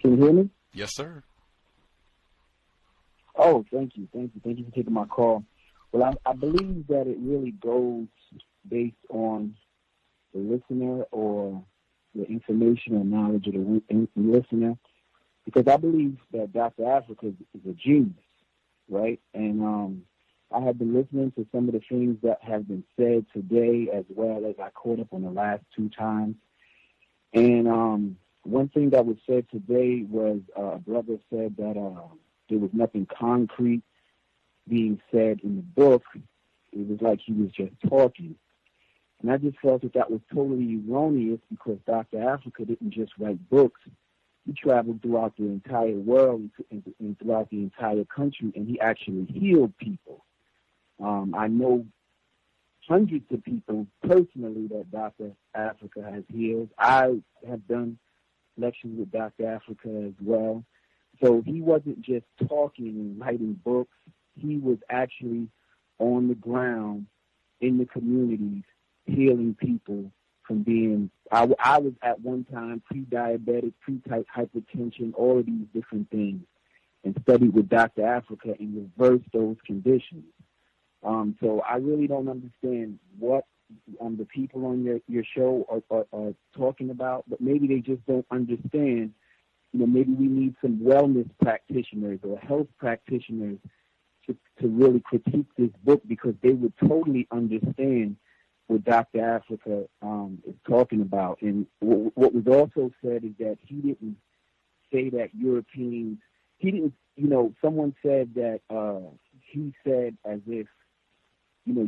Can you hear me? Yes, sir. Oh, thank you. Thank you for taking my call. Well, I believe that it really goes based on the listener or the information or knowledge of the listener, because I believe that Dr. Afrika is a genius, right? And I have been listening to some of the things that have been said today, as well as I caught up on the last 2 times. And one thing that was said today was a brother said that there was nothing concrete being said in the book. It was like he was just talking. And I just felt that that was totally erroneous, because Dr. Afrika didn't just write books. He traveled throughout the entire world and throughout the entire country, and he actually healed people. I know hundreds of people personally that Dr. Afrika has healed. I have done lectures with Dr. Afrika as well. So he wasn't just talking and writing books. He was actually on the ground in the communities healing people from being, I was at one time pre-diabetic, pre-type hypertension, all of these different things, and studied with Dr. Afrika and reversed those conditions. So I really don't understand what the people on your show are talking about, but maybe they just don't understand. Maybe we need some wellness practitioners or health practitioners to really critique this book, because they would totally understand what Dr. Afrika is talking about. And what was also said is that he didn't say that Europeans, someone said that he said as if,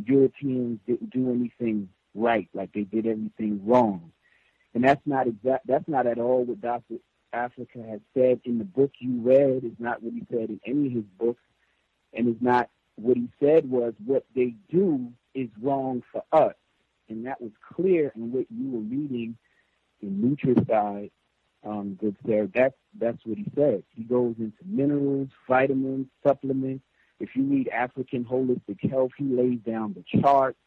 Europeans didn't do anything right, like they did everything wrong. And that's not at all what Dr. Afrika has said in the book you read. Is not what he said in any of his books. And it's not what he said was what they do is wrong for us. And that was clear in what you were reading in Nutricide, good sir. That's what he said. He goes into minerals, vitamins, supplements. If you read African Holistic Health, he lays down the charts.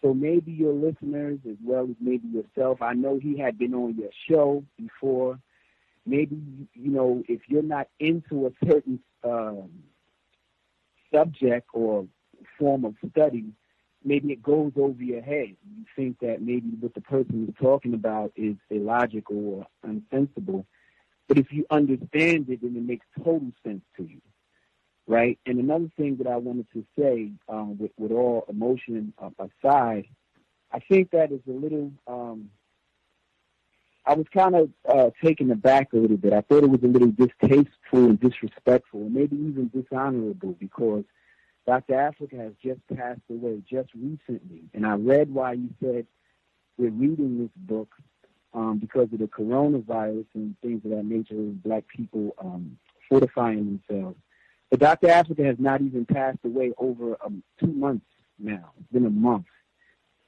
So maybe your listeners, as well as maybe yourself, I know he had been on your show before. Maybe, if you're not into a certain subject or form of study, maybe it goes over your head. You think that maybe what the person is talking about is illogical or unsensible. But if you understand it, then it makes total sense to you, right? And another thing that I wanted to say, with all emotion aside, I think that is a little, I was kind of taken aback a little bit. I thought it was a little distasteful and disrespectful, and maybe even dishonorable, because Dr. Afrika has just passed away just recently. And I read why you said we're reading this book because of the coronavirus and things of that nature, of Black people fortifying themselves. But Dr. Afrika has not even passed away over 2 months now. It's been a month.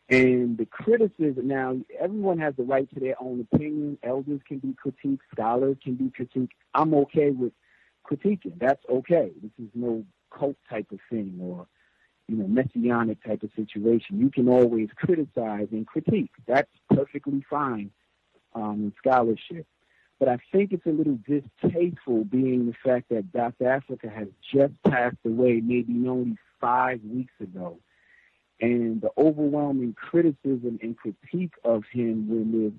And the criticism, now, everyone has the right to their own opinion. Elders can be critiqued. Scholars can be critiqued. I'm okay with critiquing. That's okay. This is no cult type of thing or, messianic type of situation. You can always criticize and critique. That's perfectly fine in scholarship. But I think it's a little distasteful, being the fact that Dr. Afrika has just passed away maybe only 5 weeks ago. And the overwhelming criticism and critique of him, when there's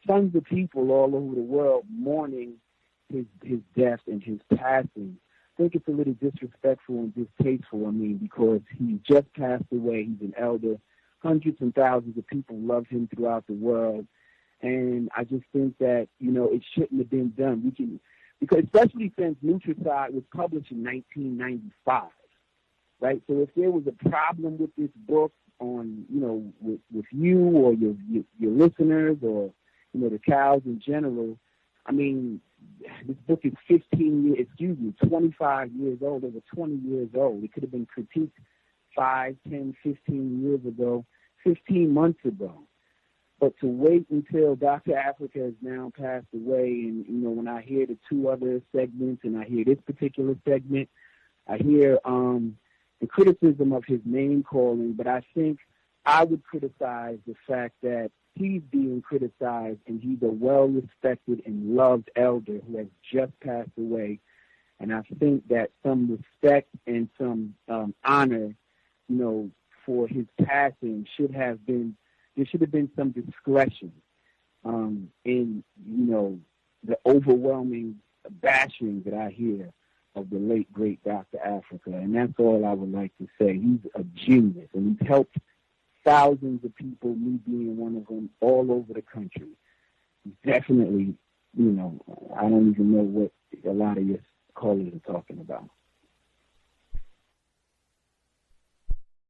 tons of people all over the world mourning his death and his passing, I think it's a little disrespectful and distasteful, because he just passed away. He's an elder. Hundreds and thousands of people love him throughout the world. And I just think that, it shouldn't have been done. Because especially since Nutricide was published in 1995. Right, so if there was a problem with this book on, with you or your listeners or, the cows in general, this book is 25 years old, over 20 years old. It could have been critiqued 5, 10, 15 years ago, 15 months ago. But to wait until Dr. Afrika has now passed away, and, when I hear the 2 other segments and I hear this particular segment, I hear the criticism of his name calling, but I think I would criticize the fact that he's being criticized, and he's a well-respected and loved elder who has just passed away. And I think that some respect and some honor, for his passing there should have been some discretion in, the overwhelming bashing that I hear of the late, great Dr. Afrika. And that's all I would like to say. He's a genius, and he's helped thousands of people, me being one of them, all over the country. He's definitely, I don't even know what a lot of your callers are talking about.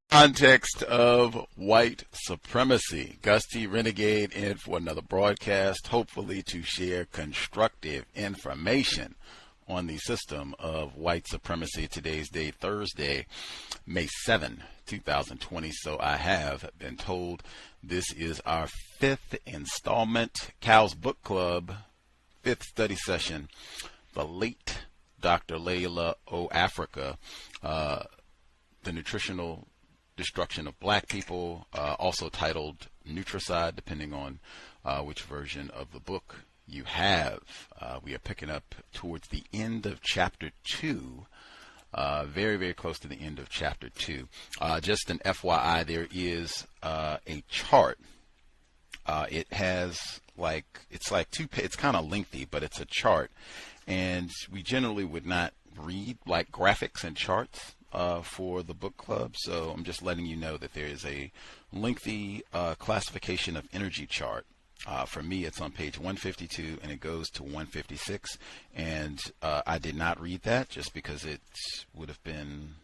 Context of white supremacy. Gusty Renegade in for another broadcast, hopefully to share constructive information on the system of white supremacy. Today's date, Thursday, May 7, 2020. So I have been told this is our 5th installment, Cal's Book Club, 5th study session. The late Dr. Llaila O. Afrika, The Nutritional Destruction of Black People, also titled Nutricide, depending on which version of the book you have. We are picking up towards the end of chapter 2, very, very close to the end of chapter 2. Just an FYI, there is a chart. It has it's kind of lengthy, but it's a chart, and we generally would not read like graphics and charts for the book club, so I'm just letting you know that there is a lengthy classification of energy chart. For me, it's on page 152 and it goes to 156, and I did not read that just because it would have been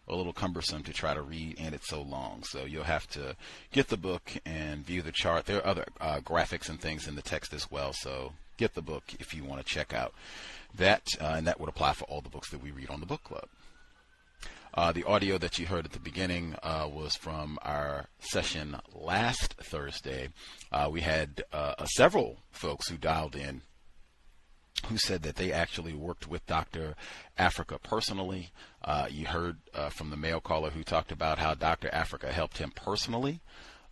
a little cumbersome to try to read, and it's so long. So you'll have to get the book and view the chart. There are other graphics and things in the text as well, so get the book if you want to check out that, and that would apply for all the books that we read on the book club. The audio that you heard at the beginning was from our session last Thursday. We had several folks who dialed in who said that they actually worked with Dr. Afrika personally. You heard from the male caller who talked about how Dr. Afrika helped him personally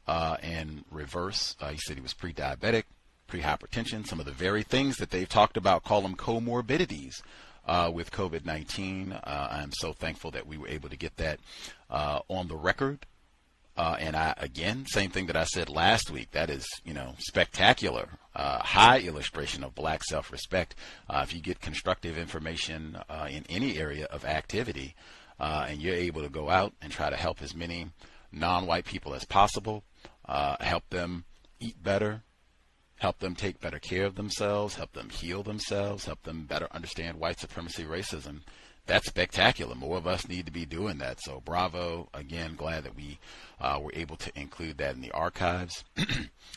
and reverse. He said he was pre-diabetic, pre-hypertension, some of the very things that they've talked about, call them comorbidities. With COVID-19. I'm so thankful that we were able to get that on the record. And again, same thing that I said last week, that is, spectacular, high illustration of black self-respect. If you get constructive information in any area of activity, and you're able to go out and try to help as many non-white people as possible, help them eat better, help them take better care of themselves, help them heal themselves, help them better understand white supremacy, racism. That's spectacular. More of us need to be doing that. So bravo. Again, glad that we were able to include that in the archives.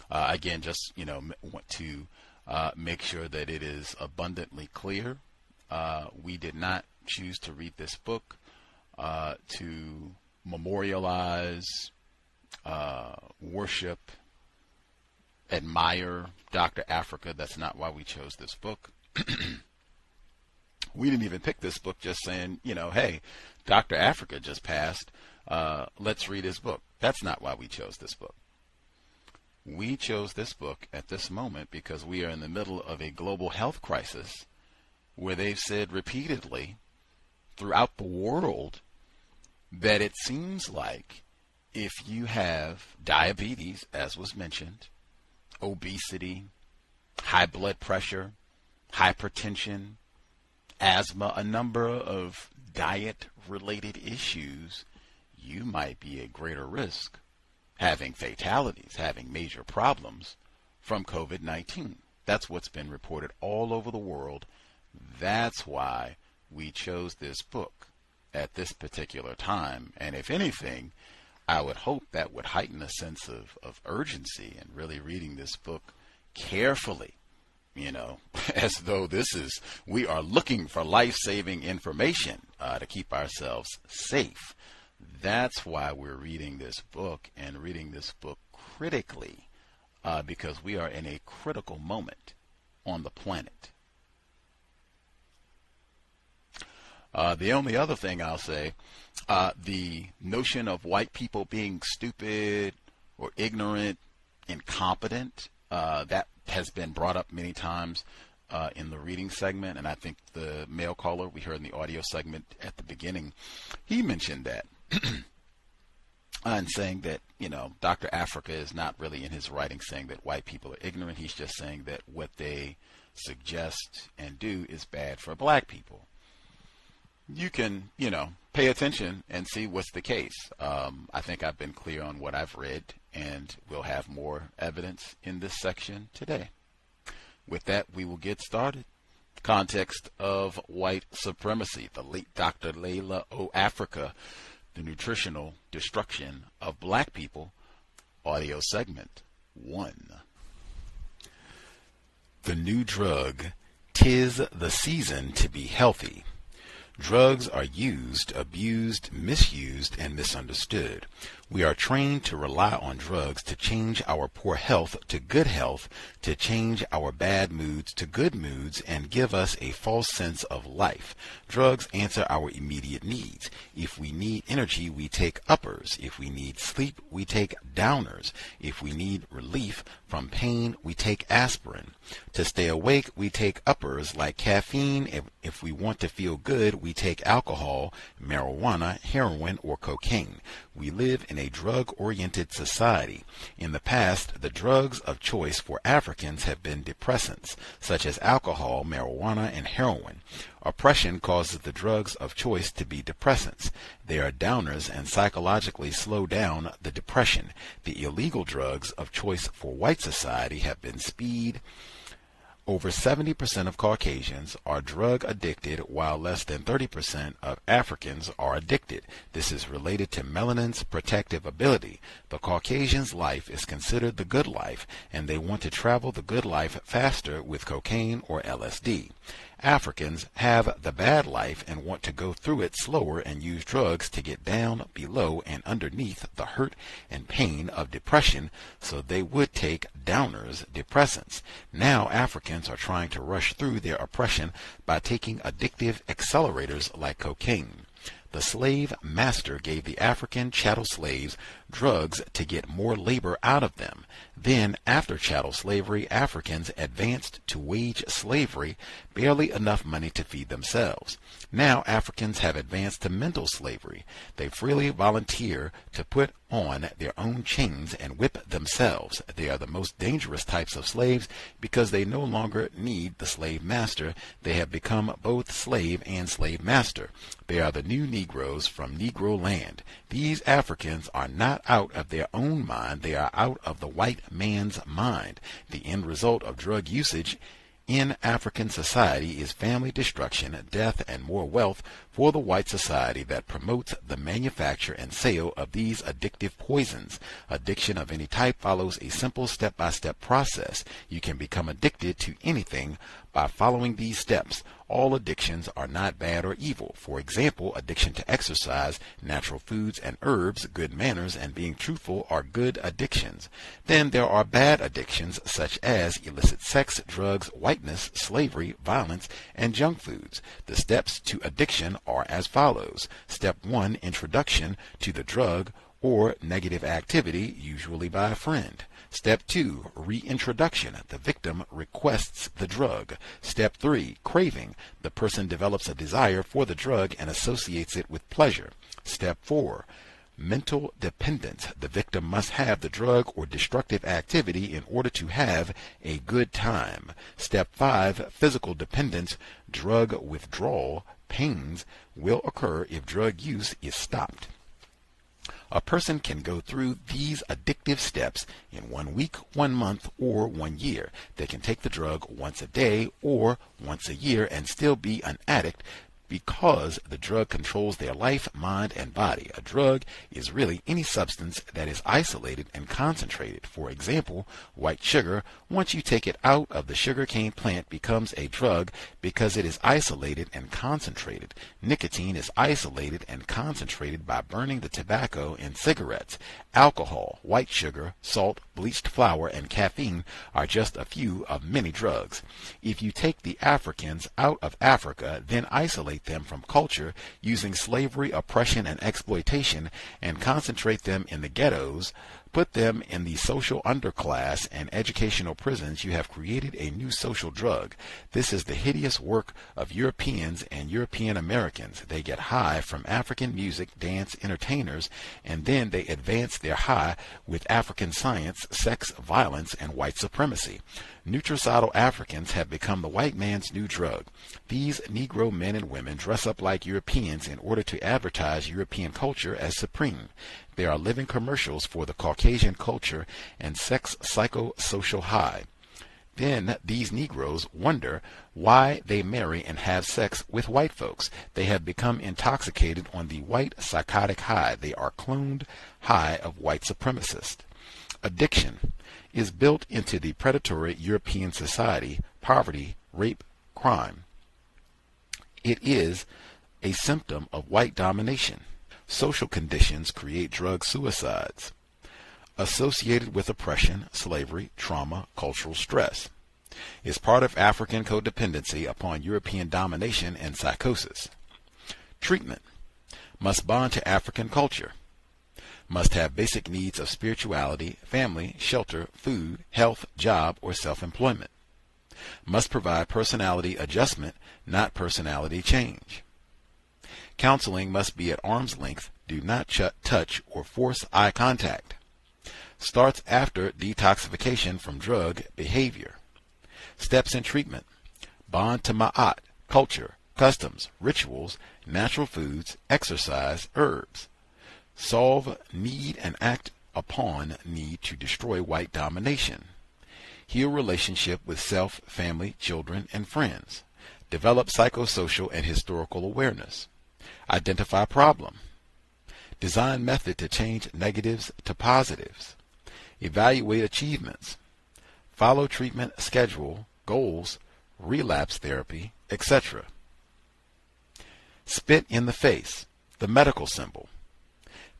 Again, just, want to make sure that it is abundantly clear. We did not choose to read this book to memorialize, worship, admire Dr. Afrika. That's not why we chose this book. We didn't even pick this book just saying, hey, Dr. Afrika just passed. Let's read his book. That's not why we chose this book. We chose this book at this moment because we are in the middle of a global health crisis where they've said repeatedly throughout the world that it seems like if you have diabetes, as was mentioned, obesity, high blood pressure, hypertension, asthma, a number of diet-related issues, you might be at greater risk having fatalities, having major problems from COVID-19. That's what's been reported all over the world. That's why we chose this book at this particular time. And if anything, I would hope that would heighten a sense of urgency in really reading this book carefully, as though we are looking for life-saving information to keep ourselves safe. That's why we're reading this book, and reading this book critically, because we are in a critical moment on the planet. The only other thing I'll say, the notion of white people being stupid or ignorant incompetent. That has been brought up many times in the reading segment, and I think the male caller we heard in the audio segment at the beginning, he mentioned that. And saying that, Dr. Afrika is not really in his writing saying that white people are ignorant. He's just saying that what they suggest and do is bad for black people. You can, pay attention and see what's the case. I think I've been clear on what I've read, and we'll have more evidence in this section today. With that, we will get started. Context of white supremacy, the late Dr. Llaila O. Afrika, the nutritional destruction of black people, audio segment 1. The new drug, 'tis the season to be healthy. Drugs are used, abused, misused, and misunderstood. We are trained to rely on drugs to change our poor health to good health, to change our bad moods to good moods, and give us a false sense of life. Drugs answer our immediate needs. If we need energy, we take uppers. If we need sleep, we take downers. If we need relief from pain, we take aspirin. To stay awake, we take uppers like caffeine. If we want to feel good, we take alcohol, marijuana, heroin, or cocaine. We live in a drug-oriented society. In the past, the drugs of choice for Africans have been depressants, such as alcohol, marijuana, and heroin. Oppression causes the drugs of choice to be depressants. They are downers and psychologically slow down the depression. The illegal drugs of choice for white society have been speed. Over 70% of Caucasians are drug addicted, while less than 30% of Africans are addicted. This is related to melanin's protective ability. The Caucasian's life is considered the good life, and they want to travel the good life faster with cocaine or LSD. Africans have the bad life and want to go through it slower and use drugs to get down, below, and underneath the hurt and pain of depression, so they would take downers, depressants. Now Africans are trying to rush through their oppression by taking addictive accelerators like cocaine. The slave master gave the African chattel slaves drugs to get more labor out of them. Then, after chattel slavery, Africans advanced to wage slavery, barely enough money to feed themselves. Now Africans have advanced to mental slavery. They freely volunteer to put on their own chains and whip themselves. They are the most dangerous types of slaves because they no longer need the slave master. They have become both slave and slave master. They are the new Negroes from Negro land. These Africans are not out of their own mind. They are out of the white man's mind. The end result of drug usage in African society is family destruction, death, and more wealth for the white society that promotes the manufacture and sale of these addictive poisons. Addiction of any type follows a simple step-by-step process. You can become addicted to anything by following these steps. All addictions are not bad or evil. For example, addiction to exercise, natural foods and herbs, good manners, and being truthful are good addictions. Then there are bad addictions such as illicit sex, drugs, whiteness, slavery, violence, and junk foods. The steps to addiction are as follows. Step 1, introduction to the drug or negative activity, usually by a friend. Step 2, reintroduction. The victim requests the drug. Step 3, craving. The person develops a desire for the drug and associates it with pleasure. Step 4, mental dependence. The victim must have the drug or destructive activity in order to have a good time. Step 5, physical dependence. Drug withdrawal, pains, will occur if drug use is stopped. A person can go through these addictive steps in 1 week, 1 month, or 1 year. They can take the drug once a day or once a year and still be an addict because the drug controls their life, mind, and body. A drug is really any substance that is isolated and concentrated. For example, white sugar, once you take it out of the sugarcane plant, becomes a drug because it is isolated and concentrated. Nicotine is isolated and concentrated by burning the tobacco in cigarettes. Alcohol, white sugar, salt, bleached flour, and caffeine are just a few of many drugs. If you take the Africans out of Africa, then isolate them from culture using slavery, oppression, and exploitation, and concentrate them in the ghettos, Put them in the social underclass and educational prisons, you have created a new social drug. This is the hideous work of Europeans and European Americans. They get high from African music, dance, entertainers, and then they advance their high with African science, sex, violence, and white supremacy. Nutricidal Africans have become the white man's new drug. These Negro men and women dress up like Europeans in order to advertise European culture as supreme. They are living commercials for the Caucasian culture and sex psychosocial high. Then these Negroes wonder why they marry and have sex with white folks. They have become intoxicated on the white psychotic high. They are cloned high of white supremacists. Addiction is built into the predatory European society: poverty, rape, crime. It is a symptom of white domination. Social conditions create drug suicides associated with oppression, slavery, trauma, cultural stress. Is part of African codependency upon European domination and psychosis. Treatment must bond to African culture. Must have basic needs of spirituality, family, shelter, food, health, job, or self-employment. Must provide personality adjustment, not personality change. Counseling must be at arm's length. Do not touch or force eye contact. Starts after detoxification from drug behavior. Steps in treatment: bond to Ma'at, culture, customs, rituals, natural foods, exercise, herbs. Solve need and act upon need to destroy white domination. Heal relationship with self, family, children, and friends. Develop psychosocial and historical awareness. Identify problem. Design method to change negatives to positives. Evaluate achievements. Follow treatment schedule, goals, relapse therapy, etc. Spit in the face, the medical symbol.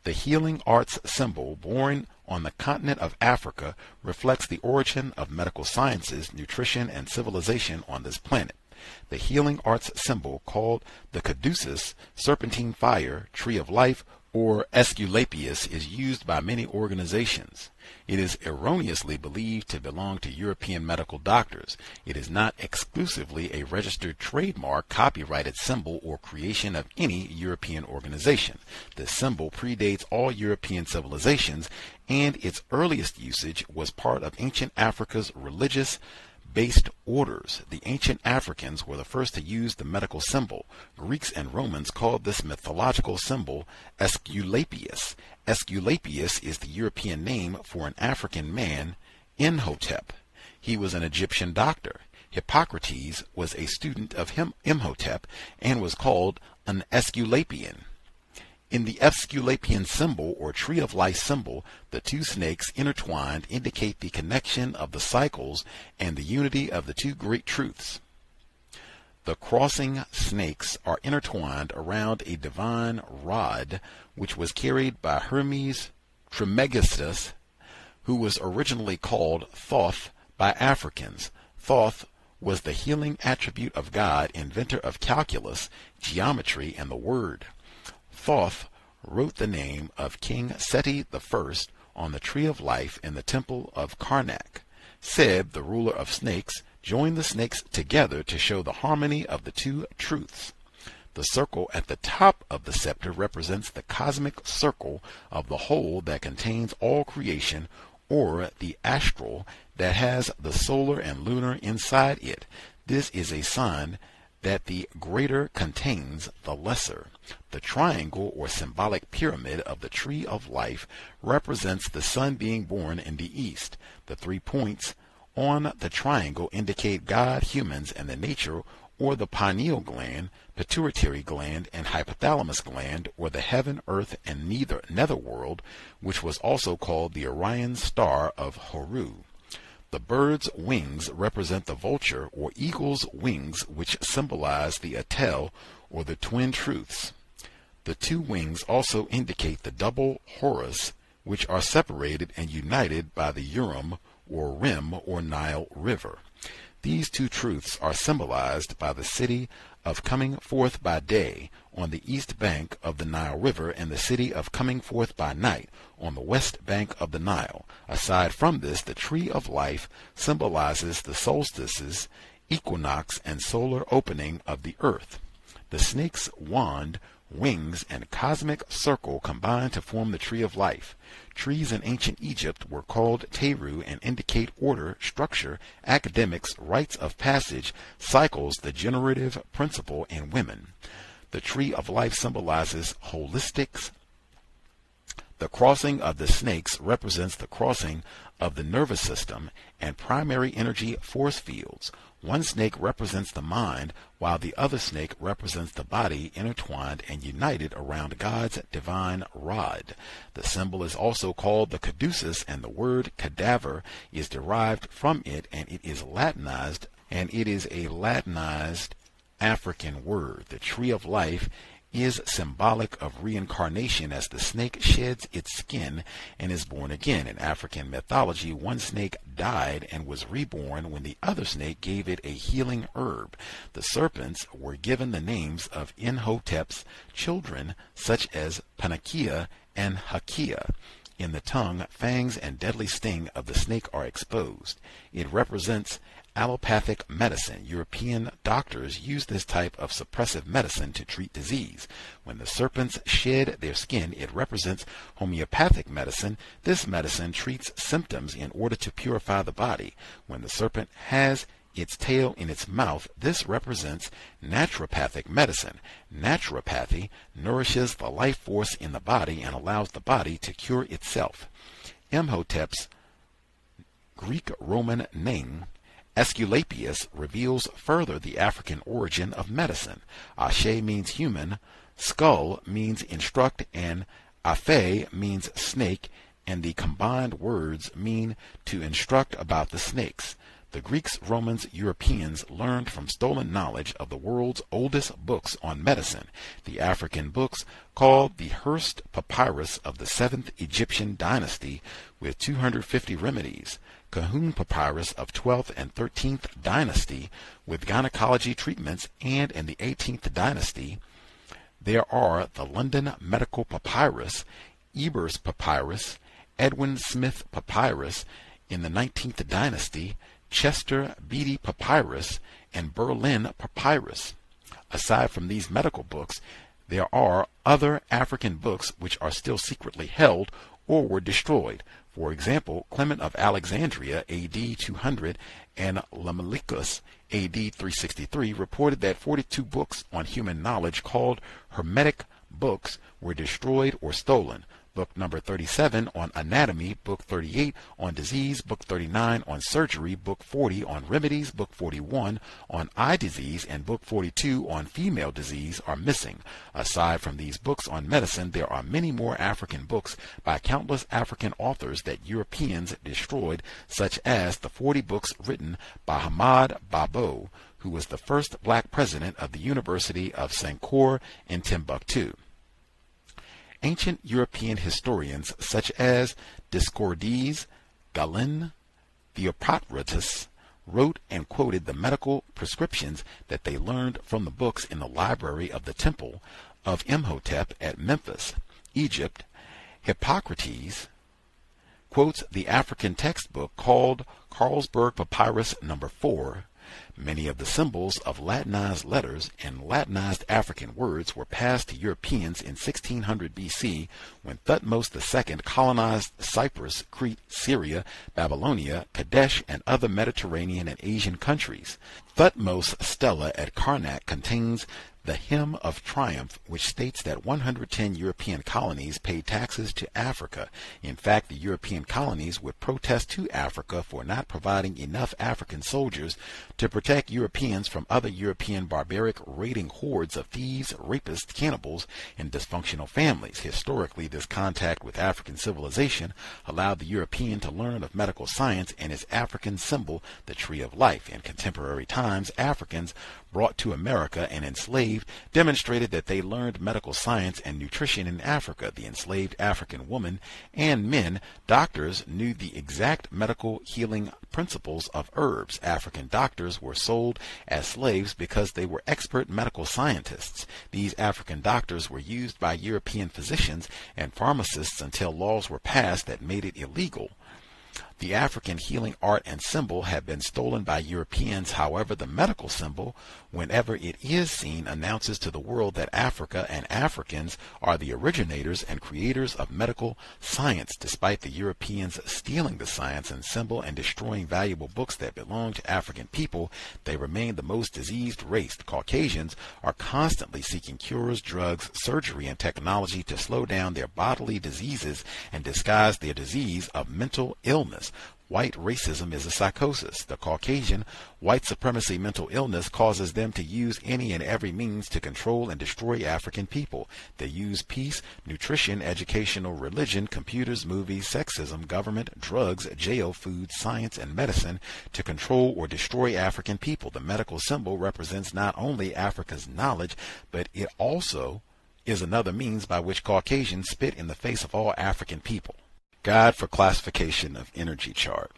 The healing arts symbol, born on the continent of Africa, reflects the origin of medical sciences, nutrition, and civilization on this planet. The healing arts symbol, called the caduceus, serpentine fire, tree of life, or Aesculapius, is used by many organizations. It is erroneously believed to belong to European medical doctors. It is not exclusively a registered trademark, copyrighted symbol, or creation of any European organization. This symbol predates all European civilizations, and its earliest usage was part of ancient Africa's religious-based orders. The ancient Africans were the first to use the medical symbol. Greeks and Romans called this mythological symbol Aesculapius. Aesculapius is the European name for an African man, Imhotep. He was an Egyptian doctor. Hippocrates was a student of Imhotep and was called an Aesculapian. In the Aesculapian symbol, or tree of life symbol, the two snakes intertwined indicate the connection of the cycles and the unity of the two great truths. The crossing snakes are intertwined around a divine rod, which was carried by Hermes Trismegistus, who was originally called Thoth by Africans. Thoth was the healing attribute of God, inventor of calculus, geometry, and the word. Thoth wrote the name of King Seti I on the tree of life in the temple of Karnak. Seb, the ruler of snakes, joined the snakes together to show the harmony of the two truths. The circle at the top of the scepter represents the cosmic circle of the whole that contains all creation, or the astral that has the solar and lunar inside it. This is a sign that the greater contains the lesser. The triangle, or symbolic pyramid of the tree of life, represents the sun being born in the east. The 3 points on the triangle indicate God, humans, and the nature, or the pineal gland, pituitary gland, and hypothalamus gland, or the heaven, earth, and netherworld, which was also called the Orion star of Horus. The bird's wings represent the vulture or eagle's wings, which symbolize the Atel, or the twin truths. The 2 wings also indicate the double Horus, which are separated and united by the Urim or Rim or Nile River. These two truths are symbolized by the city of Coming Forth by Day on the east bank of the Nile River and the city of Coming Forth by Night on the west bank of the Nile. Aside from this, the tree of life symbolizes the solstices, equinox, and solar opening of the earth. The snake's wand, wings, and cosmic circle combine to form the tree of life. Trees in ancient Egypt were called teru and indicate order, structure, academics, rites of passage, cycles, the generative principle, and women. The tree of life symbolizes holistics. The crossing of the snakes represents the crossing of the nervous system and primary energy force fields. One snake represents the mind, while the other snake represents the body intertwined and united around God's divine rod. The symbol is also called the caduceus, and the word cadaver is derived from it, and it is a Latinized African word. The tree of life is symbolic of reincarnation, as the snake sheds its skin and is born again. In African mythology, one snake died and was reborn when the other snake gave it a healing herb. The serpents were given the names of Imhotep's children, such as Panakia and Hakia. In the tongue, fangs and deadly sting of the snake are exposed. It represents allopathic medicine. European doctors use this type of suppressive medicine to treat disease. When the serpents shed their skin, it represents homeopathic medicine. This medicine treats symptoms in order to purify the body. When the serpent has its tail in its mouth, this represents naturopathic medicine. Naturopathy nourishes the life force in the body and allows the body to cure itself. Imhotep's Greek-Roman name Aesculapius reveals further the African origin of medicine. Ashe means human, skull means instruct, and Afe means snake, and the combined words mean to instruct about the snakes. The Greeks, Romans, Europeans learned from stolen knowledge of the world's oldest books on medicine. The African books, called the Hearst Papyrus of the 7th Egyptian dynasty, with 250 remedies. Kahun Papyrus of 12th and 13th dynasty with gynecology treatments, and in the 18th dynasty there are the London Medical Papyrus, Ebers Papyrus, Edwin Smith Papyrus in the 19th dynasty, Chester Beatty Papyrus, and Berlin Papyrus. Aside from these medical books, there are other African books which are still secretly held or were destroyed. For example, Clement of Alexandria, A.D. 200, and Lamachus, A.D. 363, reported that 42 books on human knowledge called Hermetic books were destroyed or stolen. Book number 37 on anatomy, book 38 on disease, book 39 on surgery, book 40 on remedies, book 41 on eye disease, and book 42 on female disease are missing. Aside from these books on medicine, there are many more African books by countless African authors that Europeans destroyed, such as the 40 books written by Hamad Babo, who was the first black president of the University of Sankore in Timbuktu. Ancient European historians such as Discordes, Galen, Theopotratus wrote and quoted the medical prescriptions that they learned from the books in the library of the Temple of Imhotep at Memphis, Egypt. Hippocrates quotes the African textbook called Carlsberg Papyrus No. 4. Many of the symbols of Latinized letters and Latinized African words were passed to Europeans in 1600 BC when Thutmose II colonized Cyprus, Crete, Syria, Babylonia, Kadesh, and other Mediterranean and Asian countries. Thutmose's stela at Karnak contains the Hymn of Triumph, which states that 110 European colonies paid taxes to Africa. In fact, the European colonies would protest to Africa for not providing enough African soldiers to protect protect Europeans from other European barbaric raiding hordes of thieves, rapists, cannibals, and dysfunctional families. Historically, this contact with African civilization allowed the European to learn of medical science and its African symbol, the tree of life. In contemporary times, Africans brought to America and enslaved demonstrated that they learned medical science and nutrition in Africa. The enslaved African woman and men, doctors, knew the exact medical healing principles of herbs. African doctors were sold as slaves because they were expert medical scientists. These African doctors were used by European physicians and pharmacists until laws were passed that made it illegal. The African healing art and symbol have been stolen by Europeans. However, the medical symbol, whenever it is seen, announces to the world that Africa and Africans are the originators and creators of medical science. Despite the Europeans stealing the science and symbol and destroying valuable books that belong to African people, they remain the most diseased race. Caucasians are constantly seeking cures, drugs, surgery, and technology to slow down their bodily diseases and disguise their disease of mental illness. White racism is a psychosis. The Caucasian white supremacy mental illness causes them to use any and every means to control and destroy African people. They use peace, nutrition, educational, religion, computers, movies, sexism, government, drugs, jail, food, science, and medicine to control or destroy African people. The medical symbol represents not only Africa's knowledge, but it also is another means by which Caucasians spit in the face of all African people. Guide for classification of energy chart.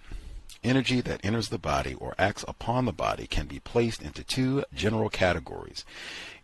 Energy that enters the body or acts upon the body can be placed into two general categories.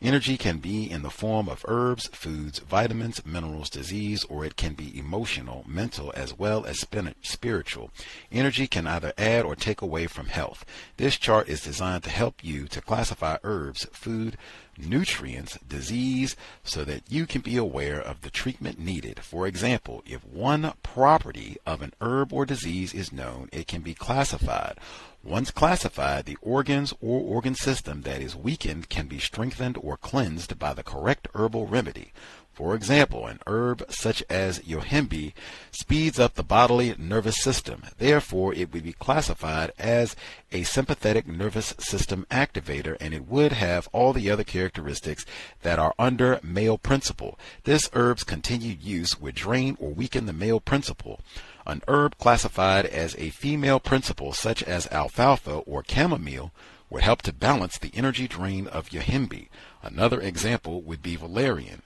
Energy can be in the form of herbs, foods, vitamins, minerals, disease, or it can be emotional, mental, as well as spiritual. Energy can either add or take away from health. This chart is designed to help you to classify herbs, food, nutrients, disease, so that you can be aware of the treatment needed. For example, if one property of an herb or disease is known, it can be classified. Once classified, the organs or organ system that is weakened can be strengthened or cleansed by the correct herbal remedy. For example, an herb such as yohimbe speeds up the bodily nervous system. Therefore, it would be classified as a sympathetic nervous system activator, and it would have all the other characteristics that are under male principle. This herb's continued use would drain or weaken the male principle. An herb classified as a female principle, such as alfalfa or chamomile, would help to balance the energy drain of yohimbe. Another example would be valerian.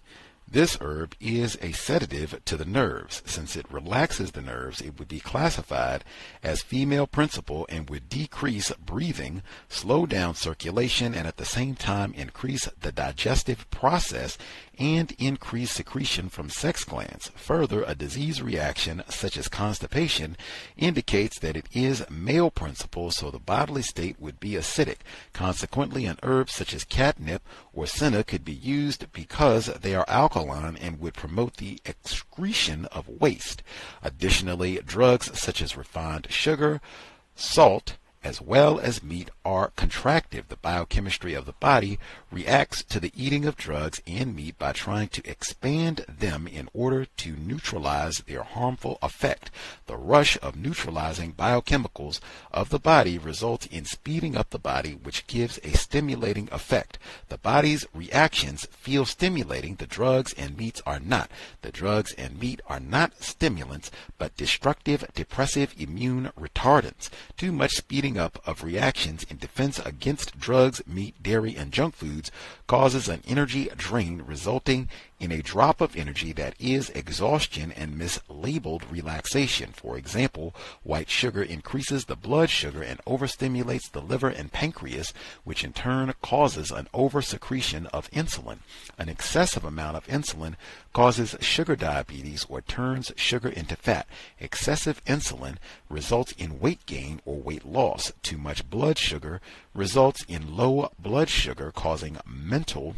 This herb is a sedative to the nerves. Since it relaxes the nerves, it would be classified as female principle and would decrease breathing, slow down circulation, and at the same time increase the digestive process and increase secretion from sex glands. Further, a disease reaction such as constipation indicates that it is male principle, so the bodily state would be acidic. Consequently, an herb such as catnip or senna could be used because they are alkaline and would promote the excretion of waste. Additionally, drugs such as refined sugar, salt, as well as meat are contractive. The biochemistry of the body reacts to the eating of drugs and meat by trying to expand them in order to neutralize their harmful effect. The rush of neutralizing biochemicals of the body results in speeding up the body, which gives a stimulating effect. The body's reactions feel stimulating. The drugs and meats are not. The drugs and meat are not stimulants, but destructive, depressive, immune retardants. Too much speeding up of reactions in defense against drugs, meat, dairy, and junk foods causes an energy drain, resulting in a drop of energy that is exhaustion and mislabeled relaxation. For example, white sugar increases the blood sugar and overstimulates the liver and pancreas, which in turn causes an oversecretion of insulin. An excessive amount of insulin causes sugar diabetes or turns sugar into fat. Excessive insulin results in weight gain or weight loss. Too much blood sugar results in low blood sugar, causing mental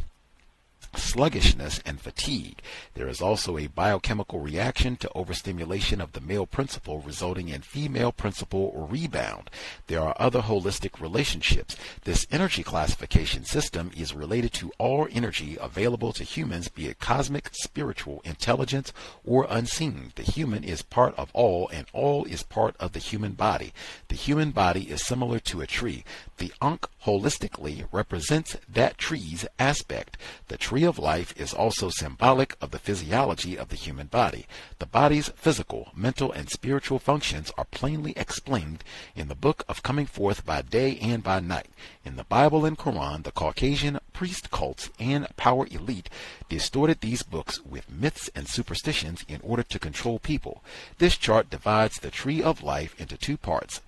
sluggishness and fatigue. There is also a biochemical reaction to overstimulation of the male principle, resulting in female principle rebound. There are other holistic relationships. This energy classification system is related to all energy available to humans, be it cosmic, spiritual, intelligence, or unseen. The human is part of all, and all is part of the human body. The human body is similar to a tree. The Ankh holistically represents that tree's aspect. The tree of life is also symbolic of the physiology of the human body. The body's physical, mental, and spiritual functions are plainly explained in the book of Coming Forth by Day and by Night. In the Bible and Quran, the Caucasian priest cults and power elite distorted these books with myths and superstitions in order to control people. This chart divides the tree of life into two parts,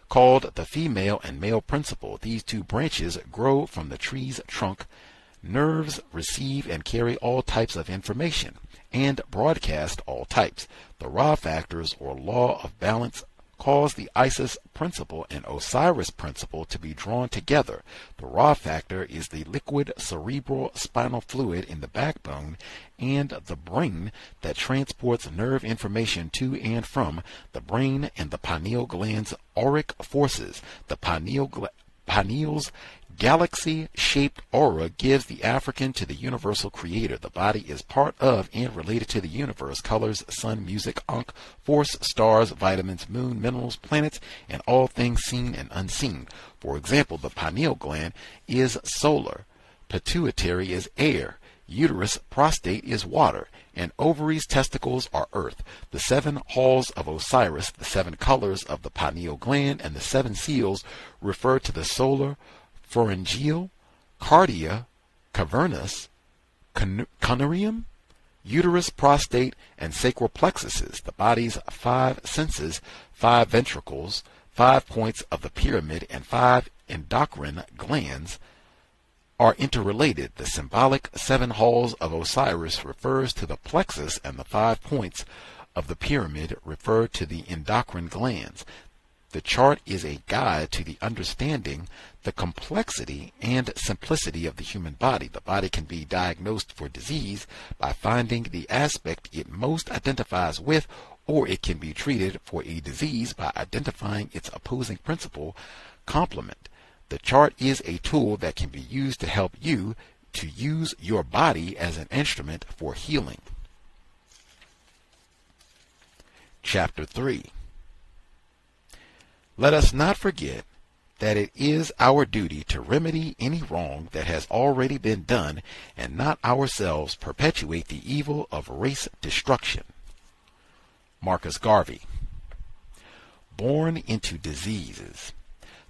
called the female and male principle. These two branches grow from the tree's trunk. Nerves receive and carry all types of information and broadcast all types. The Ra factors, or law of balance, cause the Isis principle and Osiris principle to be drawn together. The Ra factor is the liquid cerebral spinal fluid in the backbone and the brain that transports nerve information to and from the brain and the pineal gland's auric forces. The pineal's galaxy-shaped aura gives the African to the universal creator. The body is part of and related to the universe. Colors, sun, music, Ankh, force, stars, vitamins, moon, minerals, planets, and all things seen and unseen. For example, the pineal gland is solar, pituitary is air, uterus, prostate is water, and ovaries, testicles are earth. The 7 halls of Osiris, the 7 colors of the pineal gland, and the 7 seals refer to the solar, pharyngeal, cardia, cavernous, conarium, uterus, prostate, and sacral plexuses. The body's 5 senses, 5 ventricles, 5 points of the pyramid, and 5 endocrine glands are interrelated. The symbolic 7 halls of Osiris refers to the plexus, and the 5 points of the pyramid refer to the endocrine glands. The chart is a guide to the understanding the complexity and simplicity of the human body. The body can be diagnosed for disease by finding the aspect it most identifies with, or it can be treated for a disease by identifying its opposing principle, complement. The chart is a tool that can be used to help you to use your body as an instrument for healing. Chapter 3. Let us not forget that it is our duty to remedy any wrong that has already been done, and not ourselves perpetuate the evil of race destruction. Marcus Garvey. Born into diseases.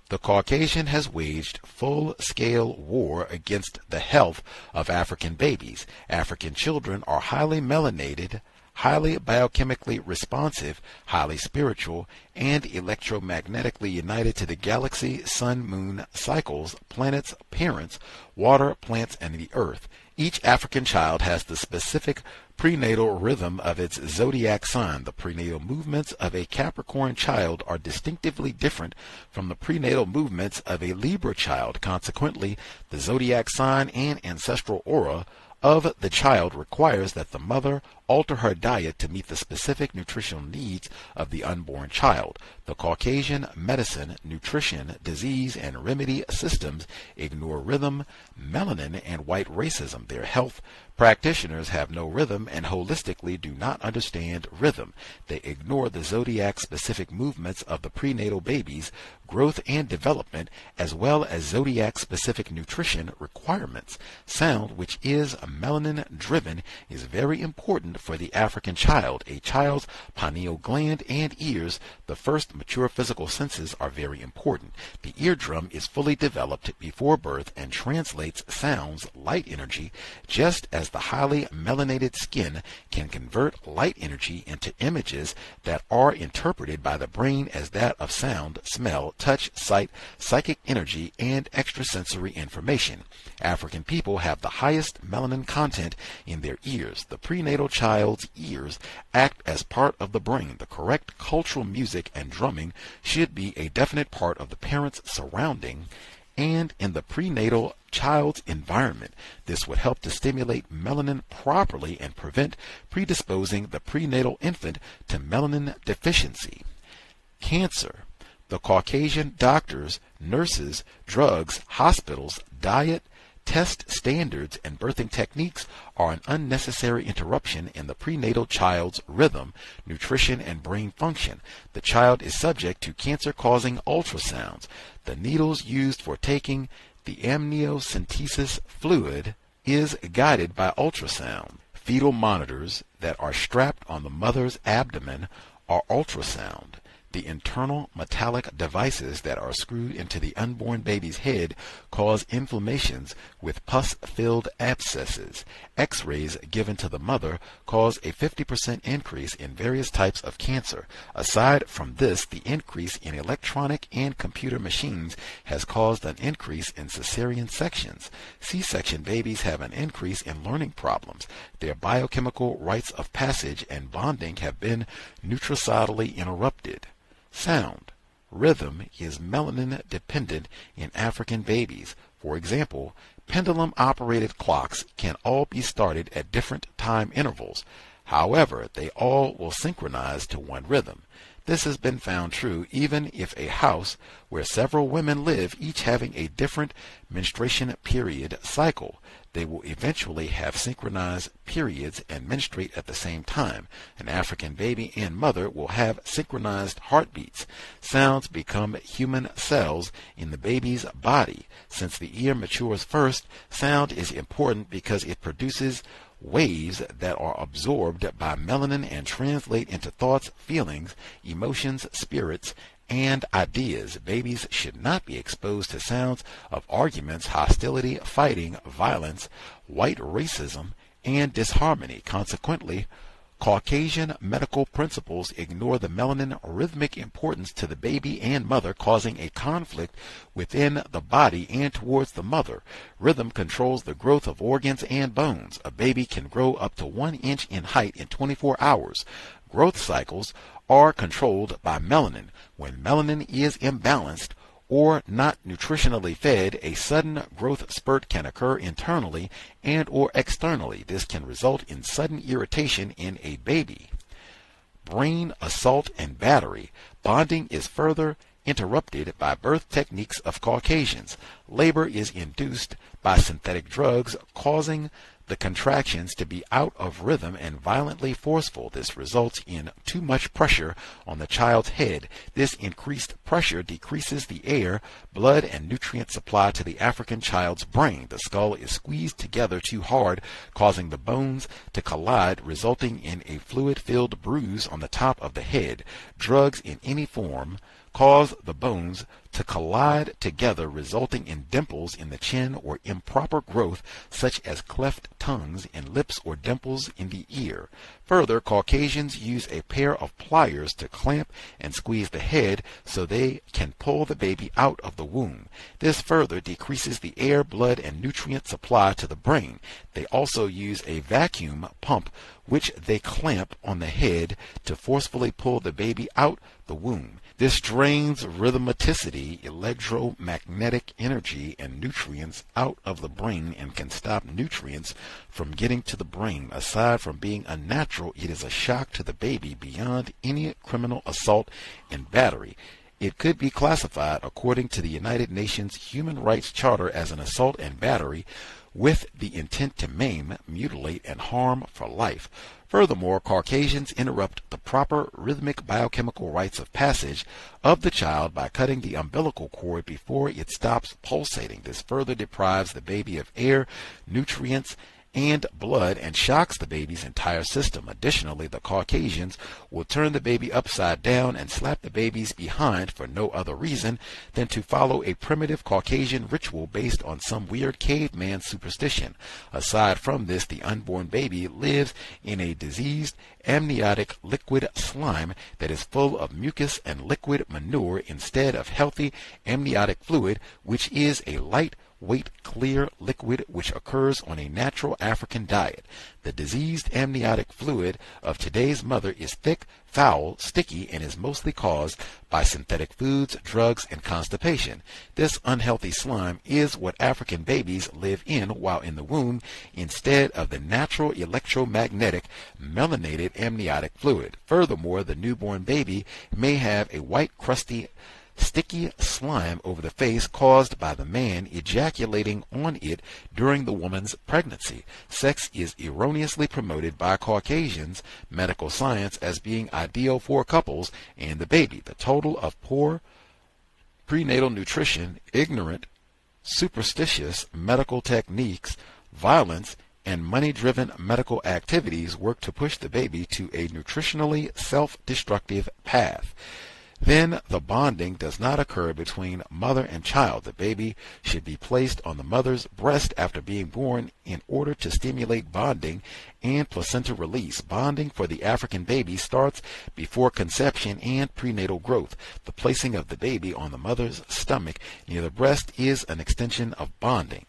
The Caucasian has waged full-scale war against the health of African babies. African children are highly melanated, highly biochemically responsive, highly spiritual, and electromagnetically united to the galaxy, sun, moon, cycles, planets, parents, water, plants, and the earth. Each African child has the specific prenatal rhythm of its zodiac sign. The prenatal movements of a Capricorn child are distinctively different from the prenatal movements of a Libra child. Consequently, the zodiac sign and ancestral aura of the child requires that the mother alter her diet to meet the specific nutritional needs of the unborn child. The Caucasian medicine, nutrition, disease, and remedy systems ignore rhythm, melanin, and white racism. Their health practitioners have no rhythm and holistically do not understand rhythm. They ignore the zodiac-specific movements of the prenatal baby's growth and development, as well as zodiac-specific nutrition requirements. Sound, which is melanin-driven, is very important for the African child. A child's pineal gland and ears, the first mature physical senses, are very important. The eardrum is fully developed before birth and translates sounds, light energy, just as the highly melanated skin can convert light energy into images that are interpreted by the brain as that of sound, smell, touch, sight, psychic energy, and extrasensory information. African people have the highest melanin content in their ears. The prenatal child's ears act as part of the brain. The correct cultural music and drumming should be a definite part of the parent's surrounding and in the prenatal child's environment. This would help to stimulate melanin properly and prevent predisposing the prenatal infant to melanin deficiency. Cancer. The Caucasian doctors, nurses, drugs, hospitals, diet, test standards and birthing techniques are an unnecessary interruption in the prenatal child's rhythm, nutrition, and brain function. The child is subject to cancer-causing ultrasounds. The needles used for taking the amniocentesis fluid is guided by ultrasound. Fetal monitors that are strapped on the mother's abdomen are ultrasound. The internal metallic devices that are screwed into the unborn baby's head cause inflammations with pus-filled abscesses. X-rays given to the mother cause a 50% increase in various types of cancer. Aside from this, the increase in electronic and computer machines has caused an increase in cesarean sections. C-section babies have an increase in learning problems. Their biochemical rites of passage and bonding have been nutricidally interrupted. Sound. Rhythm is melanin dependent in African babies. For example, pendulum-operated clocks can all be started at different time intervals. However, they all will synchronize to one rhythm. This has been found true even if a house where several women live, each having a different menstruation period cycle. They will eventually have synchronized periods and menstruate at the same time. An African baby and mother will have synchronized heartbeats. Sounds become human cells in the baby's body. Since the ear matures first, sound is important because it produces waves that are absorbed by melanin and translate into thoughts, feelings, emotions, spirits, and ideas. Babies should not be exposed to sounds of arguments, hostility, fighting, violence, white racism, and disharmony. Consequently, Caucasian medical principles ignore the melanin rhythmic importance to the baby and mother, causing a conflict within the body and towards the mother. Rhythm controls the growth of organs and bones. A baby can grow up to 1 inch in height in 24 hours. Growth cycles are controlled by melanin. When melanin is imbalanced or not nutritionally fed, a sudden growth spurt can occur internally and or externally. This can result in sudden irritation in a baby. Brain assault and battery. Bonding is further interrupted by birth techniques of Caucasians. Labor is induced by synthetic drugs, causing the contractions to be out of rhythm and violently forceful. This results in too much pressure on the child's head. This increased pressure decreases the air, blood, and nutrient supply to the African child's brain. The skull is squeezed together too hard, causing the bones to collide, resulting in a fluid-filled bruise on the top of the head. Drugs in any form cause the bones to collide together, resulting in dimples in the chin or improper growth such as cleft tongues in lips or dimples in the ear. Further, Caucasians use a pair of pliers to clamp and squeeze the head so they can pull the baby out of the womb. This further decreases the air, blood, and nutrient supply to the brain. They also use a vacuum pump which they clamp on the head to forcefully pull the baby out the womb. This drains rhythmicity, electromagnetic energy, and nutrients out of the brain and can stop nutrients from getting to the brain. Aside from being unnatural, it is a shock to the baby beyond any criminal assault and battery. It could be classified according to the United Nations Human Rights Charter as an assault and battery with the intent to maim, mutilate, and harm for life. Furthermore, Caucasians interrupt the proper rhythmic biochemical rites of passage of the child by cutting the umbilical cord before it stops pulsating. This further deprives the baby of air, nutrients, and blood and shocks the baby's entire system. Additionally, the Caucasians will turn the baby upside down and slap the baby's behind for no other reason than to follow a primitive Caucasian ritual based on some weird caveman superstition. Aside from this, the unborn baby lives in a diseased amniotic liquid slime that is full of mucus and liquid manure instead of healthy amniotic fluid, which is a lightweight clear liquid which occurs on a natural African diet. The diseased amniotic fluid of today's mother is thick, foul, sticky, and is mostly caused by synthetic foods, drugs, and constipation. This unhealthy slime is what African babies live in while in the womb instead of the natural electromagnetic melanated amniotic fluid. Furthermore, the newborn baby may have a white crusty sticky slime over the face caused by the man ejaculating on it during the woman's pregnancy. Sex is erroneously promoted by Caucasians medical science as being ideal for couples and the baby. The total of poor prenatal nutrition, ignorant, superstitious medical techniques, violence, and money-driven medical activities work to push the baby to a nutritionally self-destructive path. Then the bonding does not occur between mother and child. The baby should be placed on the mother's breast after being born in order to stimulate bonding and placenta release. Bonding for the African baby starts before conception and prenatal growth. The placing of the baby on the mother's stomach near the breast is an extension of bonding.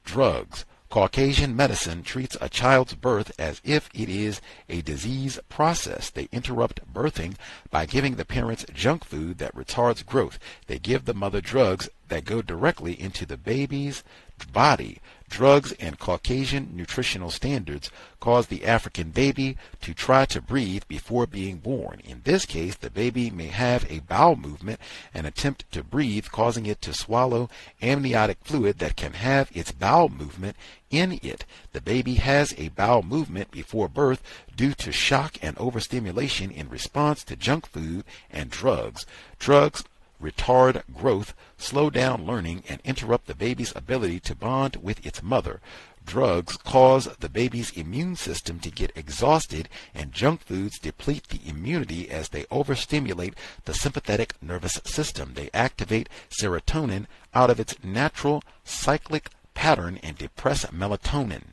Drugs. Caucasian medicine treats a child's birth as if it is a disease process. They interrupt birthing by giving the parents junk food that retards growth. They give the mother drugs that go directly into the baby's body. Drugs and Caucasian nutritional standards cause the African baby to try to breathe before being born. In this case, the baby may have a bowel movement and attempt to breathe, causing it to swallow amniotic fluid that can have its bowel movement in it. The baby has a bowel movement before birth due to shock and overstimulation in response to junk food and drugs. Drugs retard growth, slow down learning, and interrupt the baby's ability to bond with its mother. Drugs cause the baby's immune system to get exhausted, and junk foods deplete the immunity as they overstimulate the sympathetic nervous system. They activate serotonin out of its natural cyclic pattern and depress melatonin.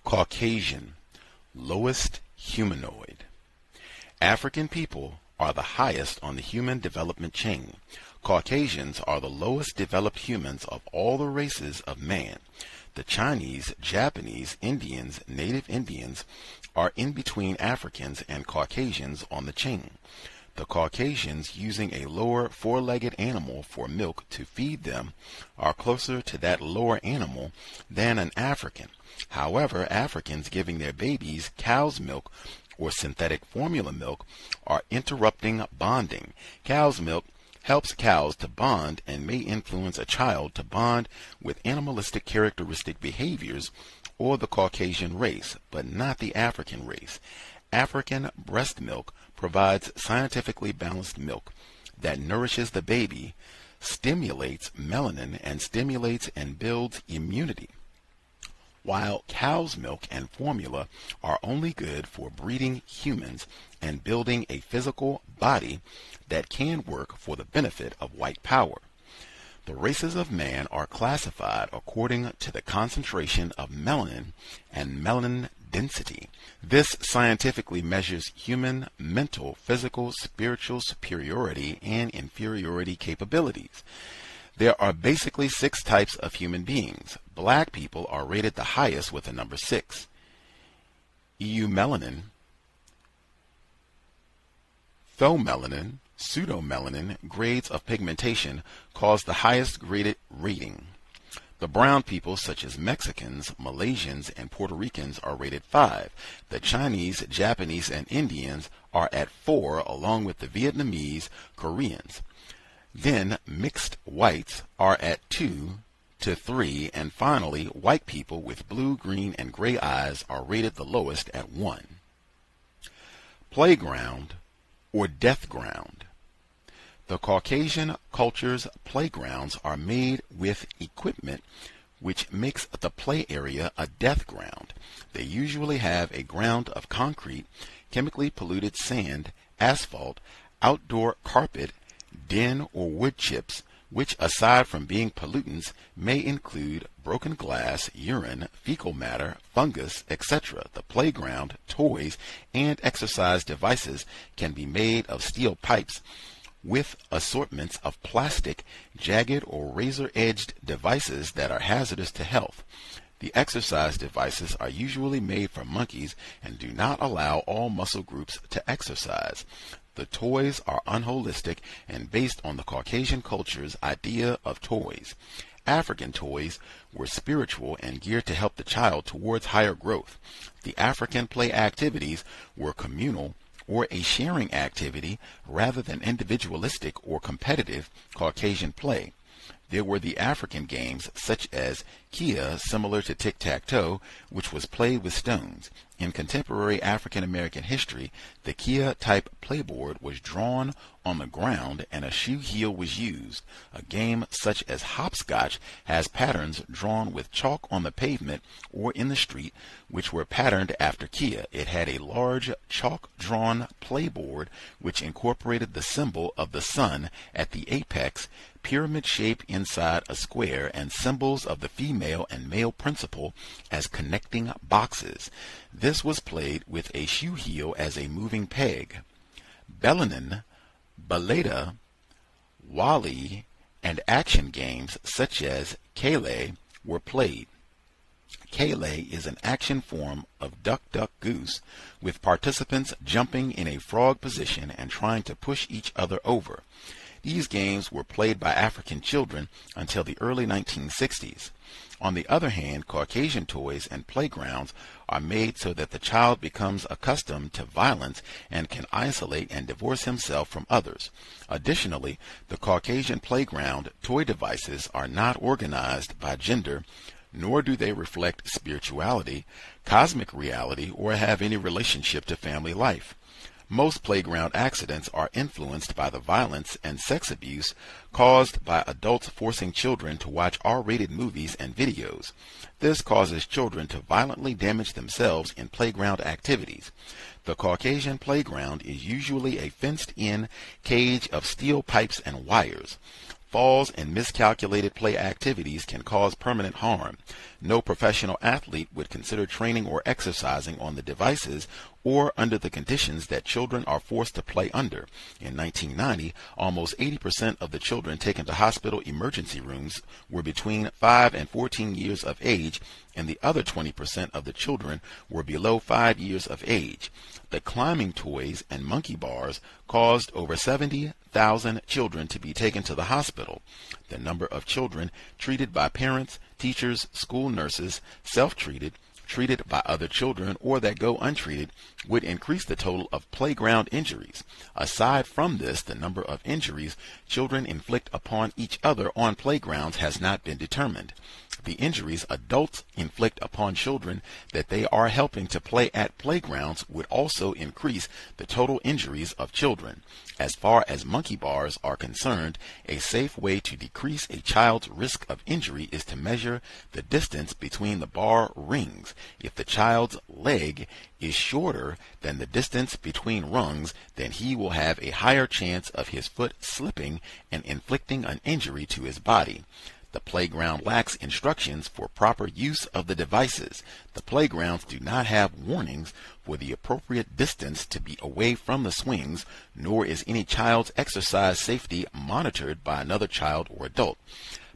Caucasian, lowest humanoid. African people are the highest on the human development chain. Caucasians are the lowest developed humans of all the races of man. The Chinese, Japanese, Indians, Native Indians are in between Africans and Caucasians on the chain. The Caucasians, using a lower four-legged animal for milk to feed them, are closer to that lower animal than an African. However, Africans giving their babies cow's milk or synthetic formula milk are interrupting bonding. Cow's milk helps cows to bond and may influence a child to bond with animalistic characteristic behaviors or the Caucasian race, but not the African race. African breast milk provides scientifically balanced milk that nourishes the baby, stimulates melanin, and stimulates and builds immunity, while cow's milk and formula are only good for breeding humans and building a physical body that can work for the benefit of white power. The races of man are classified according to the concentration of melanin and melanin density. This scientifically measures human mental, physical, spiritual superiority and inferiority capabilities. There are basically 6 types of human beings. Black people are rated the highest with the number 6. Eumelanin, pheomelanin, pseudomelanin grades of pigmentation cause the highest graded rating. The brown people, such as Mexicans, Malaysians, and Puerto Ricans, are rated 5. The Chinese, Japanese, and Indians are at 4, along with the Vietnamese, Koreans. Then mixed whites are at 2 to 3, and finally white people with blue, green, and gray eyes are rated the lowest at 1. Playground or death ground. The Caucasian culture's playgrounds are made with equipment which makes the play area a death ground. They usually have a ground of concrete, chemically polluted sand, asphalt, outdoor carpet, den or wood chips, which aside from being pollutants may include broken glass, urine, fecal matter, fungus, etc. The playground, toys, and exercise devices can be made of steel pipes with assortments of plastic, jagged or razor-edged devices that are hazardous to health. The exercise devices are usually made for monkeys and do not allow all muscle groups to exercise. The toys are unholistic and based on the Caucasian culture's idea of toys. African toys were spiritual and geared to help the child towards higher growth. The African play activities were communal or a sharing activity rather than individualistic or competitive Caucasian play. There were the African games such as Kia, similar to tic-tac-toe, which was played with stones. In contemporary African American history, the Kia-type playboard was drawn on the ground and a shoe heel was used. A game such as hopscotch has patterns drawn with chalk on the pavement or in the street, which were patterned after Kia. It had a large chalk-drawn playboard which incorporated the symbol of the sun at the apex, pyramid shape inside a square, and symbols of the female and male principle as connecting boxes. This was played with a shoe heel as a moving peg. Belenin, Baleta, Wali, and action games such as Kele were played. Kele is an action form of Duck Duck Goose, with participants jumping in a frog position and trying to push each other over. These games were played by African children until the early 1960s. On the other hand, Caucasian toys and playgrounds are made so that the child becomes accustomed to violence and can isolate and divorce himself from others. Additionally, the Caucasian playground toy devices are not organized by gender, nor do they reflect spirituality, cosmic reality, or have any relationship to family life. Most playground accidents are influenced by the violence and sex abuse caused by adults forcing children to watch R-rated movies and videos. This causes children to violently damage themselves in playground activities. The Caucasian playground is usually a fenced-in cage of steel pipes and wires. Falls and miscalculated play activities can cause permanent harm. No professional athlete would consider training or exercising on the devices or under the conditions that children are forced to play under. In 1990, almost 80% of the children taken to hospital emergency rooms were between 5 and 14 years of age, and the other 20% of the children were below 5 years of age. The climbing toys and monkey bars caused over 70,000 children to be taken to the hospital. The number of children treated by parents, teachers, school nurses, self-treated, treated by other children, or that go untreated would increase the total of playground injuries. Aside from this, the number of injuries children inflict upon each other on playgrounds has not been determined. The injuries adults inflict upon children that they are helping to play at playgrounds would also increase the total injuries of children. As far as monkey bars are concerned, a safe way to decrease a child's risk of injury is to measure the distance between the bar rings. If the child's leg is shorter than the distance between rungs, then he will have a higher chance of his foot slipping and inflicting an injury to his body. The playground lacks instructions for proper use of the devices. The playgrounds do not have warnings for the appropriate distance to be away from the swings, nor is any child's exercise safety monitored by another child or adult.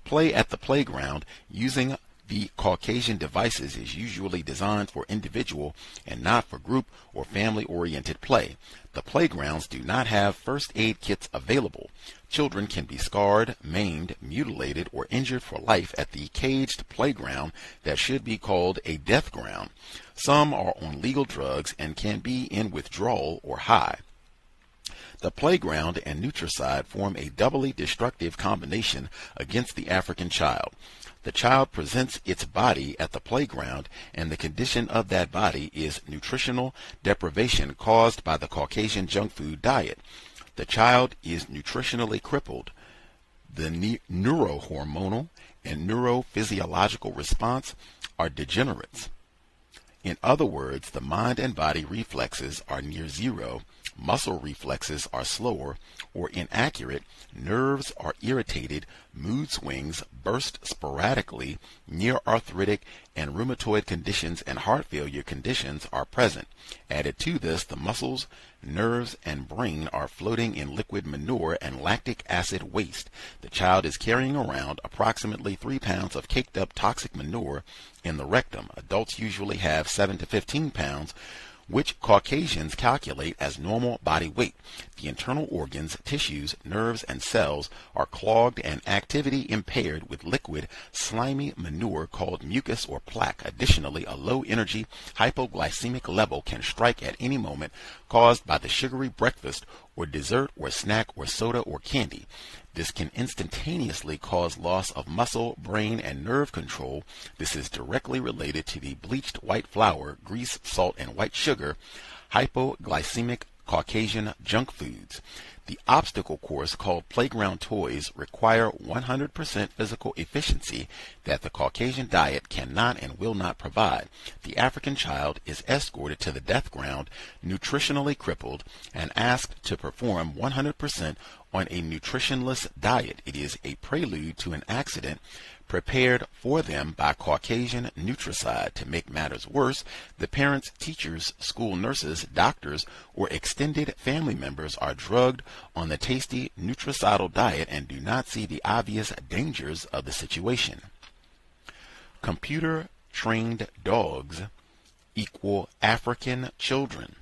Play at the playground using the Caucasian devices is usually designed for individual and not for group or family-oriented play. The playgrounds do not have first aid kits available. Children can be scarred, maimed, mutilated, or injured for life at the caged playground that should be called a death ground. Some are on legal drugs and can be in withdrawal or high. The playground and Nutricide form a doubly destructive combination against the African child. The child presents its body at the playground, and the condition of that body is nutritional deprivation caused by the Caucasian junk food diet. The child is nutritionally crippled. The neurohormonal and neurophysiological response are degenerates. In other words, the mind and body reflexes are near zero, muscle reflexes are slower or inaccurate, nerves are irritated, mood swings burst sporadically, near arthritic and rheumatoid conditions and heart failure conditions are present. Added to this, the muscles, nerves, and brain are floating in liquid manure and lactic acid waste. The child is carrying around approximately 3 pounds of caked up toxic manure in the rectum. Adults usually have 7 to 15 pounds, which Caucasians calculate as normal body weight. The internal organs, tissues, nerves, and cells are clogged and activity impaired with liquid, slimy manure called mucus or plaque. Additionally, a low energy hypoglycemic level can strike at any moment, caused by the sugary breakfast or dessert or snack or soda or candy. This can instantaneously cause loss of muscle, brain, and nerve control. This is directly related to the bleached white flour, grease, salt, and white sugar, hypoglycemic Caucasian junk foods. The obstacle course called playground toys require 100% physical efficiency that the Caucasian diet cannot and will not provide. The African child is escorted to the death ground, nutritionally crippled, and asked to perform 100% on a nutritionless diet. It is a prelude to an accident prepared for them by Caucasian Nutricide. To make matters worse, the parents, teachers, school nurses, doctors, or extended family members are drugged on the tasty nutricidal diet and do not see the obvious dangers of the situation. Computer-trained dogs equal African children.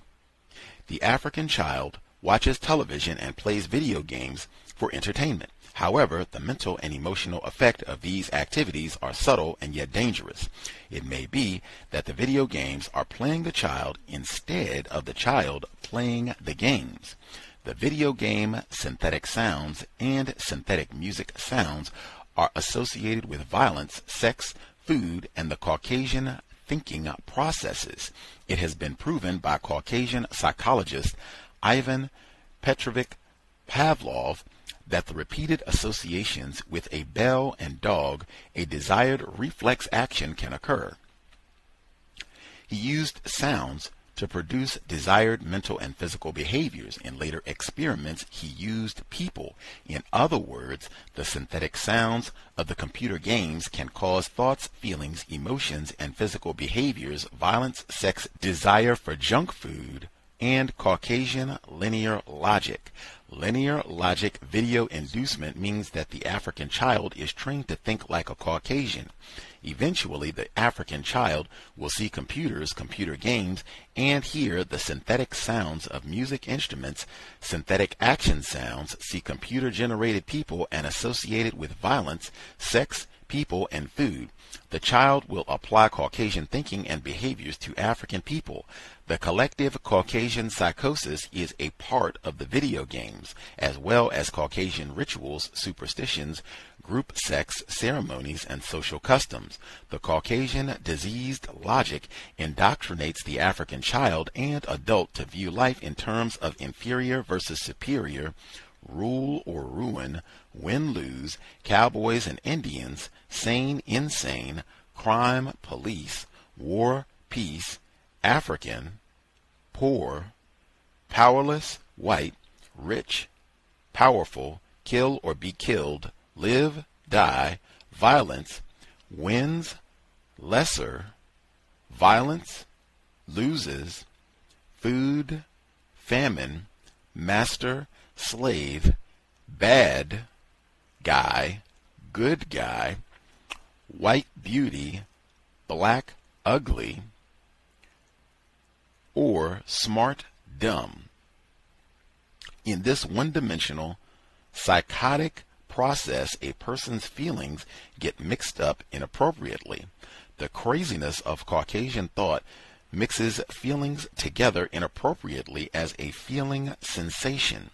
The African child watches television and plays video games for entertainment. However, the mental and emotional effect of these activities are subtle and yet dangerous. It may be that the video games are playing the child instead of the child playing the games. The video game synthetic sounds and synthetic music sounds are associated with violence, sex, food, and the Caucasian thinking processes. It has been proven by Caucasian psychologist Ivan Petrovich Pavlov that the repeated associations with a bell and dog, a desired reflex action can occur. He used sounds to produce desired mental and physical behaviors. In later experiments, he used people. In other words, the synthetic sounds of the computer games can cause thoughts, feelings, emotions, and physical behaviors, violence, sex, desire for junk food, and Caucasian linear logic. Linear logic video inducement means that the African child is trained to think like a Caucasian. Eventually, the African child will see computers, computer games, and hear the synthetic sounds of music instruments, synthetic action sounds, see computer-generated people and associated with violence, sex, people, and food. The child will apply Caucasian thinking and behaviors to African people. The collective Caucasian psychosis is a part of the video games, as well as Caucasian rituals, superstitions, group sex, ceremonies, and social customs. The Caucasian diseased logic indoctrinates the African child and adult to view life in terms of inferior versus superior, rule or ruin, win-lose, cowboys and Indians, sane, insane, crime, police, war, peace, African, poor, powerless, white, rich, powerful, kill or be killed, live, die, violence, wins, lesser, violence, loses, food, famine, master, slave, bad guy, good guy, white beauty, black ugly, or smart dumb. In this one-dimensional, psychotic process, a person's feelings get mixed up inappropriately. The craziness of Caucasian thought mixes feelings together inappropriately as a feeling sensation.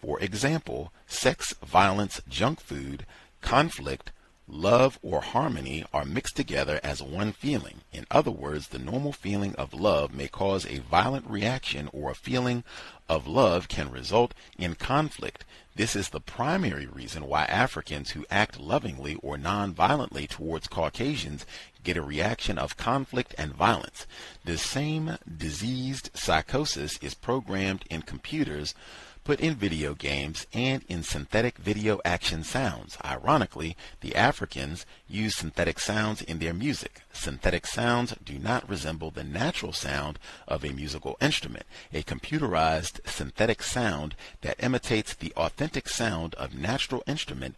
For example, sex, violence, junk food, conflict, love, or harmony are mixed together as one feeling. In other words, the normal feeling of love may cause a violent reaction, or a feeling of love can result in conflict. This is the primary reason why Africans who act lovingly or non-violently towards Caucasians get a reaction of conflict and violence. This same diseased psychosis is programmed in computers, put in video games, and in synthetic video action sounds. Ironically, the Africans use synthetic sounds in their music. Synthetic sounds do not resemble the natural sound of a musical instrument. A computerized synthetic sound that imitates the authentic sound of natural instrument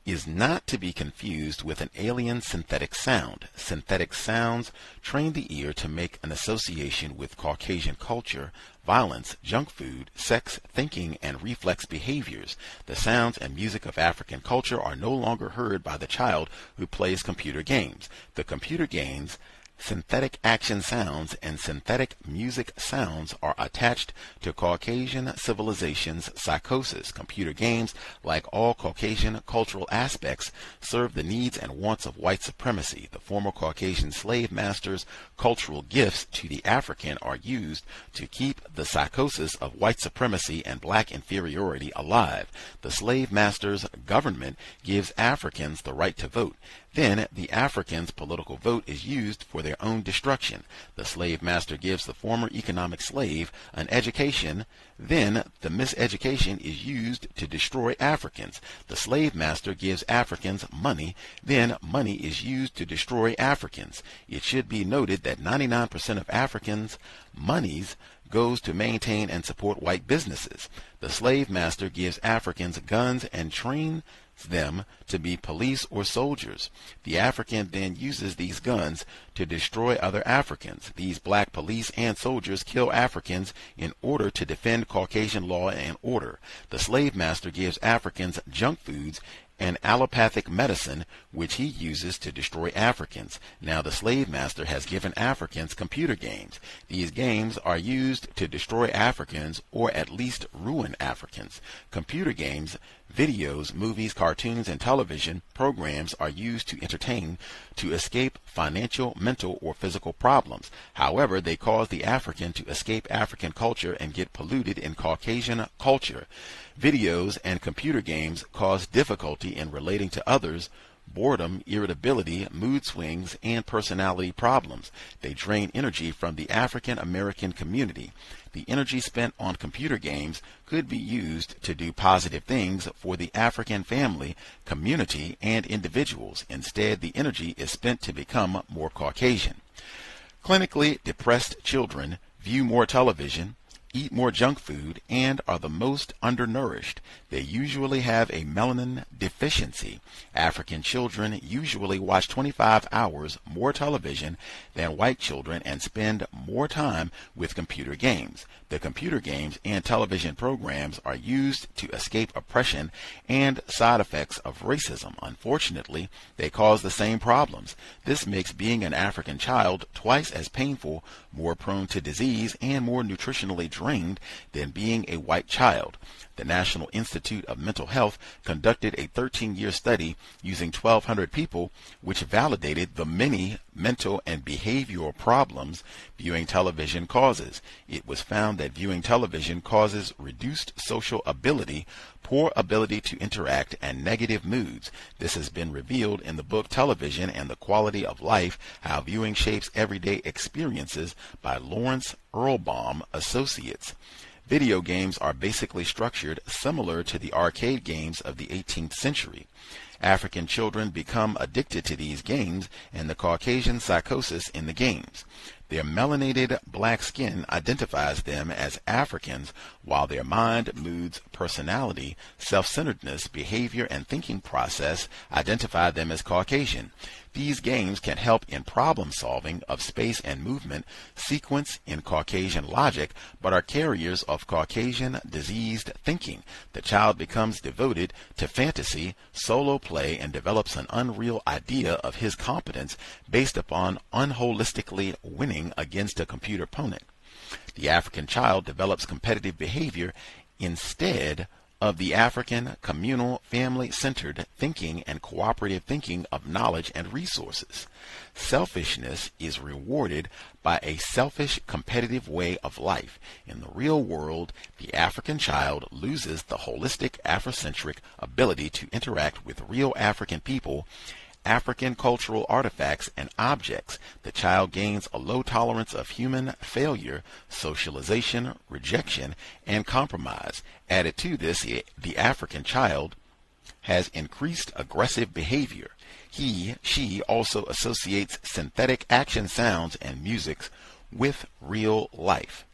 is not to be confused with an alien synthetic sound. Synthetic sounds train the ear to make an association with Caucasian culture, violence, junk food, sex, thinking, and reflex behaviors. The sounds and music of African culture are no longer heard by the child who plays computer games. The computer games, synthetic action sounds, and synthetic music sounds are attached to Caucasian civilization's psychosis. Computer games, like all Caucasian cultural aspects, serve the needs and wants of white supremacy. The former Caucasian slave masters' cultural gifts to the African are used to keep the psychosis of white supremacy and black inferiority alive. The slave masters' government gives Africans the right to vote. Then the Africans' political vote is used for their own destruction. The slave master gives the former economic slave an education. Then the miseducation is used to destroy Africans. The slave master gives Africans money. Then money is used to destroy Africans. It should be noted that 99% of Africans' monies goes to maintain and support white businesses. The slave master gives Africans guns and trains them to be police or soldiers. The African then uses these guns to destroy other Africans. These black police and soldiers kill Africans in order to defend Caucasian law and order. The slave master gives Africans junk foods and allopathic medicine, which he uses to destroy Africans. Now the slave master has given Africans computer games. These games are used to destroy Africans, or at least ruin Africans. Computer games, videos, movies, cartoons, and television programs are used to entertain, to escape financial, mental, or physical problems. However, they cause the African to escape African culture and get polluted in Caucasian culture. Videos and computer games cause difficulty in relating to others, boredom, irritability, mood swings, and personality problems. They drain energy from the African American community. The energy spent on computer games could be used to do positive things for the African family, community, and individuals. Instead, the energy is spent to become more Caucasian. Clinically depressed children view more television, eat more junk food, and are the most undernourished. They usually have a melanin deficiency. African children usually watch 25 hours more television than white children and spend more time with computer games. The computer games and television programs are used to escape oppression and side effects of racism. Unfortunately, they cause the same problems. This makes being an African child twice as painful, more prone to disease, and more nutritionally drained than being a white child. The National Institute of Mental Health conducted a 13-year study using 1,200 people, which validated the many mental and behavioral problems viewing television causes. It was found that viewing television causes reduced social ability, poor ability to interact, and negative moods. This has been revealed in the book Television and the Quality of Life: How Viewing Shapes Everyday Experiences by Lawrence Earlbaum Associates. Video games are basically structured similar to the arcade games of the 18th century. African children become addicted to these games and the Caucasian psychosis in the games. Their melanated black skin identifies them as Africans, while their mind, moods, personality, self-centeredness, behavior, and thinking process identify them as Caucasian. These games can help in problem solving of space and movement sequence in Caucasian logic, but are carriers of Caucasian diseased thinking. The child becomes devoted to fantasy, solo play, and develops an unreal idea of his competence based upon unholistically winning against a computer opponent. The African child develops competitive behavior instead of the African communal, family-centered thinking and cooperative thinking of knowledge and resources. Selfishness is rewarded by a selfish, competitive way of life. In the real world, the African child loses the holistic, Afrocentric ability to interact with real African people, African cultural artifacts, and objects. The child gains a low tolerance of human failure, socialization, rejection, and compromise. Added to this, the African child has increased aggressive behavior. She also associates synthetic action sounds and music with real life.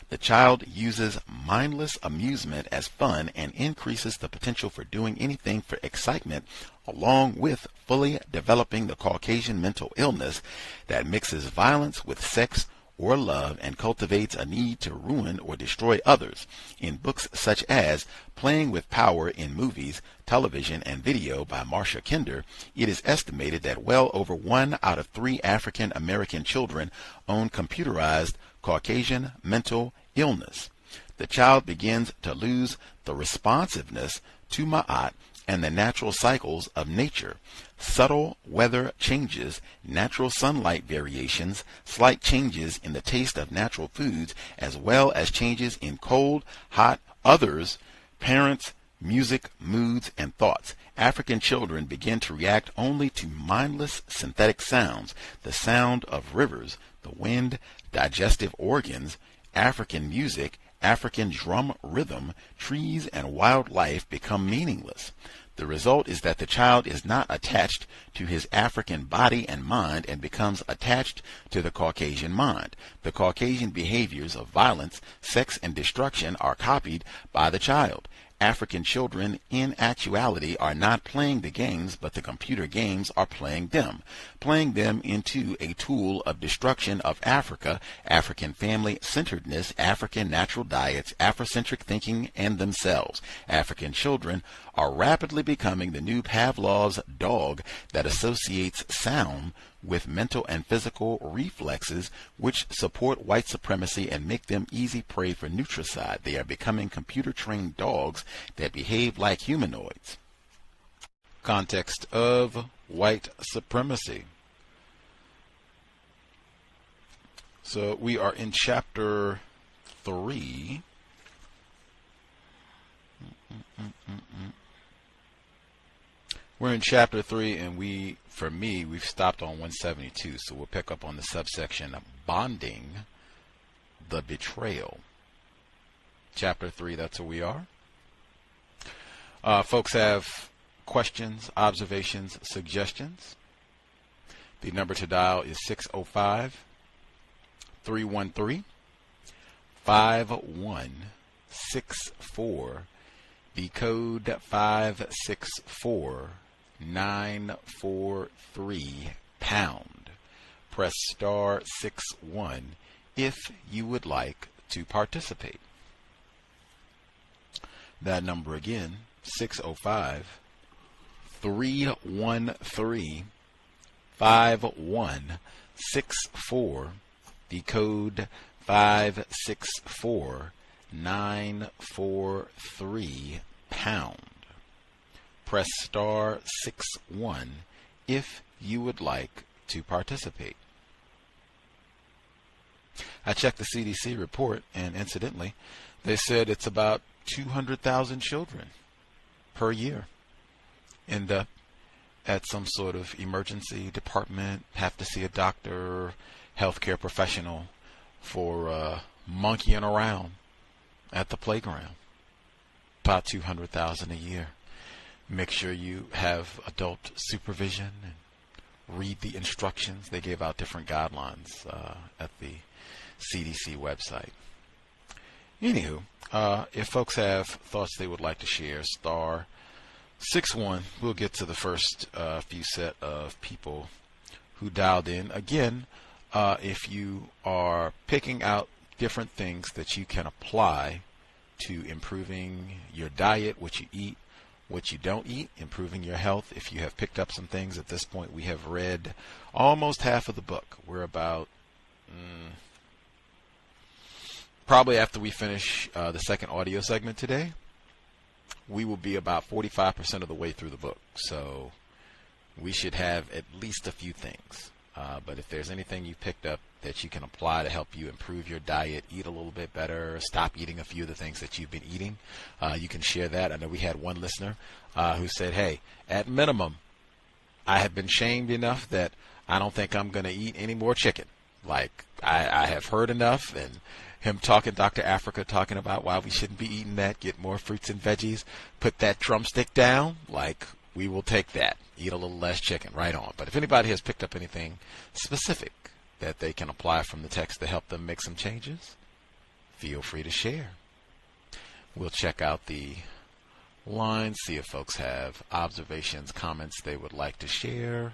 The child uses mindless amusement as fun and increases the potential for doing anything for excitement, along with fully developing the Caucasian mental illness that mixes violence with sex or love and cultivates a need to ruin or destroy others. In books such as Playing with Power in Movies, Television, and Video by Marcia Kinder, it is estimated that well over 1 out of 3 African American children own computerized Caucasian mental illness. The child begins to lose the responsiveness to Ma'at and the natural cycles of nature. Subtle weather changes, natural sunlight variations, slight changes in the taste of natural foods, as well as changes in cold, hot, others, parents, music, moods, and thoughts. African children begin to react only to mindless synthetic sounds, the sound of rivers, the wind, digestive organs, African music, African drum rhythm, trees, and wildlife become meaningless. The result is that the child is not attached to his African body and mind and becomes attached to the Caucasian mind. The Caucasian behaviors of violence, sex, and destruction are copied by the child. African children, in actuality, are not playing the games, but the computer games are playing them into a tool of destruction of Africa, African family-centeredness, African natural diets, Afrocentric thinking, and themselves. African children are rapidly becoming the new Pavlov's dog that associates sound with mental and physical reflexes which support white supremacy and make them easy prey for Nutricide. They are becoming computer-trained dogs that behave like humanoids. Context of white supremacy. So we are in chapter 3. We're in chapter 3, and we've stopped on 172, so we'll pick up on the subsection of bonding the betrayal. Chapter 3, that's where we are. Folks have questions, observations, suggestions. The number to dial is 605-313-5164. The code 564-943#. Press star 61 if you would like to participate. That number again, 605-313-5164. The code 564-943#. Press star 61 if you would like to participate. I checked the CDC report, and incidentally, they said it's about 200,000 children per year end up at some sort of emergency department, have to see a doctor, healthcare professional for monkeying around at the playground. About 200,000 a year. Make sure you have adult supervision and read the instructions. They gave out different guidelines at the CDC website. Anywho, if folks have thoughts they would like to share, star 61. We'll get to the first few set of people who dialed in. Again, if you are picking out different things that you can apply to improving your diet, what you eat, what you don't eat, improving your health. If you have picked up some things at this point, we have read almost half of the book. We're about probably after we finish the second audio segment today, we will be about 45% of the way through the book. So we should have at least a few things. But if there's anything you picked up that you can apply to help you improve your diet, eat a little bit better, stop eating a few of the things that you've been eating, you can share that. I know we had one listener who said, hey, at minimum, I have been shamed enough that I don't think I'm going to eat any more chicken. Like, I have heard enough, and him talking, Dr. Afrika, talking about why we shouldn't be eating that, get more fruits and veggies, put that drumstick down, like, we will take that. Eat a little less chicken, right on. But if anybody has picked up anything specific that they can apply from the text to help them make some changes, feel free to share. We'll check out the line, see if folks have observations, comments they would like to share.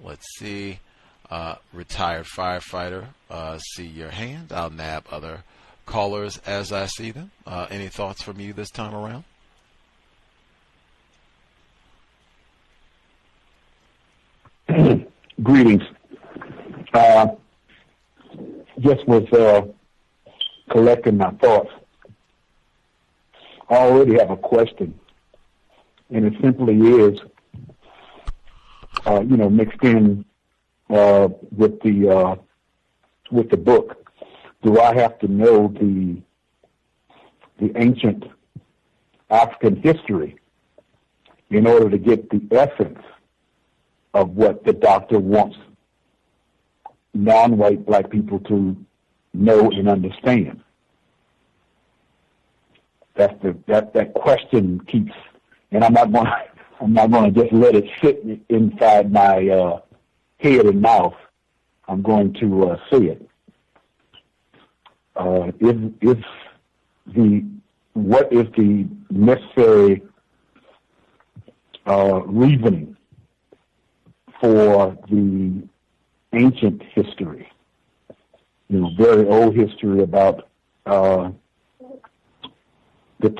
Let's see. Retired firefighter, see your hand. I'll nab other callers as I see them. Any thoughts from you this time around? Greetings. Just was collecting my thoughts. I already have a question, and it simply is, mixed in with the book. Do I have to know the ancient African history in order to get the essence of what the doctor wants non-white black people to know and understand? That question keeps, and I'm not going to just let it sit inside my head and mouth. I'm going to say it. What is the necessary reasoning for the ancient history, very old history about the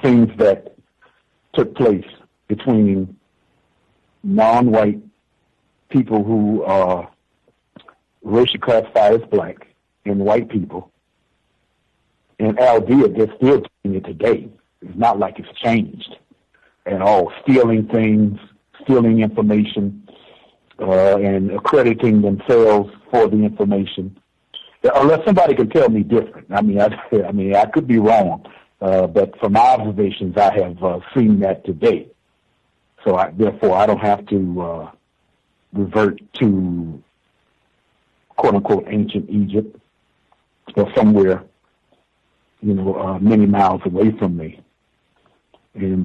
things that took place between non-white people who are racially classified as black and white people, and albeit they're still doing it today. It's not like it's changed at all. Stealing things, stealing information, and accrediting themselves for the information, unless somebody can tell me different. I could be wrong, but from my observations, I have seen that today. So therefore, I don't have to revert to quote unquote ancient Egypt or somewhere, many miles away from me. And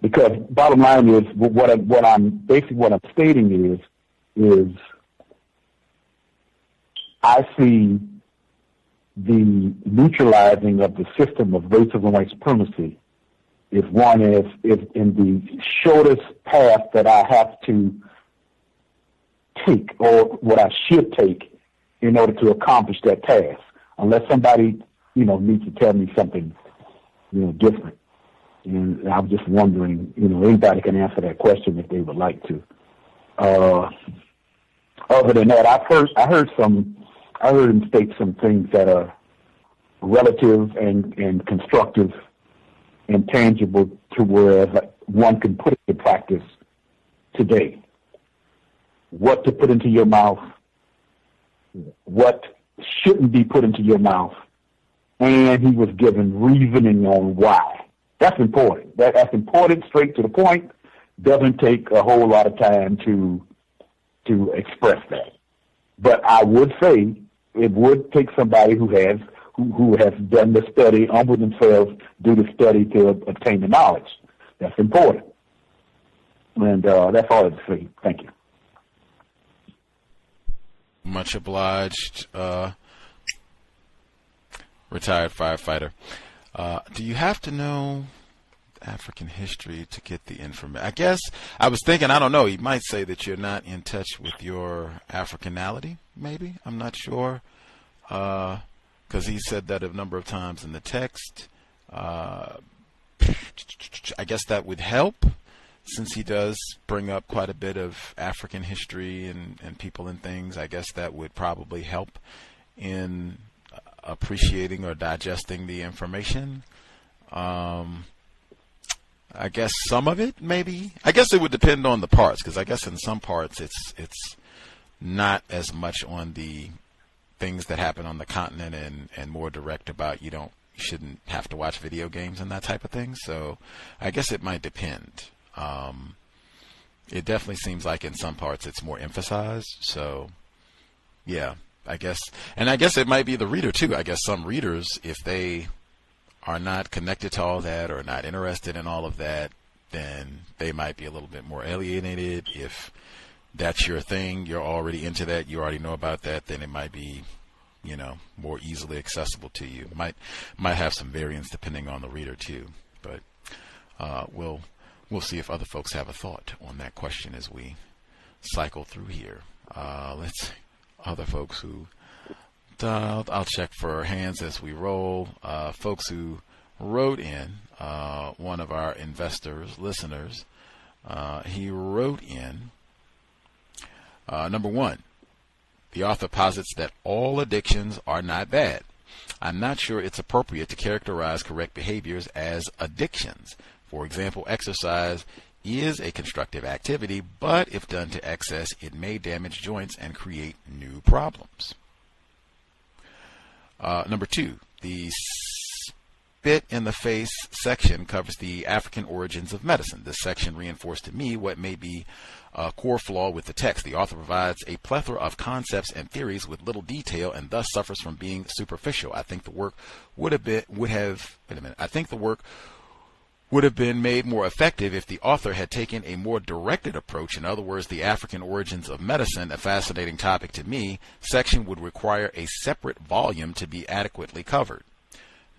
because bottom line is what I'm stating is I see the neutralizing of the system of racism and white supremacy is in the shortest path that I have to take, or what I should take, in order to accomplish that task. Unless somebody, needs to tell me something, different. And I'm just wondering, anybody can answer that question if they would like to. Other than that, I heard him state some things that are relative and constructive and tangible to where one can put it into practice today. What to put into your mouth, what shouldn't be put into your mouth, and he was given reasoning on why. That's important. That's important, straight to the point. Doesn't take a whole lot of time to express that. But I would say it would take somebody who has done the study, humble themselves, do the study to obtain the knowledge. That's important. And that's all I have to say. Thank you. Much obliged, retired firefighter. Do you have to know African history to get the information? I guess I was thinking, I don't know, he might say that you're not in touch with your Africanality, maybe. I'm not sure. Because he said that a number of times in the text. I guess that would help, since he does bring up quite a bit of African history and people and things. I guess that would probably help in appreciating or digesting the information. I guess some of it, maybe. I guess it would depend on the parts, because I guess in some parts it's not as much on the things that happen on the continent and more direct about you shouldn't have to watch video games and that type of thing. So I guess it might depend. It definitely seems like in some parts it's more emphasized. So yeah, I guess it might be the reader too. I guess some readers, if they are not connected to all that or not interested in all of that, then they might be a little bit more alienated. If that's your thing, you're already into that, you already know about that, then it might be more easily accessible to you. Might have some variance depending on the reader too, but we'll see if other folks have a thought on that question as we cycle through here. Let's see. Other folks who I'll check for hands as we roll. Folks who wrote in, one of our listeners, he wrote in, number one, the author posits that all addictions are not bad. I'm not sure it's appropriate to characterize correct behaviors as addictions. For example, exercise is a constructive activity, but if done to excess, it may damage joints and create new problems. Number two, the spit in the face section covers the African origins of medicine. This section reinforced to me what may be a core flaw with the text. The author provides a plethora of concepts and theories with little detail and thus suffers from being superficial. I think the work would have been made more effective if the author had taken a more directed approach. In other words, the African origins of medicine, a fascinating topic to me, section would require a separate volume to be adequately covered.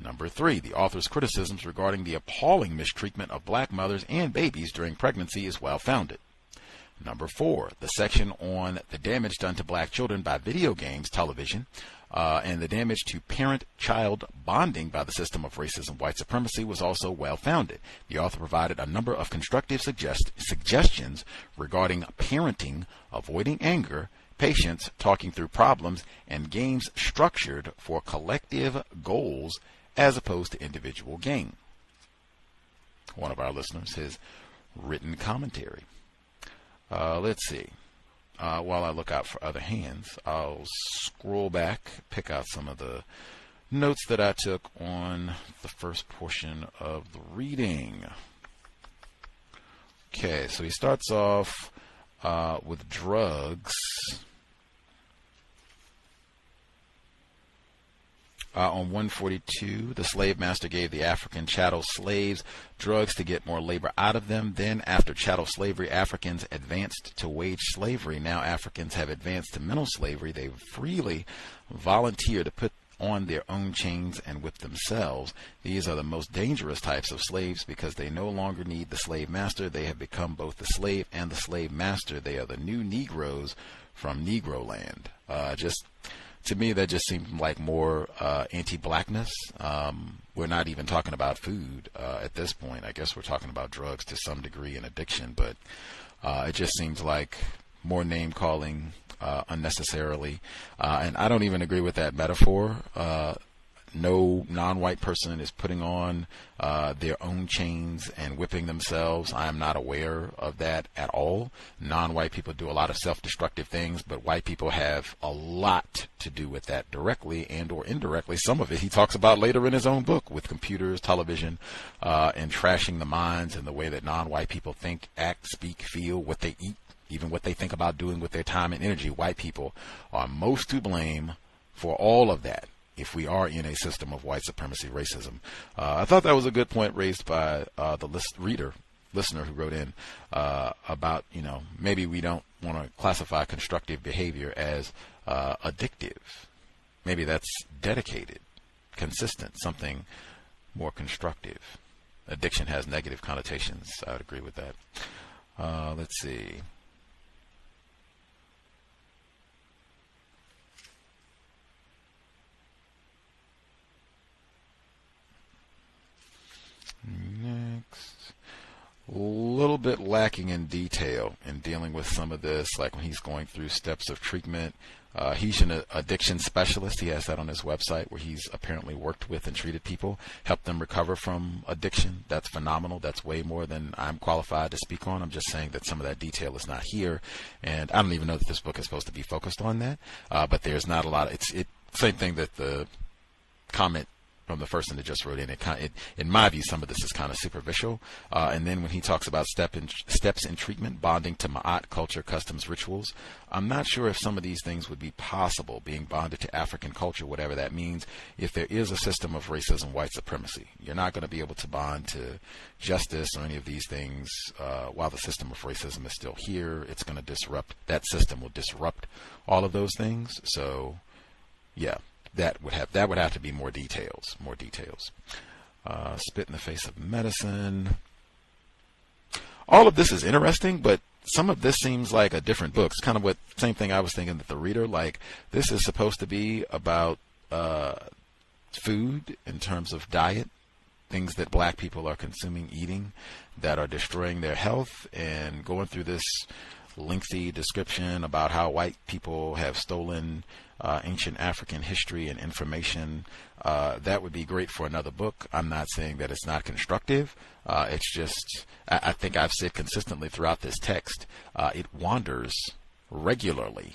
Number three, the author's criticisms regarding the appalling mistreatment of black mothers and babies during pregnancy is well-founded. Number four, the section on the damage done to black children by video games, television, and the damage to parent-child bonding by the system of racism, white supremacy was also well-founded. The author provided a number of constructive suggestions regarding parenting, avoiding anger, patience, talking through problems, and games structured for collective goals as opposed to individual gain. One of our listeners, his written commentary. Let's see. While I look out for other hands, I'll scroll back, pick out some of the notes that I took on the first portion of the reading. Okay, so he starts off with drugs. On 142, the slave master gave the African chattel slaves drugs to get more labor out of them. Then, after chattel slavery, Africans advanced to wage slavery. Now Africans have advanced to mental slavery. They freely volunteer to put on their own chains and whip themselves. These are the most dangerous types of slaves because they no longer need the slave master. They have become both the slave and the slave master. They are the new Negroes from Negro land. To me, that just seemed like more anti-blackness. We're not even talking about food at this point. I guess we're talking about drugs to some degree and addiction, but it just seems like more name-calling unnecessarily. And I don't even agree with that metaphor. No non-white person is putting on their own chains and whipping themselves. I am not aware of that at all. Non-white people do a lot of self-destructive things, but white people have a lot to do with that directly and or indirectly. Some of it he talks about later in his own book with computers, television, and trashing the minds and the way that non-white people think, act, speak, feel, what they eat, even what they think about doing with their time and energy. White people are most to blame for all of that if we are in a system of white supremacy racism. I thought that was a good point raised by the listener who wrote in about, maybe we don't want to classify constructive behavior as addictive. Maybe that's dedicated, consistent, something more constructive. Addiction has negative connotations. I would agree with that. Let's see. Next, a little bit lacking in detail in dealing with some of this, like when he's going through steps of treatment. He's an addiction specialist. He has that on his website where he's apparently worked with and treated people, helped them recover from addiction. That's phenomenal. That's way more than I'm qualified to speak on. I'm just saying that some of that detail is not here, and I don't even know that this book is supposed to be focused on that. But there's not a lot. Same thing that the comment from the person that just wrote in. In my view, some of this is kind of superficial. And then when he talks about steps in treatment, bonding to Ma'at culture, customs, rituals, I'm not sure if some of these things would be possible, being bonded to African culture, whatever that means, if there is a system of racism, white supremacy. You're not going to be able to bond to justice or any of these things while the system of racism is still here. It's going to disrupt, that system will disrupt all of those things. So, yeah, that would have to be more details. Spit in the Face of Medicine. All of this is interesting, but some of this seems like a different book. It's kind of same thing I was thinking that the reader, like, this is supposed to be about food in terms of diet, things that black people are consuming, eating, that are destroying their health, and going through this lengthy description about how white people have stolen ancient African history and information. That would be great for another book. I'm not saying that it's not constructive. It's just, I think I've said consistently throughout this text, it wanders regularly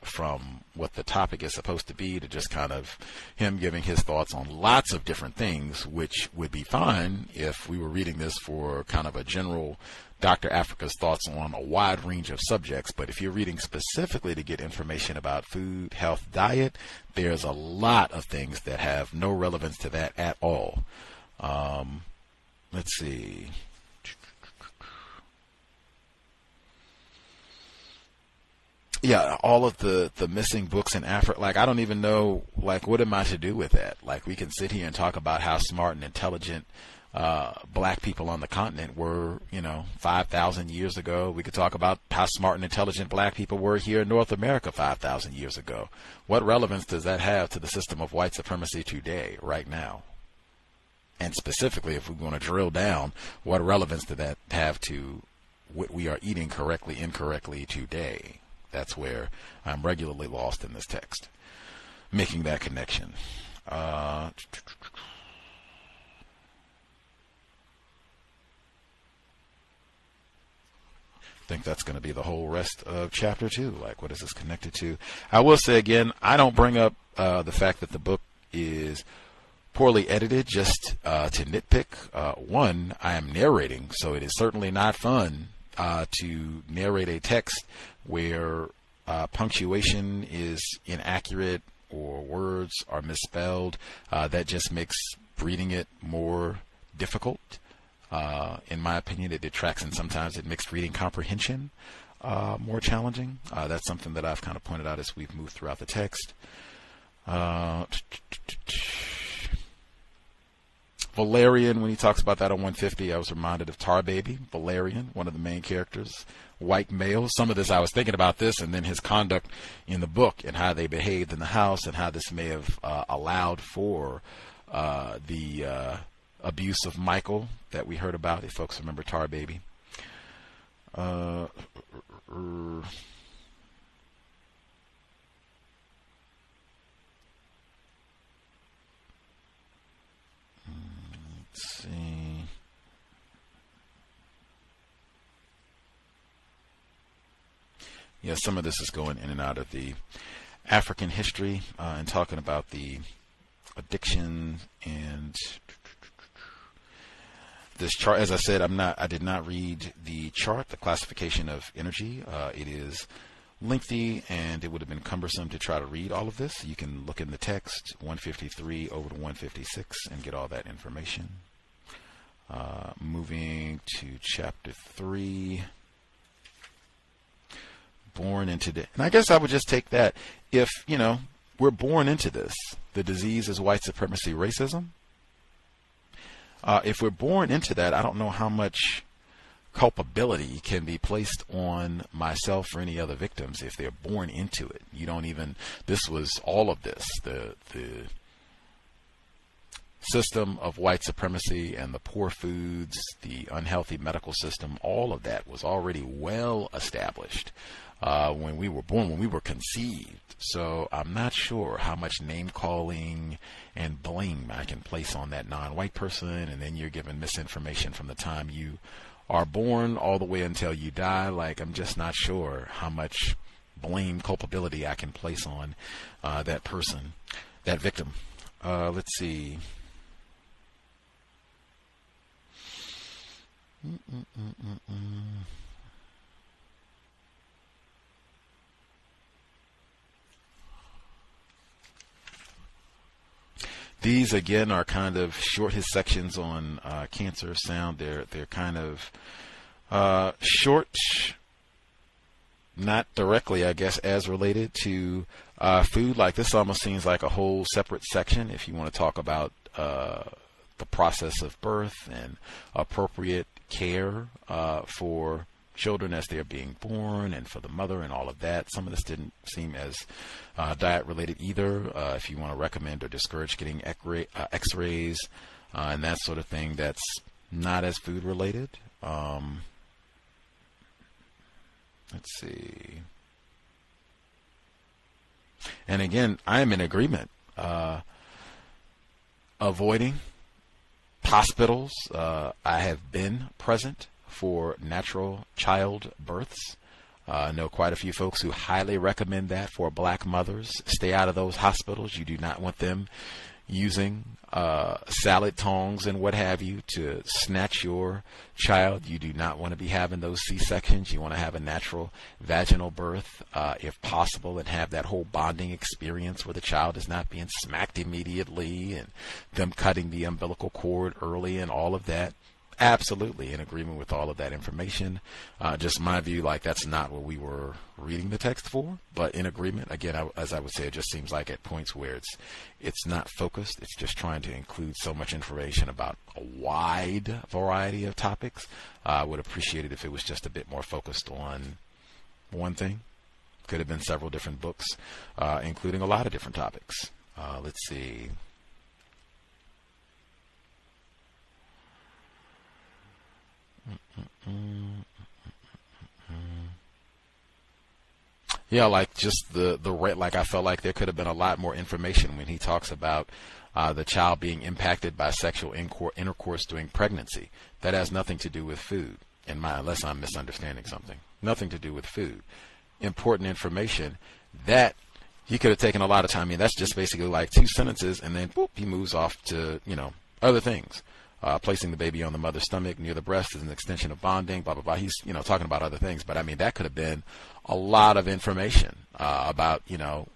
from what the topic is supposed to be to just kind of him giving his thoughts on lots of different things, which would be fine if we were reading this for kind of a general Dr. Afrika's thoughts on a wide range of subjects. But if you're reading specifically to get information about food, health, diet, there's a lot of things that have no relevance to that at all. Let's see. Yeah, all of the missing books in Africa, like, I don't even know, like, what am I to do with that? Like, we can sit here and talk about how smart and intelligent black people on the continent were, 5,000 years ago. We could talk about how smart and intelligent black people were here in North America 5,000 years ago. What relevance does that have to the system of white supremacy today, right now? And specifically, if we're going to drill down, what relevance does that have to what we are eating correctly, incorrectly today? That's where I'm regularly lost in this text, making that connection. I think that's going to be the whole rest of chapter 2. Like, what is this connected to? I will say again, I don't bring up the fact that the book is poorly edited just to nitpick. One, I am narrating, so it is certainly not fun to narrate a text where punctuation is inaccurate or words are misspelled. That just makes reading it more difficult. In my opinion, it detracts, and sometimes it makes reading comprehension more challenging. That's something that I've kind of pointed out as we've moved throughout the text. Valerian, when he talks about that on 150, I was reminded of Tar Baby. Valerian, one of the main characters, white male. Some of this, I was thinking about this, and then his conduct in the book and how they behaved in the house and how this may have allowed for the abuse of Michael that we heard about, if folks remember Tar Baby. Let's see. Yeah, some of this is going in and out of the African history and talking about the addiction and this chart. As I said, I did not read the chart, the classification of energy. It is lengthy, and it would have been cumbersome to try to read all of this. You can look in the text, 153 over to 156, and get all that information. Moving to chapter 3. Born into the, and I guess I would just take that. If, we're born into this, the disease is white supremacy, racism. If we're born into that, I don't know how much culpability can be placed on myself or any other victims if they're born into it. You don't even, this was all of this, the system of white supremacy and the poor foods, the unhealthy medical system, all of that was already well established when we were born, when we were conceived. So I'm not sure how much name calling and blame I can place on that non-white person, and then you're given misinformation from the time you are born all the way until you die. Like, I'm just not sure how much blame, culpability I can place on that person, that victim. Let's see. These again are kind of short. His sections on cancer sound. They're kind of short, not directly, I guess, as related to Food, like this almost seems like a whole separate section if you want to talk about the process of birth and appropriate care for children as they're being born and for the mother and all of that. Some of this didn't seem as diet related either. If you want to recommend or discourage getting x-rays and that sort of thing, that's not as food related. Let's see. And again, I am in agreement. Avoiding hospitals. I have been present for natural child births. I know quite a few folks who highly recommend that for black mothers. Stay out of those hospitals. You do not want them using salad tongs and what have you to snatch your child. You do not want to be having those C-sections. You want to have a natural vaginal birth if possible, and have that whole bonding experience where the child is not being smacked immediately and them cutting the umbilical cord early and all of that. Absolutely in agreement with all of that information. Just my view, like that's not what we were reading the text for, but in agreement. Again, as I would say, it just seems like at points where it's not focused. It's just trying to include so much information about a wide variety of topics. I would appreciate it if it was just a bit more focused on one thing. Could have been several different books, including a lot of different topics. Let's see. Yeah, like just the like I felt like there could have been a lot more information when he talks about the child being impacted by sexual intercourse during pregnancy. That has nothing to do with food, unless I'm misunderstanding something. Nothing to do with food. Important information that he could have taken a lot of time. I mean, that's just basically like 2 sentences, and then boop, he moves off to other things. Placing the baby on the mother's stomach near the breast is an extension of bonding, blah, blah, blah. He's, talking about other things. But, I mean, that could have been a lot of information about,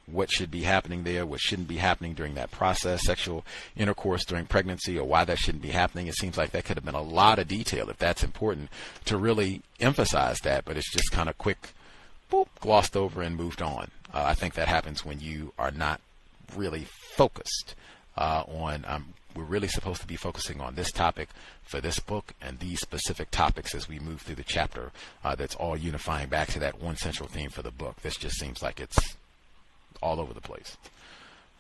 what should be happening there, what shouldn't be happening during that process, sexual intercourse during pregnancy, or why that shouldn't be happening. It seems like that could have been a lot of detail, if that's important, to really emphasize that. But it's just kind of quick, boop, glossed over and moved on. I think that happens when you are not really focused on we're really supposed to be focusing on this topic for this book and these specific topics as we move through the chapter. That's all unifying back to that one central theme for the book. This just seems like it's all over the place.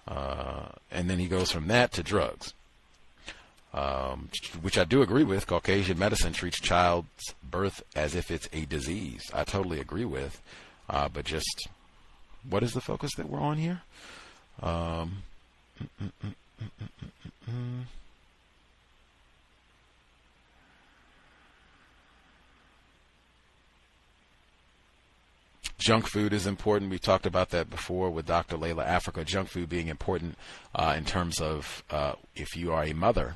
And then he goes from that to drugs, which I do agree with. Caucasian medicine treats child's birth as if it's a disease. I totally agree with. But just what is the focus that we're on here? Junk food is important. We talked about that before with Dr. Llaila. Afrika, junk food being important in terms of if you are a mother,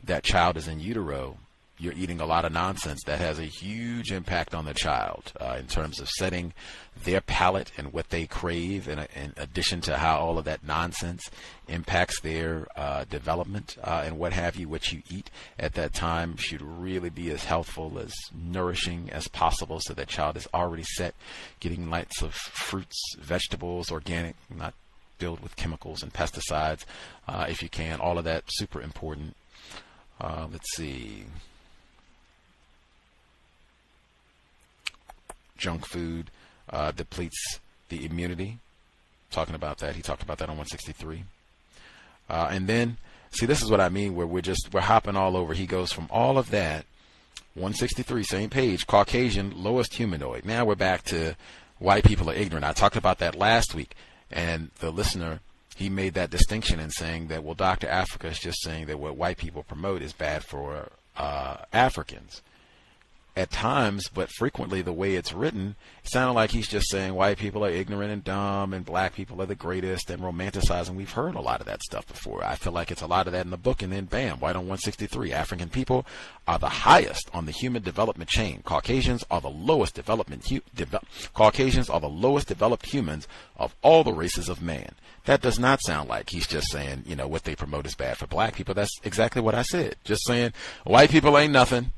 that child is in utero, you're eating a lot of nonsense that has a huge impact on the child in terms of setting their palate and what they crave, in addition to how all of that nonsense impacts their development and what have you. What you eat at that time should really be as healthful, as nourishing as possible, so that child is already set, getting lots of fruits, vegetables, organic, not filled with chemicals and pesticides, if you can. All of that super important. Let's see. Junk food depletes the immunity. Talking about that. He talked about that on 163. And then, see, this is what I mean, where we're hopping all over. He goes from all of that, 163, same page, Caucasian, lowest humanoid. Now we're back to white people are ignorant. I talked about that last week, and the listener, he made that distinction in saying that, well, Dr. Afrika is just saying that what white people promote is bad for Africans. At times, but frequently the way it's written, it sounded like he's just saying white people are ignorant and dumb and black people are the greatest and romanticizing. We've heard a lot of that stuff before. I feel like it's a lot of that in the book, and then bam, right on 163, African people are the highest on the human development chain. Caucasians are the lowest Caucasians are the lowest developed humans of all the races of man. That does not sound like he's just saying, what they promote is bad for black people. That's exactly what I said. Just saying white people ain't nothing.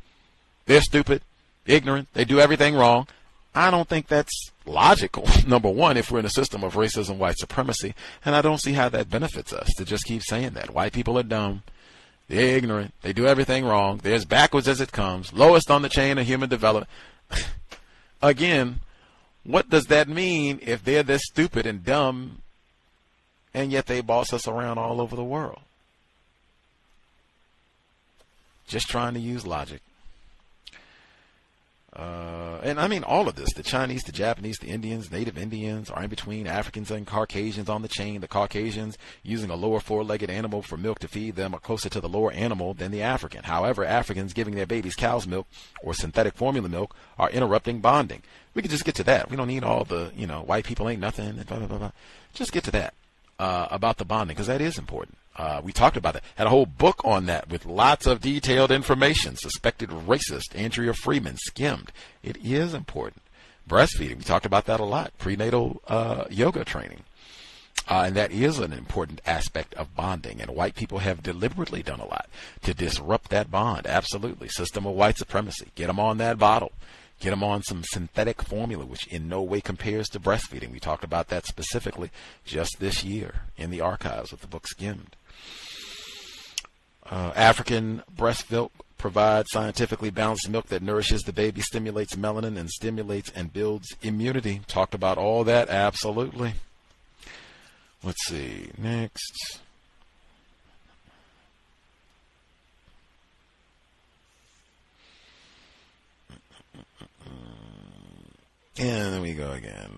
They're stupid, ignorant, they do everything wrong. I don't think that's logical, number one, if we're in a system of racism, white supremacy, and I don't see how that benefits us to just keep saying that. White people are dumb. They're ignorant. They do everything wrong. They're as backwards as it comes. Lowest on the chain of human development. Again, what does that mean if they're this stupid and dumb and yet they boss us around all over the world? Just trying to use logic. And I mean all of this, the Chinese, the Japanese, the Indians, native Indians are in between Africans and Caucasians on the chain. The Caucasians using a lower four-legged animal for milk to feed them are closer to the lower animal than the African. However, Africans giving their babies cow's milk or synthetic formula milk are interrupting bonding. We could just get to that. We don't need all the, white people ain't nothing, and blah, blah, blah, blah. Just get to that, about the bonding, because that is important. We talked about that. Had a whole book on that with lots of detailed information. Suspected racist Andrea Freeman skimmed. It is important. Breastfeeding. We talked about that a lot. Prenatal yoga training. And that is an important aspect of bonding. And white people have deliberately done a lot to disrupt that bond. Absolutely. System of white supremacy. Get them on that bottle. Get them on some synthetic formula, which in no way compares to breastfeeding. We talked about that specifically just this year in the archives with the book Skimmed. African breast milk provides scientifically balanced milk that nourishes the baby, stimulates melanin, and stimulates and builds immunity. Talked about all that, absolutely. Let's see, next. And then we go again.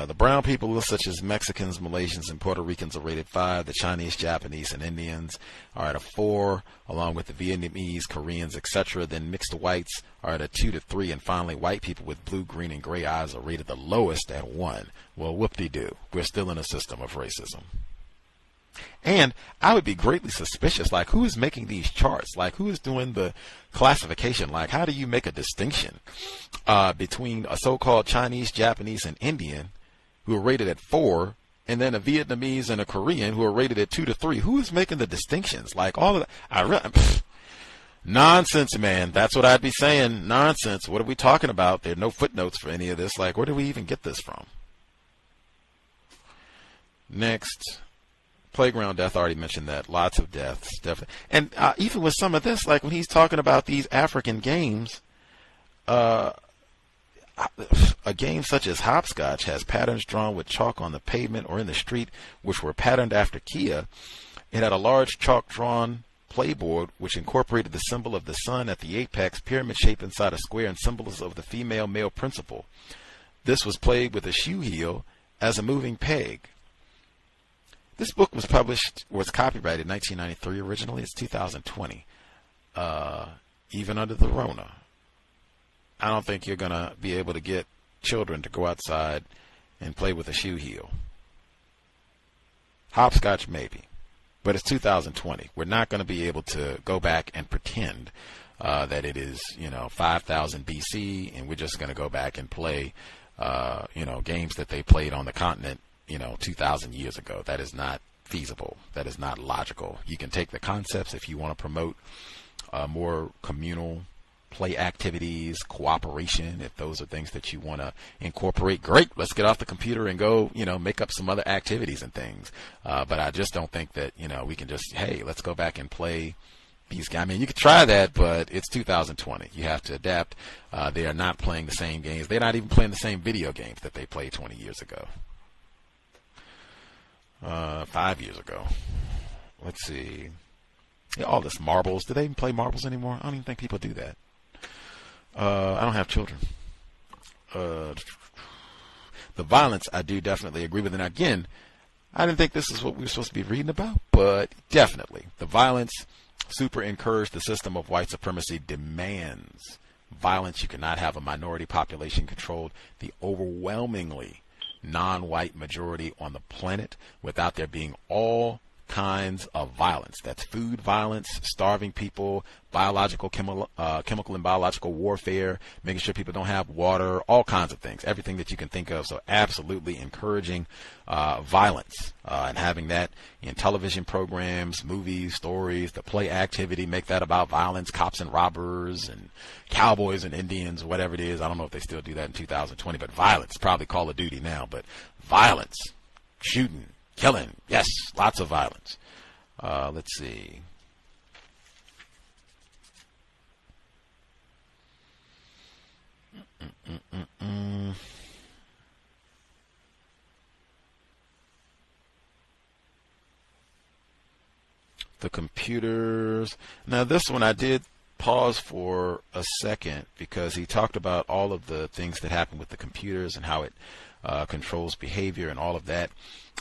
The brown people, such as Mexicans, Malaysians, and Puerto Ricans, are rated 5. The Chinese, Japanese, and Indians are at a 4, along with the Vietnamese, Koreans, etc. Then mixed whites are at a 2 to 3. And finally, white people with blue, green, and gray eyes are rated the lowest at 1. Well, whoop-de-doo. We're still in a system of racism. And I would be greatly suspicious, like, who is making these charts? Like, who is doing the classification? Like, how do you make a distinction between a so-called Chinese, Japanese, and Indian who are rated at 4, and then a Vietnamese and a Korean who are rated at 2 to 3? Who is making the distinctions? Like, all of that. Nonsense, man. That's what I'd be saying. Nonsense. What are we talking about? There are no footnotes for any of this. Like, where do we even get this from? Next. Playground death, I already mentioned that. Lots of deaths, definitely. And even with some of this, like when he's talking about these African games, a game such as hopscotch has patterns drawn with chalk on the pavement or in the street, which were patterned after Kia. It had a large chalk-drawn playboard, which incorporated the symbol of the sun at the apex, pyramid shape inside a square, and symbols of the female-male principle. This was played with a shoe heel as a moving peg. This book was copyrighted in 1993 originally. It's 2020. Even under the Rona, I don't think you're going to be able to get children to go outside and play with a shoe heel. Hopscotch, maybe. But it's 2020. We're not going to be able to go back and pretend that it is, 5,000 BC, and we're just going to go back and play, games that they played on the continent 2,000 years ago. That is not feasible. That is not logical. You can take the concepts if you want to promote more communal play activities, cooperation, if those are things that you want to incorporate. Great. Let's get off the computer and go, make up some other activities and things. But I just don't think that, we can just, hey, let's go back and play these guys. I mean, you could try that, but it's 2020. You have to adapt. They are not playing the same games. They're not even playing the same video games that they played 20 years ago. 5 years ago. Let's see. Yeah, all this marbles. Do they even play marbles anymore? I don't even think people do that. I don't have children. The violence, I do definitely agree with. And again, I didn't think this is what we were supposed to be reading about, but definitely the violence super encouraged the system of white supremacy demands violence. You cannot have a minority population controlled the overwhelmingly non-white majority on the planet without there being all kinds of violence. That's food violence, starving people, chemical and biological warfare, making sure people don't have water, all kinds of things, everything that you can think of. So absolutely encouraging violence and having that in television programs, movies, stories, the play activity, make that about violence, cops and robbers and cowboys and Indians, whatever it is. I don't know if they still do that in 2020, but violence, probably Call of Duty now, but violence, shooting, killing, yes, lots of violence. Let's see. The computers. Now this one I did pause for a second because he talked about all of the things that happen with the computers and how it controls behavior and all of that.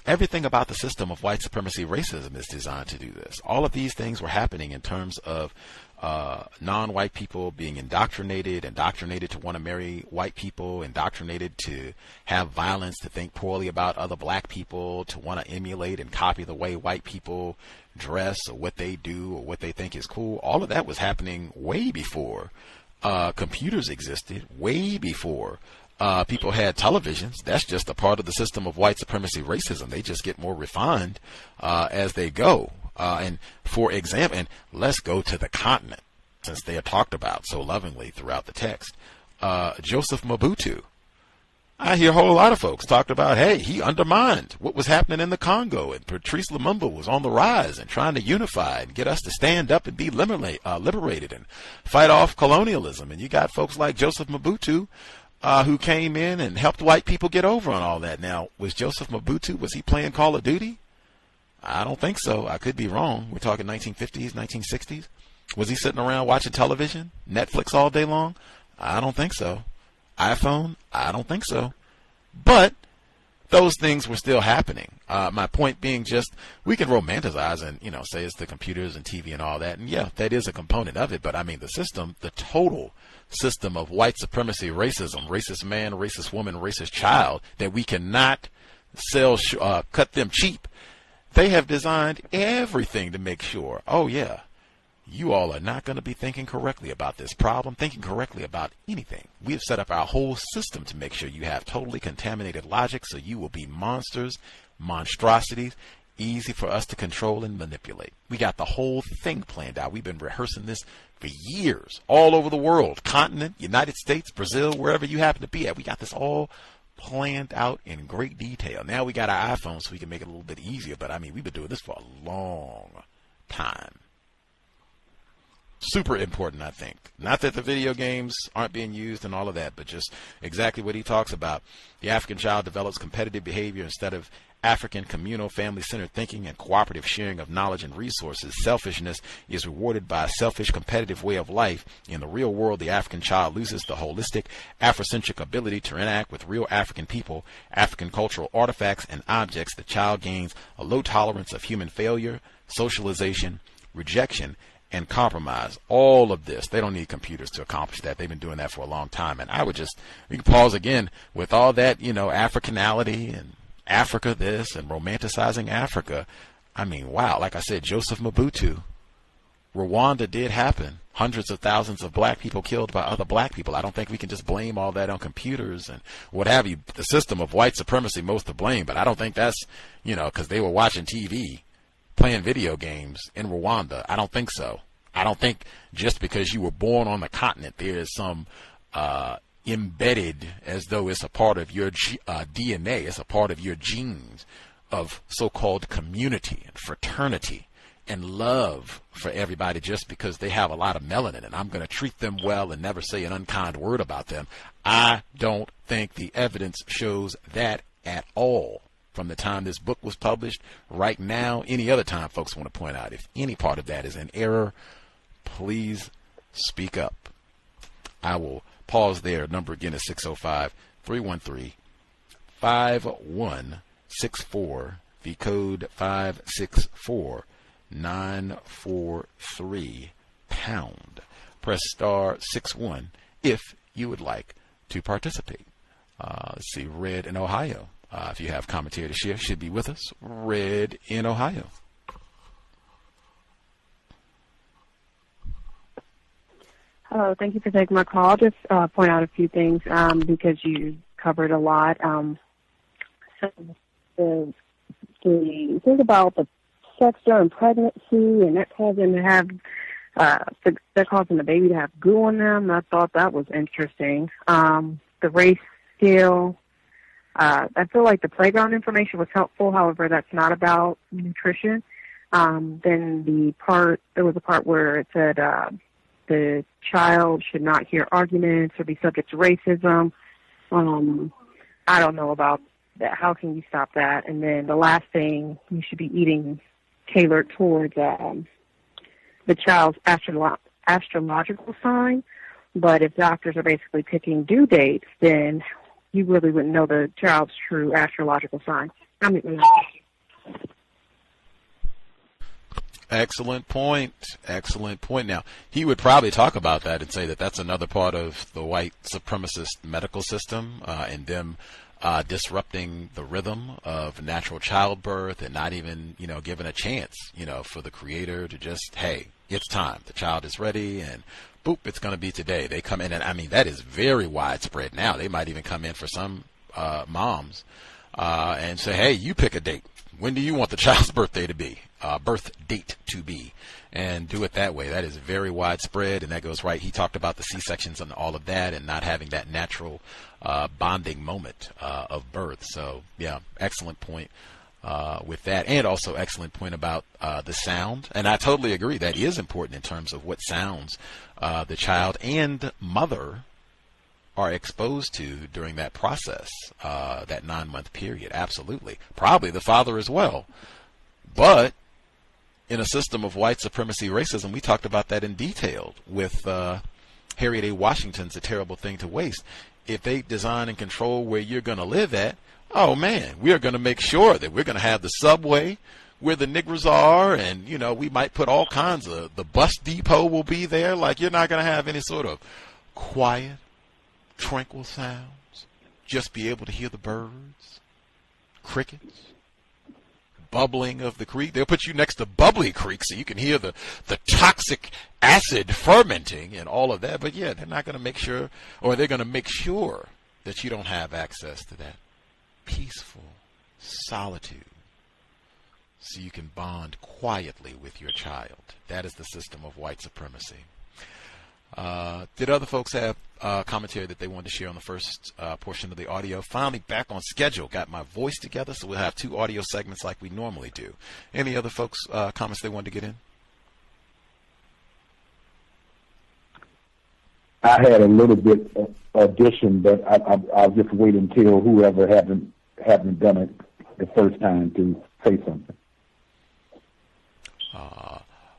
Everything about the system of white supremacy racism is designed to do this. All of these things were happening in terms of non-white people being indoctrinated to want to marry white people, indoctrinated to have violence, to think poorly about other black people, to want to emulate and copy the way white people dress or what they do or what they think is cool. All of that was happening way before computers existed, way before people had televisions. That's just a part of the system of white supremacy racism. They just get more refined as they go. And for example, and let's go to the continent, since they are talked about so lovingly throughout the text. Joseph Mobutu. I hear a whole lot of folks talked about, hey, he undermined what was happening in the Congo, and Patrice Lumumba was on the rise and trying to unify and get us to stand up and be liberated and fight off colonialism. And you got folks like Joseph Mobutu who came in and helped white people get over on all that. Now, was Joseph Mobutu, was he playing Call of Duty? I don't think so. I could be wrong. We're talking 1950s, 1960s. Was he sitting around watching television, Netflix all day long? I don't think so. iPhone? I don't think so. But those things were still happening. My point being just, we can romanticize and, say it's the computers and TV and all that. And yeah, that is a component of it. But I mean, the system, the total system of white supremacy, racism, racist man, racist woman, racist child, that we cannot sell, cut them cheap. They have designed everything to make sure, oh yeah, you all are not going to be thinking correctly about this problem, thinking correctly about anything. We have set up our whole system to make sure you have totally contaminated logic, so you will be monsters, monstrosities, easy for us to control and manipulate. We got the whole thing planned out. We've been rehearsing this for years, all over the world, continent, United States, Brazil, wherever you happen to be at. We got this all planned out in great detail. Now we got our iPhones so we can make it a little bit easier, but I mean, we've been doing this for a long time. Super important, I think. Not that the video games aren't being used and all of that, but just exactly what he talks about. The African child develops competitive behavior instead of African communal family-centered thinking and cooperative sharing of knowledge and resources. Selfishness is rewarded by a selfish competitive way of life. In the real world, the African child loses the holistic Afrocentric ability to interact with real African people, African cultural artifacts and objects. The child gains a low tolerance of human failure, socialization, rejection, and compromise. All of this, they don't need computers to accomplish that. They've been doing that for a long time. And I would just, we can pause again with all that, Africanality and Africa this and romanticizing Africa. I mean, wow, like I said, Joseph Mobutu, Rwanda did happen. Hundreds of thousands of black people killed by other black people. I don't think we can just blame all that on computers and what have you. The system of white supremacy most to blame, but I don't think that's, because they were watching TV, playing video games in Rwanda. I don't think so. I don't think just because you were born on the continent, there is some embedded, as though it's a part of your DNA, it's a part of your genes, of so-called community and fraternity and love for everybody just because they have a lot of melanin and I'm going to treat them well and never say an unkind word about them. I don't think the evidence shows that at all. From the time this book was published, right now, any other time folks want to point out, if any part of that is in error, please speak up. I will pause there. Number again is 605-313-5164. The code 564-943#. Press star 61 if you would like to participate. Let's see, Red in Ohio. If you have commentary to share, should be with us. Red in Ohio. Hello, thank you for taking my call. I'll just point out a few things because you covered a lot. So the thing about the sex during pregnancy and that causing to have that causing the baby to have goo on them, I thought that was interesting. The race scale, I feel like the playground information was helpful. However, that's not about nutrition. Then there was a part where it said the child should not hear arguments or be subject to racism. I don't know about that. How can you stop that? And then the last thing, you should be eating tailored towards the child's astrological sign. But if doctors are basically picking due dates, then you really wouldn't know the child's true astrological sign. Excellent point. Excellent point. Now, he would probably talk about that and say that that's another part of the white supremacist medical system and them disrupting the rhythm of natural childbirth and not even, given a chance, for the creator to just, hey, it's time. The child is ready and boop, it's going to be today. They come in and, that is very widespread now. They might even come in for some moms and say, hey, you pick a date. When do you want the child's birth date to be? And do it that way. That is very widespread, and that goes right. He talked about the C-sections and all of that and not having that natural bonding moment of birth. So, yeah, excellent point with that. And also excellent point about the sound. And I totally agree. That is important in terms of what sounds the child and mother are exposed to during that process, that 9-month period. Absolutely. Probably the father as well. But in a system of white supremacy racism, we talked about that in detail with Harriet A. Washington's A Terrible Thing to Waste. If they design and control where you're going to live at, oh man, we are going to make sure that we're going to have the subway where the niggers are, and we might put all kinds of, the bus depot will be there. Like, you're not going to have any sort of quiet, tranquil sounds. Just be able to hear the birds, crickets, bubbling of the creek. They'll put you next to bubbly creek so you can hear the toxic acid fermenting and all of that. But yeah, they're not going to make sure, or they're going to make sure that you don't have access to that peaceful solitude so you can bond quietly with your child. That is the system of white supremacy. Did other folks have commentary that they wanted to share on the first portion of the audio? Finally back on schedule. Got my voice together, so we'll have 2 audio segments like we normally do. Any other folks comments they wanted to get in? I had a little bit of addition, but I'll just wait until whoever haven't done it the first time to say something.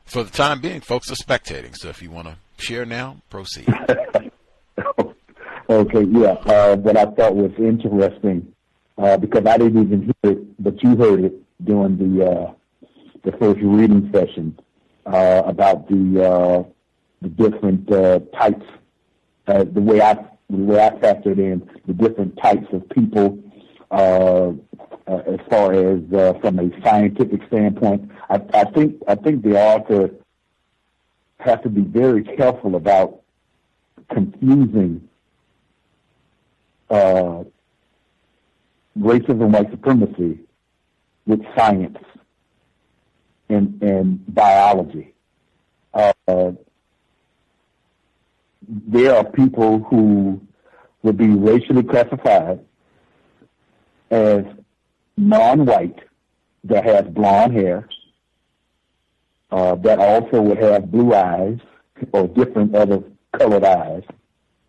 For the time being, folks are spectating, so if you want to share now, proceed. Okay, yeah. What I thought was interesting, because I didn't even hear it, but you heard it during the first reading session about the different types. The way I factored in the different types of people, as far as from a scientific standpoint. I think the author has to be very careful about confusing racism, white supremacy with science and biology. There are people who will be racially classified as non-white that has blonde hair, that also would have blue eyes or different other colored eyes,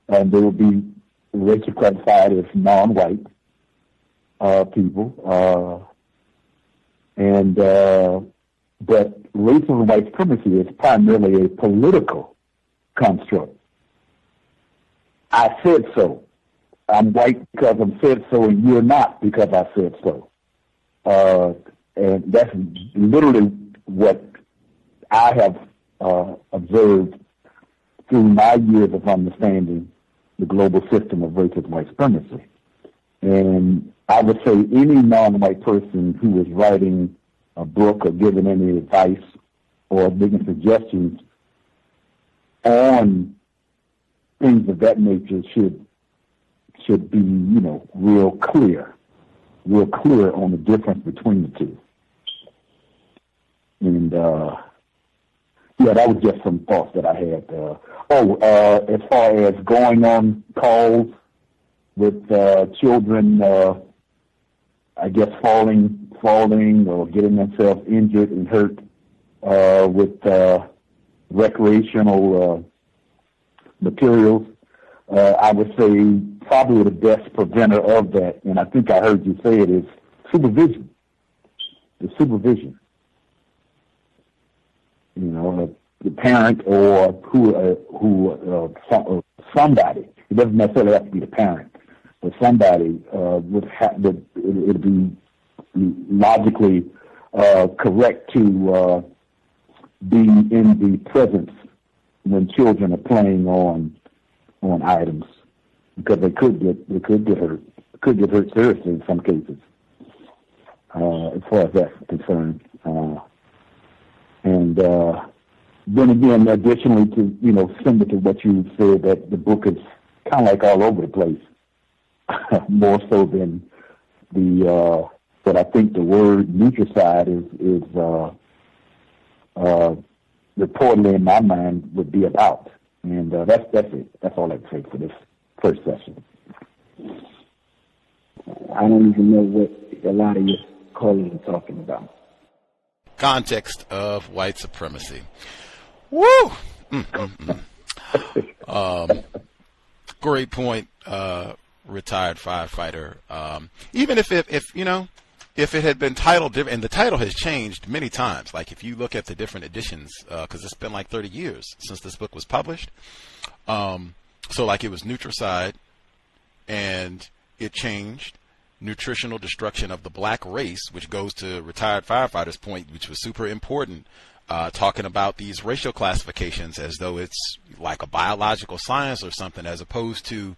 and they will be racially classified as non-white people. But racism and white supremacy is primarily a political construct. I said so. I'm white because I said so, and you're not because I said so. And that's literally what I have observed through my years of understanding the global system of racism and white supremacy. And I would say any non-white person who is writing a book or giving any advice or making suggestions on things of that nature should be, real clear on the difference between the two. And that was just some thoughts that I had. As far as going on calls with children, I guess falling or getting themselves injured and hurt with recreational materials, I would say probably the best preventer of that, and I think I heard you say it, is supervision. The supervision. The parent or somebody. It doesn't necessarily have to be the parent, but somebody it'd be logically correct to be in the presence when children are playing on items, because they could get hurt seriously in some cases, as far as that's concerned. And then again, additionally to, similar to what you said, that the book is kind of like all over the place, more so than but I think the word Nutricide is reportedly in my mind would be about. And that's it. That's all I'd say for this first session. I don't even know what a lot of your callers are talking about. Context of white supremacy. Woo! Great point, retired firefighter. Even if it had been titled different, and the title has changed many times. Like if you look at the different editions, because it's been like 30 years since this book was published. So like it was Nutricide, and it changed. Nutritional Destruction of the Black Race, which goes to retired firefighter's point, which was super important, talking about these racial classifications as though it's like a biological science or something, as opposed to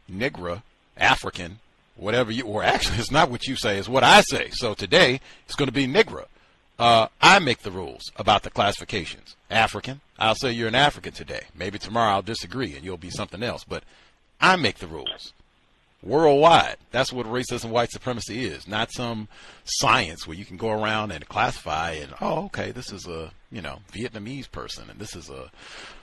Negra, African, whatever or actually it's not what you say, it's what I say. So today it's going to be Negra. I make the rules about the classifications. African, I'll say you're an African today. Maybe tomorrow I'll disagree and you'll be something else, but I make the rules. Worldwide, that's what racism, white supremacy is, not some science where you can go around and classify and, okay, this is a, Vietnamese person, and this is a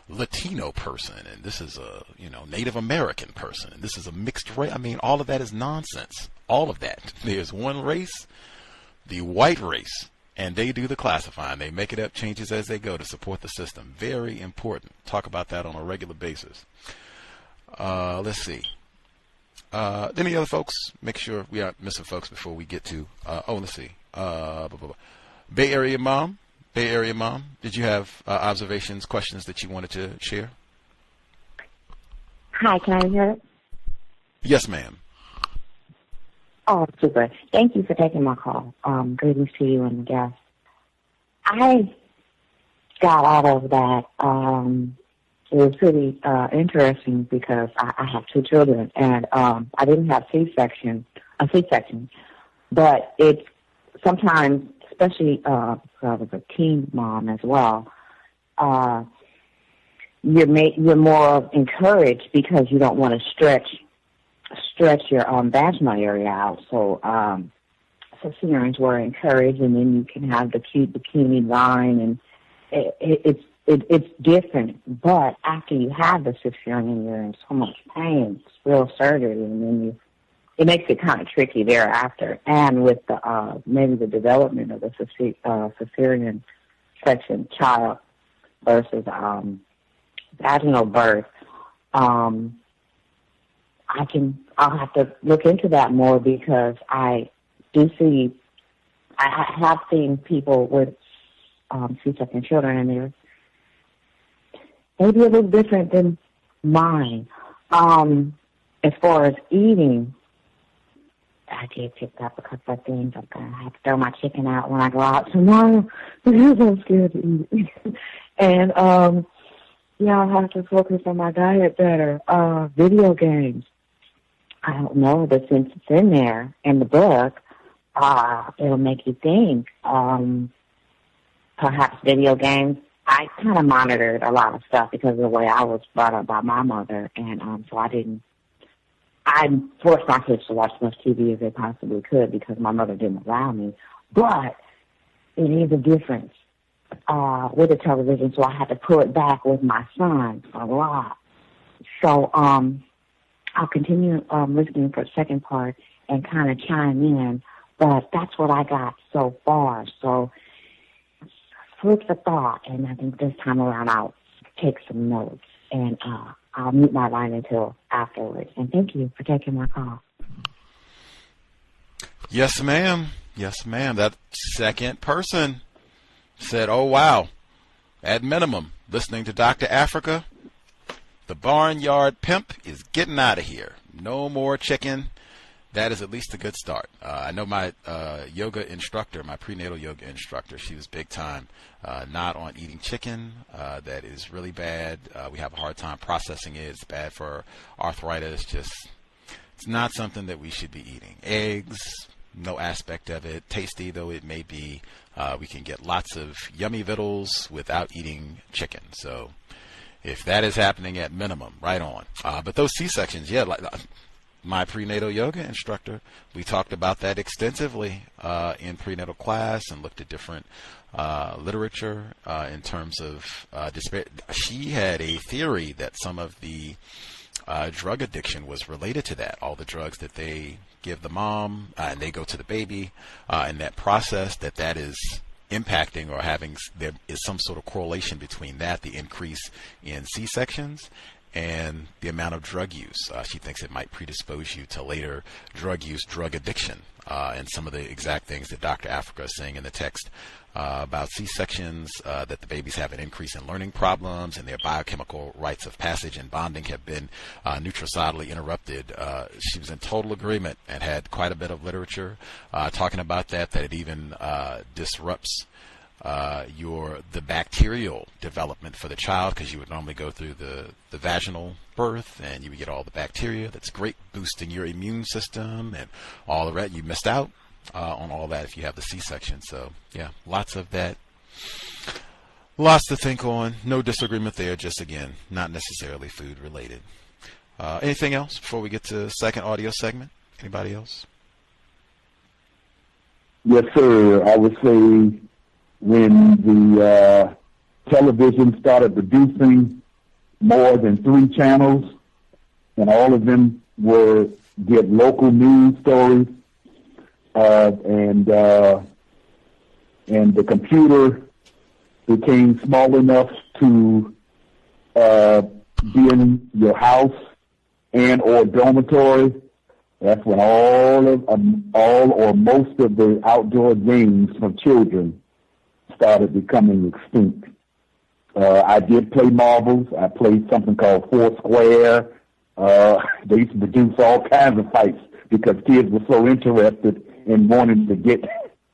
Latino person, and this is a, Native American person, and this is a mixed race. I mean, all of that is nonsense. All of that. There's one race, the white race, and they do the classifying. They make it up, changes as they go to support the system. Very important. Talk about that on a regular basis. Let's see. Any other folks? Make sure we aren't missing folks before we get to, let's see. Bay Area Mom, did you have observations, questions that you wanted to share? Hi, can I hear it? Yes, ma'am. Oh, super. Thank you for taking my call. Greetings to you and the guests. I got out of that, it was pretty interesting because I have two children, and I didn't have C-section, but it's sometimes, especially because I was a teen mom as well, you're more encouraged because you don't want to stretch your vaginal area out. So cesareans were encouraged, and then you can have the cute bikini line, and it's different. But after you have the cesarean, you're in so much pain. It's real surgery, and then it makes it kind of tricky thereafter. And with the maybe the development of the cesarean section child versus vaginal birth, I'll have to look into that more, because I have seen people with C-section children, and they're maybe a little different than mine. As far as eating, I did pick up a couple of things. I'm going to have to throw my chicken out when I go out tomorrow because I'm scared to eat. And, I'll have to focus on my diet better. Video games. I don't know, but since it's in there in the book, it'll make you think. Perhaps video games I kind of monitored a lot of stuff because of the way I was brought up by my mother, and so I forced my kids to watch as much TV as they possibly could because my mother didn't allow me. But it is a difference with the television, so I had to pull it back with my son a lot. So I'll continue listening for the second part and kind of chime in, but that's what I got so far. So food for thought, and I think this time around I'll take some notes, and I'll mute my line until afterwards. And thank you for taking my call. Yes, ma'am. Yes, ma'am. That second person said, oh, wow, at minimum, listening to Dr. Afrika, the barnyard pimp is getting out of here. No more chicken. That is at least a good start. I know my yoga instructor, my prenatal yoga instructor, she was big time not on eating chicken. That is really bad. We have a hard time processing it. It's bad for arthritis. It's not something that we should be eating. Eggs, no aspect of it. Tasty though it may be, we can get lots of yummy vittles without eating chicken. So if that is happening at minimum, right on. But those C-sections, yeah, like my prenatal yoga instructor, we talked about that extensively in prenatal class and looked at different literature in terms of she had a theory that some of the drug addiction was related to that. All the drugs that they give the mom and they go to the baby, and that process that is impacting or having, there is some sort of correlation between that, the increase in C-sections, and the amount of drug use. She thinks it might predispose you to later drug use, drug addiction, and some of the exact things that Dr. Afrika is saying in the text about C-sections, that the babies have an increase in learning problems and their biochemical rites of passage and bonding have been nutricidally interrupted. She was in total agreement and had quite a bit of literature talking about that it even disrupts the bacterial development for the child, because you would normally go through the vaginal birth and you would get all the bacteria. That's great, boosting your immune system and all the rest. You missed out on all that if you have the C-section. So yeah, lots of that, lots to think on. No disagreement there, just again, not necessarily food related. Anything else before we get to the second audio segment? Anybody else? Yes, sir. I would say when the television started producing more than 3 channels, and all of them get local news stories, and the computer became small enough to be in your house and or dormitory. That's when all or most of the outdoor games for children started becoming extinct. I did play marbles. I played something called Foursquare. They used to produce all kinds of fights because kids were so interested in wanting to get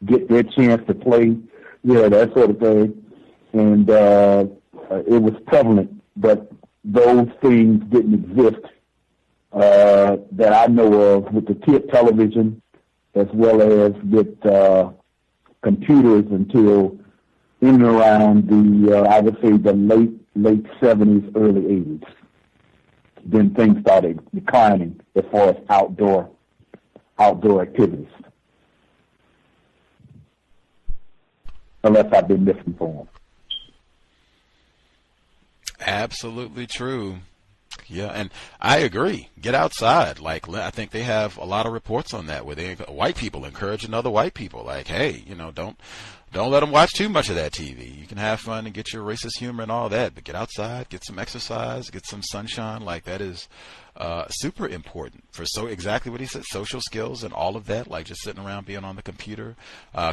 their chance to play, that sort of thing. And it was prevalent, but those things didn't exist that I know of with the kid television as well as with computers until in and around the, I would say, the late 70s, early 80s. Then things started declining as far as outdoor activities. Unless I've been misinformed. Absolutely true. Yeah, and I agree. Get outside. Like, I think they have a lot of reports on that where white people encouraging other white people. Like, hey, don't let them watch too much of that TV. You can have fun and get your racist humor and all that, but get outside, get some exercise, get some sunshine. Like, that is super important for exactly what he said, social skills and all of that. Like, just sitting around being on the computer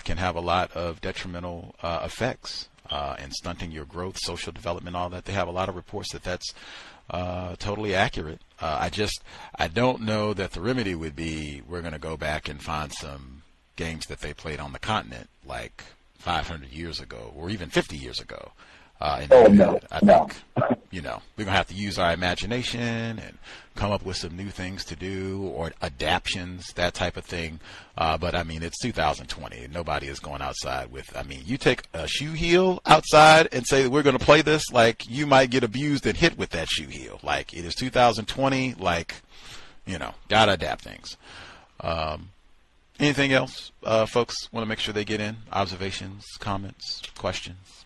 can have a lot of detrimental effects and stunting your growth, social development, all that. They have a lot of reports that's totally accurate. I don't know that the remedy would be we're going to go back and find some games that they played on the continent like 500 years ago or even 50 years ago. No. I think, we're going to have to use our imagination and come up with some new things to do, or adaptions, that type of thing. But I mean, it's 2020. Nobody is going outside with, you take a shoe heel outside and say that we're going to play this, like, you might get abused and hit with that shoe heel. Like, it is 2020, like, got to adapt things. Anything else, folks want to make sure they get in? Observations, comments, questions?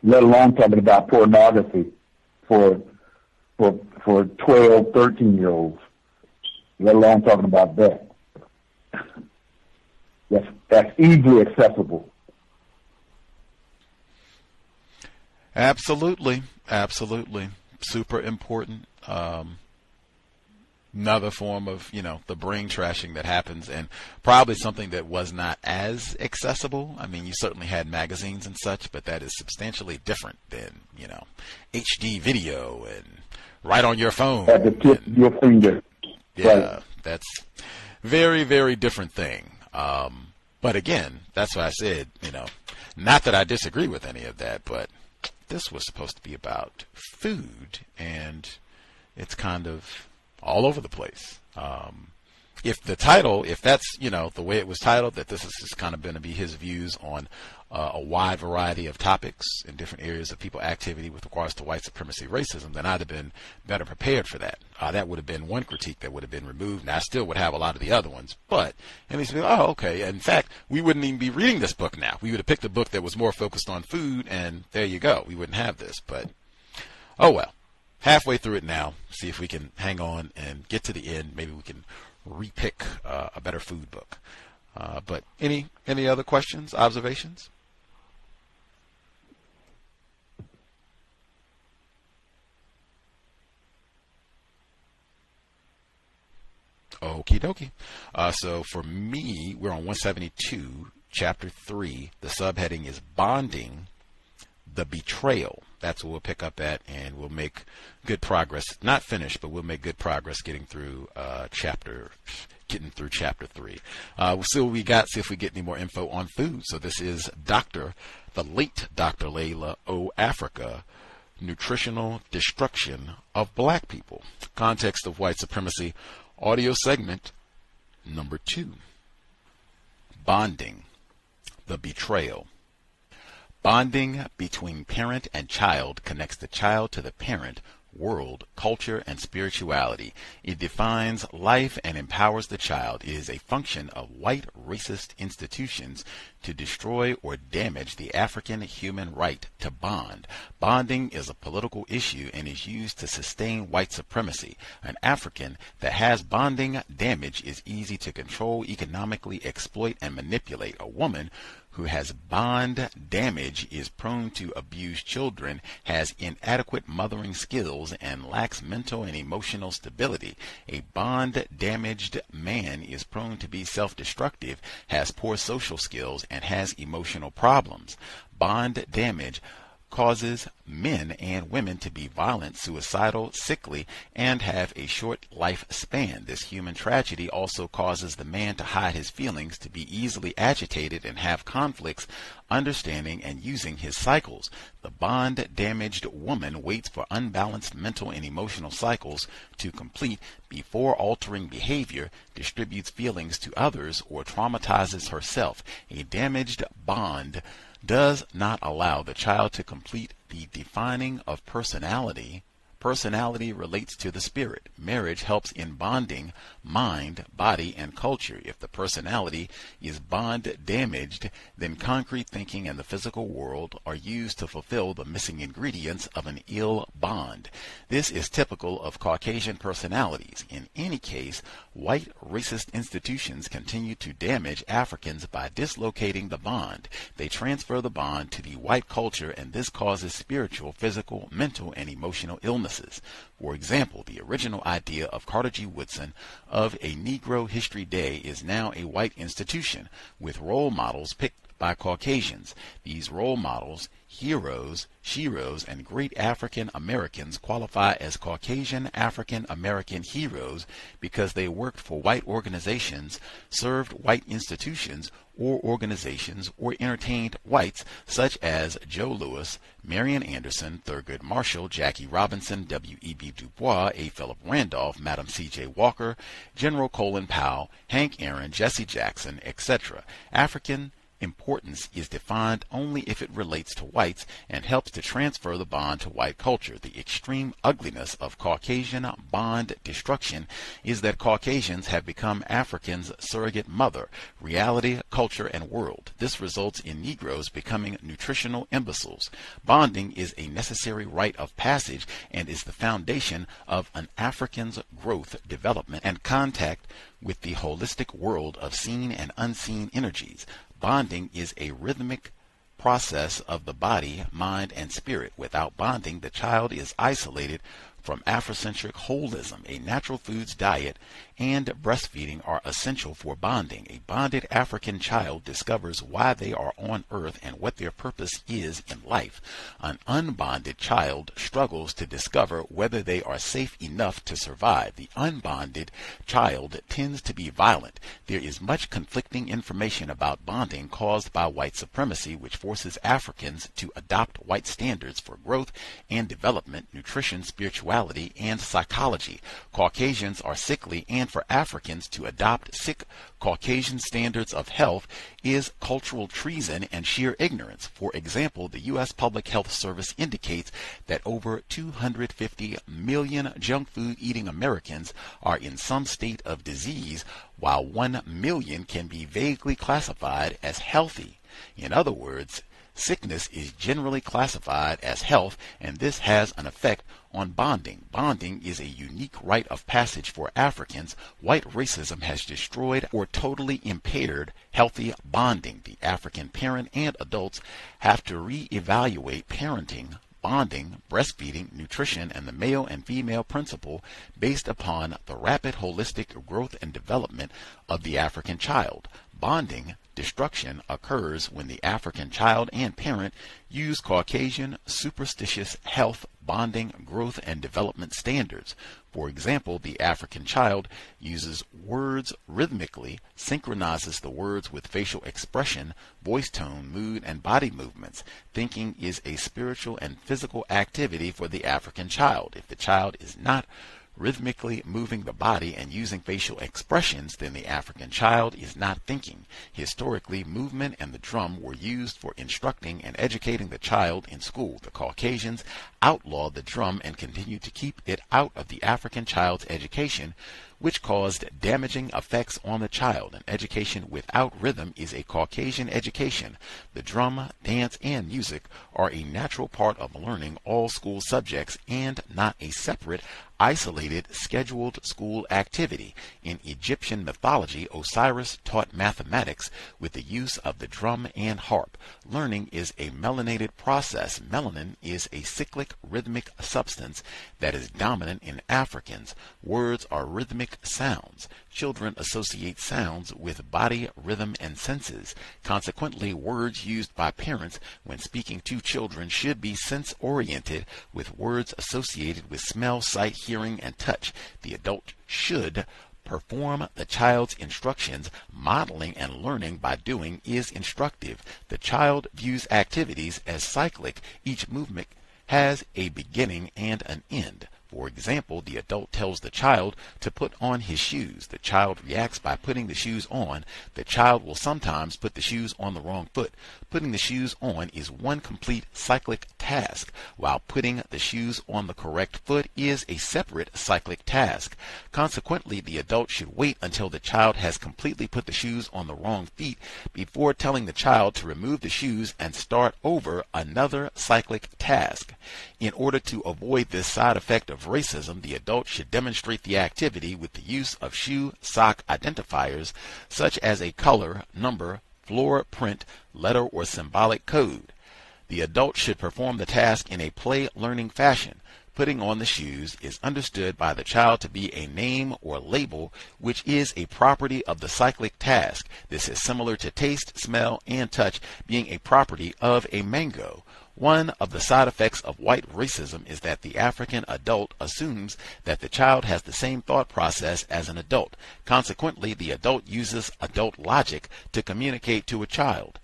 Let alone talking about pornography for 12, 13-year-olds. Let alone talking about that. That's easily accessible. Absolutely. Super important. Another form of, the brain trashing that happens, and probably something that was not as accessible. I mean, you certainly had magazines and such, but that is substantially different than, HD video and right on your phone. At the tip of your finger. Yeah, right. That's very, very different thing. But again, that's why I said, not that I disagree with any of that, but this was supposed to be about food, and it's kind of all over the place. If that's, the way it was titled, that this is just kind of going to be his views on a wide variety of topics in different areas of people activity with regards to white supremacy, racism, then I'd have been better prepared for that. That would have been one critique that would have been removed. Now, I still would have a lot of the other ones, but at least, okay. In fact, we wouldn't even be reading this book now. We would have picked a book that was more focused on food, and there you go. We wouldn't have this, but oh well. Halfway through it now. See if we can hang on and get to the end. Maybe we can repick a better food book. But any other questions, observations? Okie dokie. So for me, we're on 172, chapter 3. The subheading is Bonding, the Betrayal. That's what we'll pick up at, and we'll make good progress. Not finished, but we'll make good progress getting through chapter 3. We'll see what we got, see if we get any more info on food. So this is the late Dr. Llaila O. Afrika, Nutritional Destruction of Black People. Context of White Supremacy, audio segment number 2. Bonding, the Betrayal. Bonding between parent and child connects the child to the parent, world, culture, and spirituality. It defines life and empowers the child. It is a function of white racist institutions to destroy or damage the African human right to bond. Bonding is a political issue and is used to sustain white supremacy. An African that has bonding damage is easy to control, economically exploit, and manipulate. A woman who has bond damage is prone to abuse children, has inadequate mothering skills, and lacks mental and emotional stability. A bond-damaged man is prone to be self-destructive, has poor social skills, and has emotional problems. Bond damage causes men and women to be violent, suicidal, sickly, and have a short lifespan. This human tragedy also causes the man to hide his feelings, to be easily agitated, and have conflicts understanding and using his cycles. The bond-damaged woman waits for unbalanced mental and emotional cycles to complete before altering behavior, distributes feelings to others, or traumatizes herself. A damaged bond does not allow the child to complete the defining of personality. Personality relates to the spirit. Marriage helps in bonding mind, body, and culture. If the personality is bond damaged, then concrete thinking and the physical world are used to fulfill the missing ingredients of an ill bond. This is typical of Caucasian personalities. In any case, white racist institutions continue to damage Africans by dislocating the bond. They transfer the bond to the white culture, and this causes spiritual, physical, mental, and emotional illnesses. For example, the original idea of Carter G. Woodson of a Negro History Day is now a white institution, with role models picked by Caucasians. These role models, heroes, sheroes, and great African Americans qualify as Caucasian African American heroes because they worked for white organizations, served white institutions or organizations, or entertained whites such as Joe Louis, Marian Anderson, Thurgood Marshall, Jackie Robinson, W.E.B. Du Bois, A. Philip Randolph, Madam C.J. Walker, General Colin Powell, Hank Aaron, Jesse Jackson, etc. African importance is defined only if it relates to whites and helps to transfer the bond to white culture. The extreme ugliness of Caucasian bond destruction is that Caucasians have become Africans' surrogate mother, reality, culture, and world. This results in Negroes becoming nutritional imbeciles. Bonding is a necessary rite of passage and is the foundation of an African's growth, development, and contact with the holistic world of seen and unseen energies. Bonding is a rhythmic process of the body, mind, and spirit. Without bonding, the child is isolated from Afrocentric holism. A natural foods diet and breastfeeding are essential for bonding. A bonded African child discovers why they are on earth and what their purpose is in life. An unbonded child struggles to discover whether they are safe enough to survive. The unbonded child tends to be violent. There is much conflicting information about bonding caused by white supremacy, which forces Africans to adopt white standards for growth and development, nutrition, spirituality, and psychology. Caucasians are sickly, and for Africans to adopt sick Caucasian standards of health is cultural treason and sheer ignorance. For example, the U.S. Public Health Service indicates that over 250 million junk food eating Americans are in some state of disease, while 1 million can be vaguely classified as healthy. In other words, sickness is generally classified as health, and this has an effect on bonding. Bonding is a unique rite of passage for Africans. White racism has destroyed or totally impaired healthy bonding. The African parent and adults have to reevaluate parenting, bonding, breastfeeding, nutrition, and the male and female principle based upon the rapid holistic growth and development of the African child. Bonding destruction occurs when the African child and parent use Caucasian superstitious health, bonding, growth, and development standards. For example, the African child uses words rhythmically, synchronizes the words with facial expression, voice tone, mood, and body movements. Thinking is a spiritual and physical activity for the African child. If the child is not rhythmically moving the body and using facial expressions, then the African child is not thinking. Historically, movement and the drum were used for instructing and educating the child in school. The Caucasians outlawed the drum and continued to keep it out of the African child's education, which caused damaging effects on the child. An education without rhythm is a Caucasian education. The drum, dance, and music are a natural part of learning all school subjects and not a separate, isolated, scheduled school activity. In Egyptian mythology, Osiris taught mathematics with the use of the drum and harp. Learning is a melanated process. Melanin is a cyclic, rhythmic substance that is dominant in Africans. Words are rhythmic sounds. Children associate sounds with body, rhythm, and senses. Consequently, words used by parents when speaking to children should be sense-oriented, with words associated with smell, sight, hearing, and touch. The adult should perform the child's instructions. Modeling and learning by doing is instructive. The child views activities as cyclic. Each movement has a beginning and an end. For example, the adult tells the child to put on his shoes. The child reacts by putting the shoes on. The child will sometimes put the shoes on the wrong foot. Putting the shoes on is one complete cyclic task, while putting the shoes on the correct foot is a separate cyclic task. Consequently, the adult should wait until the child has completely put the shoes on the wrong feet before telling the child to remove the shoes and start over another cyclic task. In order to avoid this side effect of racism, the adult should demonstrate the activity with the use of shoe sock identifiers such as a color, number, floor print, letter, or symbolic code. The adult should perform the task in a play learning fashion. putting on the shoes, is understood by the child to be a name or label, which is a property of the cyclic task. This is similar to taste, smell, and touch being a property of a mango. One of the side effects of white racism is that the African adult assumes that the child has the same thought process as an adult. Consequently, the adult uses adult logic to communicate to a child.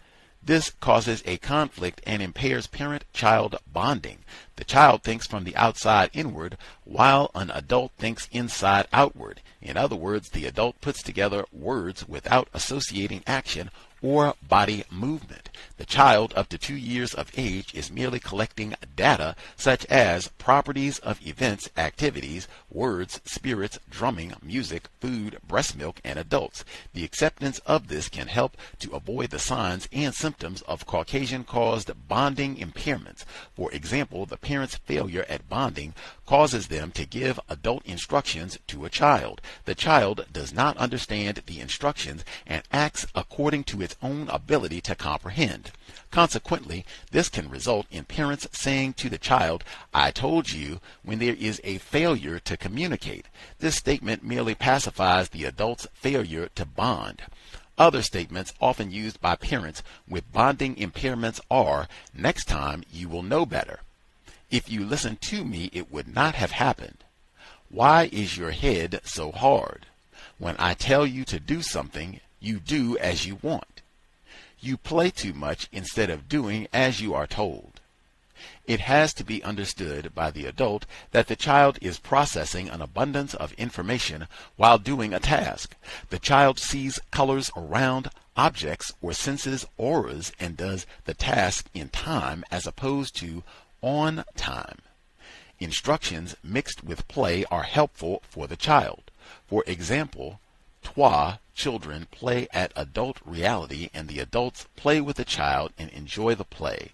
This causes a conflict and impairs parent-child bonding. The child thinks from the outside inward, while an adult thinks inside outward. In other words, the adult puts together words without associating action or body movement. The child up to 2 years of age is merely collecting data such as properties of events, activities, words, spirits, drumming, music, food, breast milk, and adults. The acceptance of this can help to avoid the signs and symptoms of Caucasian-caused bonding impairments. For example, the parent's failure at bonding causes them to give adult instructions to a child. The child does not understand the instructions and acts according to its own ability to comprehend. Consequently, this can result in parents saying to the child, "I told you," when there is a failure to communicate. This statement merely pacifies the adult's failure to bond. Other statements often used by parents with bonding impairments are, "Next time you will know better." "If you listened to me, it would not have happened." "Why is your head so hard?" "When I tell you to do something, you do as you want." "You play too much instead of doing as you are told." It has to be understood by the adult that the child is processing an abundance of information while doing a task. The child sees colors around objects or senses auras and does the task in time as opposed to on time. Instructions mixed with play are helpful for the child. For example, trois children play at adult reality, and the adults play with the child and enjoy the play.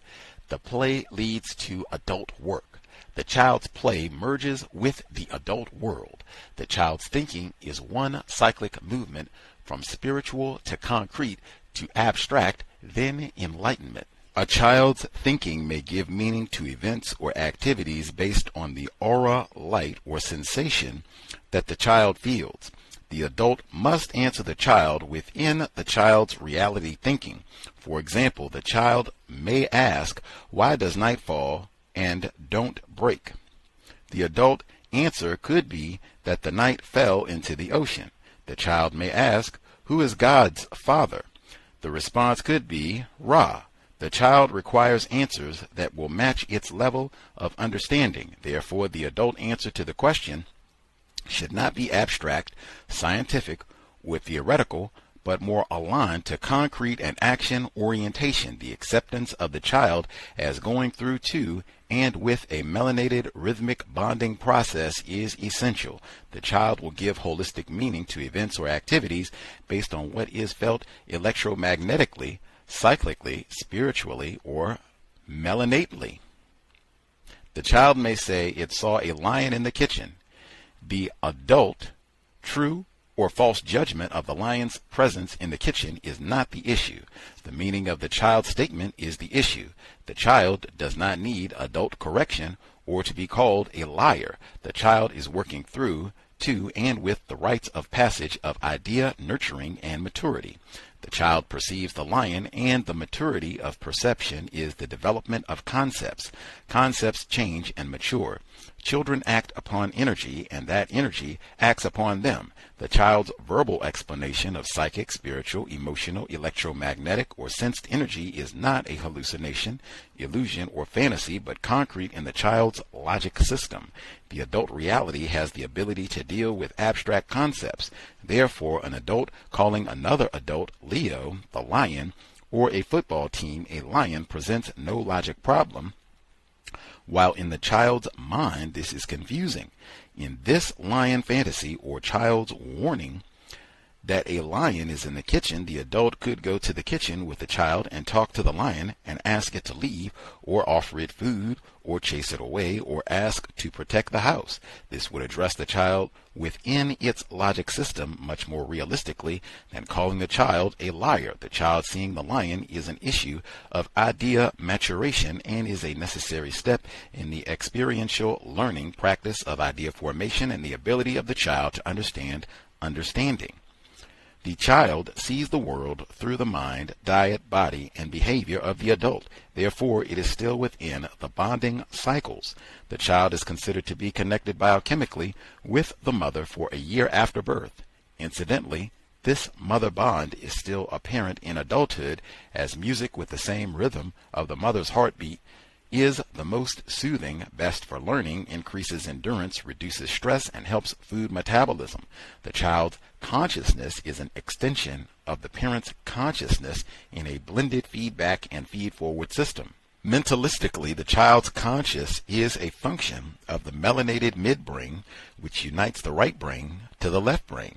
The play leads to adult work. The child's play merges with the adult world. The child's thinking is one cyclic movement from spiritual to concrete to abstract, then enlightenment. A child's thinking may give meaning to events or activities based on the aura, light, or sensation that the child feels. The adult must answer the child within the child's reality thinking. For example, the child may ask, "Why does night fall and don't break?" The adult answer could be that the night fell into the ocean. The child may ask, "Who is God's father?" The response could be Ra. The child requires answers that will match its level of understanding. Therefore, the adult answer to the question should not be abstract, scientific, or theoretical, but more aligned to concrete and action orientation. The acceptance of the child as going through to and with a melanated rhythmic bonding process is essential. The child will give holistic meaning to events or activities based on what is felt electromagnetically, cyclically, spiritually, or melanately. The child may say it saw a lion in the kitchen. The adult, true or false judgment of the lion's presence in the kitchen is not the issue. The meaning of the child's statement is the issue. The child does not need adult correction or to be called a liar. The child is working through, to, and with the rites of passage of idea nurturing and maturity. The child perceives the lion, and the maturity of perception is the development of concepts. Concepts change and mature. Children act upon energy, and that energy acts upon them. The child's verbal explanation of psychic, spiritual, emotional, electromagnetic, or sensed energy is not a hallucination, illusion, or fantasy, but concrete in the child's logic system. The adult reality has the ability to deal with abstract concepts. Therefore, an adult calling another adult Leo, the lion, or a football team a lion presents no logic problem, while in the child's mind this is confusing. In this lion fantasy or child's warning, that a lion is in the kitchen, the adult could go to the kitchen with the child and talk to the lion and ask it to leave, or offer it food, or chase it away, or ask to protect the house. This would address the child within its logic system much more realistically than calling the child a liar. The child seeing the lion is an issue of idea maturation and is a necessary step in the experiential learning practice of idea formation and the ability of the child to understand understanding. The child sees the world through the mind, diet, body, and behavior of the adult. Therefore, it is still within the bonding cycles. The child is considered to be connected biochemically with the mother for a year after birth. Incidentally, this mother bond is still apparent in adulthood, as music with the same rhythm of the mother's heartbeat is the most soothing, best for learning, increases endurance, reduces stress, and helps food metabolism. The child's consciousness is an extension of the parent's consciousness in a blended feedback and feed-forward system. Mentalistically, the child's conscious is a function of the melanated midbrain, which unites the right brain to the left brain.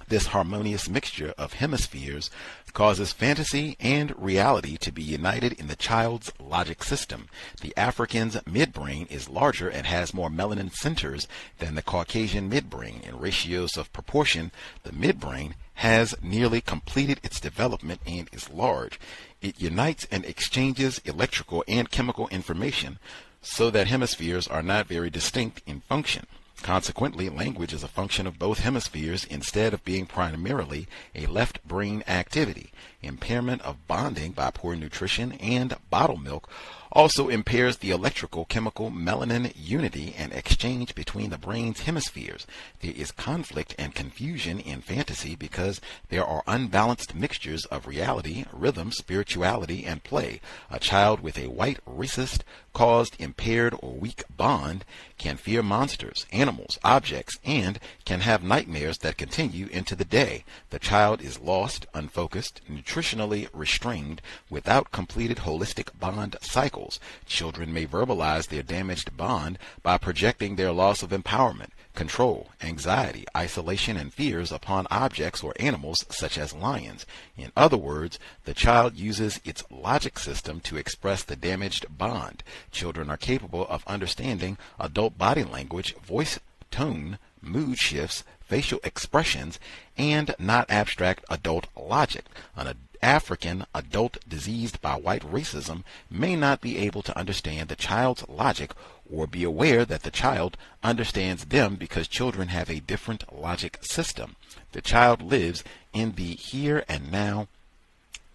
This harmonious mixture of hemispheres causes fantasy and reality to be united in the child's logic system. The African's midbrain is larger and has more melanin centers than the Caucasian midbrain. In ratios of proportion, the midbrain has nearly completed its development and is large. It unites and exchanges electrical and chemical information so that hemispheres are not very distinct in function. Consequently, language is a function of both hemispheres instead of being primarily a left brain activity. Impairment of bonding by poor nutrition and bottle milk also impairs the electrical chemical melanin unity and exchange between the brain's hemispheres. There is conflict and confusion in fantasy because there are unbalanced mixtures of reality, rhythm, spirituality, and play. A child with a white racist caused impaired or weak bond can fear monsters, animals, objects, and can have nightmares that continue into the day. The child is lost, unfocused, nutritionally restrained, without completed holistic bond cycles. Children may verbalize their damaged bond by projecting their loss of empowerment, control, anxiety, isolation, and fears upon objects or animals such as lions. In other words, the child uses its logic system to express the damaged bond. Children are capable of understanding adult body language, voice tone, mood shifts, facial expressions, and not abstract adult logic. An African adult diseased by white racism may not be able to understand the child's logic or be aware that the child understands them because children have a different logic system. The child lives in the here and now.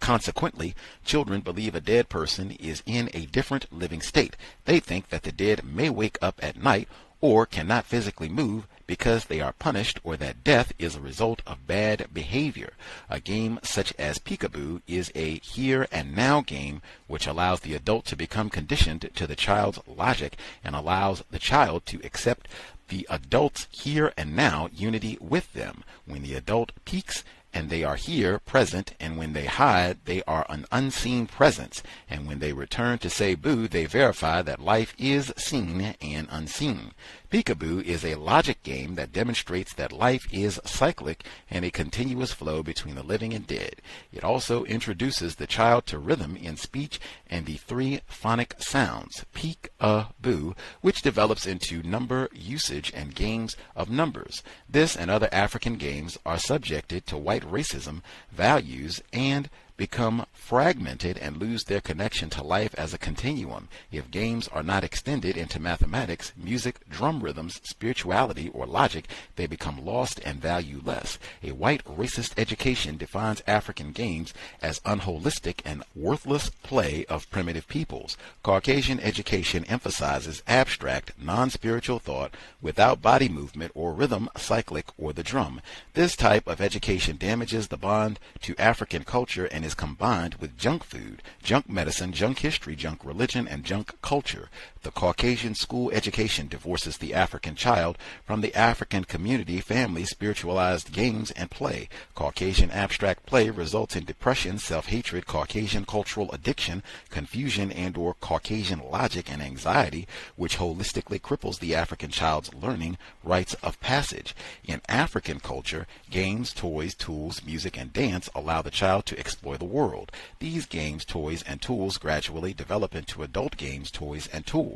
Consequently, children believe a dead person is in a different living state. They think that the dead may wake up at night or cannot physically move because they are punished, or that death is a result of bad behavior. A game such as Peekaboo is a here and now game which allows the adult to become conditioned to the child's logic and allows the child to accept the adult's here and now unity with them. When the adult peeks and they are here, present, and when they hide, they are an unseen presence, and when they return to say boo, they verify that life is seen and unseen. Peekaboo is a logic game that demonstrates that life is cyclic and a continuous flow between the living and dead. It also introduces the child to rhythm in speech and the three phonic sounds, peek-a-boo, which develops into number usage and games of numbers. This and other African games are subjected to white racism values and become fragmented and lose their connection to life as a continuum. If games are not extended into mathematics, music, drum rhythms, spirituality, or logic, they become lost and valueless. A white racist education defines African games as unholistic and worthless play of primitive peoples. Caucasian education emphasizes abstract, non-spiritual thought without body movement or rhythm, cyclic, or the drum. This type of education damages the bond to African culture and is is combined with junk food, junk medicine, junk history, junk religion, and junk culture. The Caucasian school education divorces the African child from the African community, family, spiritualized games, and play. Caucasian abstract play results in depression, self-hatred, Caucasian cultural addiction, confusion, and/or Caucasian logic and anxiety, which holistically cripples the African child's learning rites of passage. In African culture, games, toys, tools, music, and dance allow the child to explore the world. These games, toys, and tools gradually develop into adult games, toys, and tools.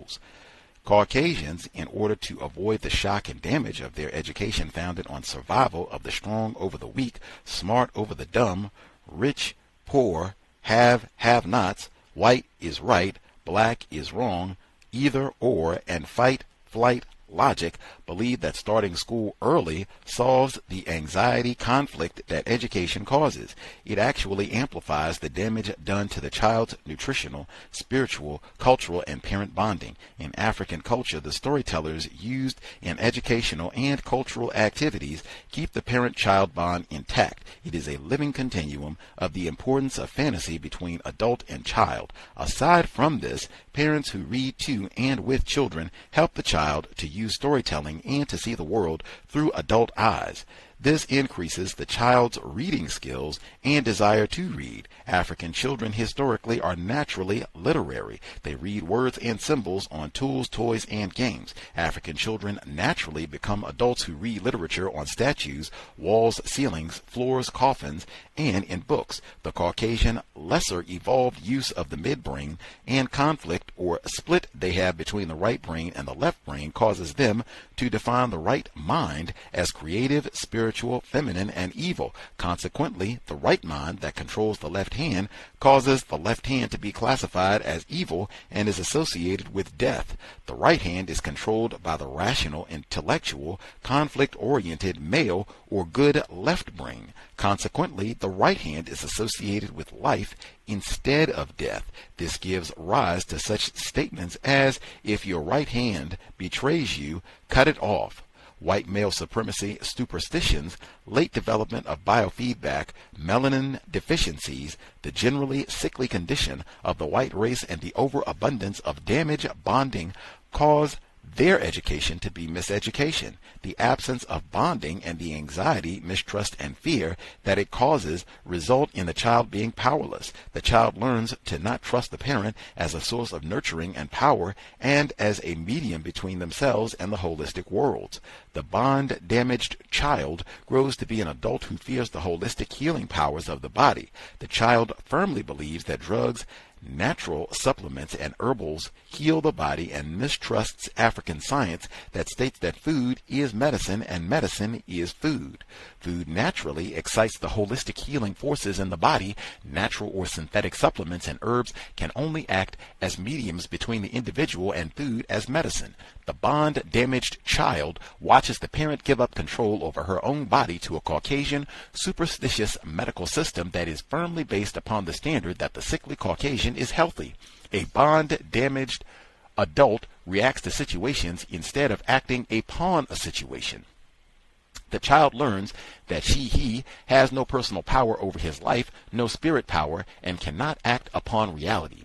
Caucasians, in order to avoid the shock and damage of their education founded on survival of the strong over the weak, smart over the dumb, rich, poor, have-nots, white is right, black is wrong, either or, and fight, flight, logic, believe that starting school early solves the anxiety conflict that education causes. It actually amplifies the damage done to the child's nutritional, spiritual, cultural, and parent bonding. In African culture, the storytellers used in educational and cultural activities keep the parent-child bond intact. It is a living continuum of the importance of fantasy between adult and child. Aside from this, parents who read to and with children help the child to use storytelling and to see the world through adult eyes. This increases the child's reading skills and desire to read. African children historically are naturally literary. They read words and symbols on tools, toys, and games. African children naturally become adults who read literature on statues, walls, ceilings, floors, coffins, and in books. The Caucasian lesser evolved use of the midbrain and conflict or split they have between the right brain and the left brain causes them to define the right mind as creative, spiritual, feminine, and evil. Consequently, the right mind that controls the left hand causes the left hand to be classified as evil and is associated with death. The right hand is controlled by the rational, intellectual, conflict-oriented male or good left brain. Consequently, the right hand is associated with life instead of death. This gives rise to such statements as, if your right hand betrays you, cut it off. White male supremacy, superstitions, late development of biofeedback, melanin deficiencies, the generally sickly condition of the white race, and the overabundance of damage bonding cause their education to be miseducation. The absence of bonding and the anxiety, mistrust, and fear that it causes result in the child being powerless. The child learns to not trust the parent as a source of nurturing and power and as a medium between themselves and the holistic worlds. The bond-damaged child grows to be an adult who fears the holistic healing powers of the body. The child firmly believes that drugs, natural supplements, and herbals heal the body and mistrusts African science that states that food is medicine and medicine is food. Food naturally excites the holistic healing forces in the body. Natural or synthetic supplements and herbs can only act as mediums between the individual and food as medicine. The bond-damaged child watches the parent give up control over her own body to a Caucasian, superstitious medical system that is firmly based upon the standard that the sickly Caucasian is healthy. A bond-damaged adult reacts to situations instead of acting upon a situation. The child learns that he has no personal power over his life, no spirit power, and cannot act upon reality.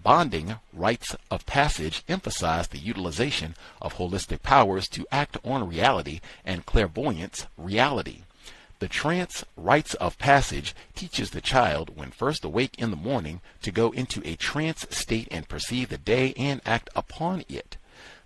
Bonding rites of passage emphasize the utilization of holistic powers to act on reality and clairvoyance reality. The trance rites of passage teaches the child, when first awake in the morning, to go into a trance state and perceive the day and act upon it.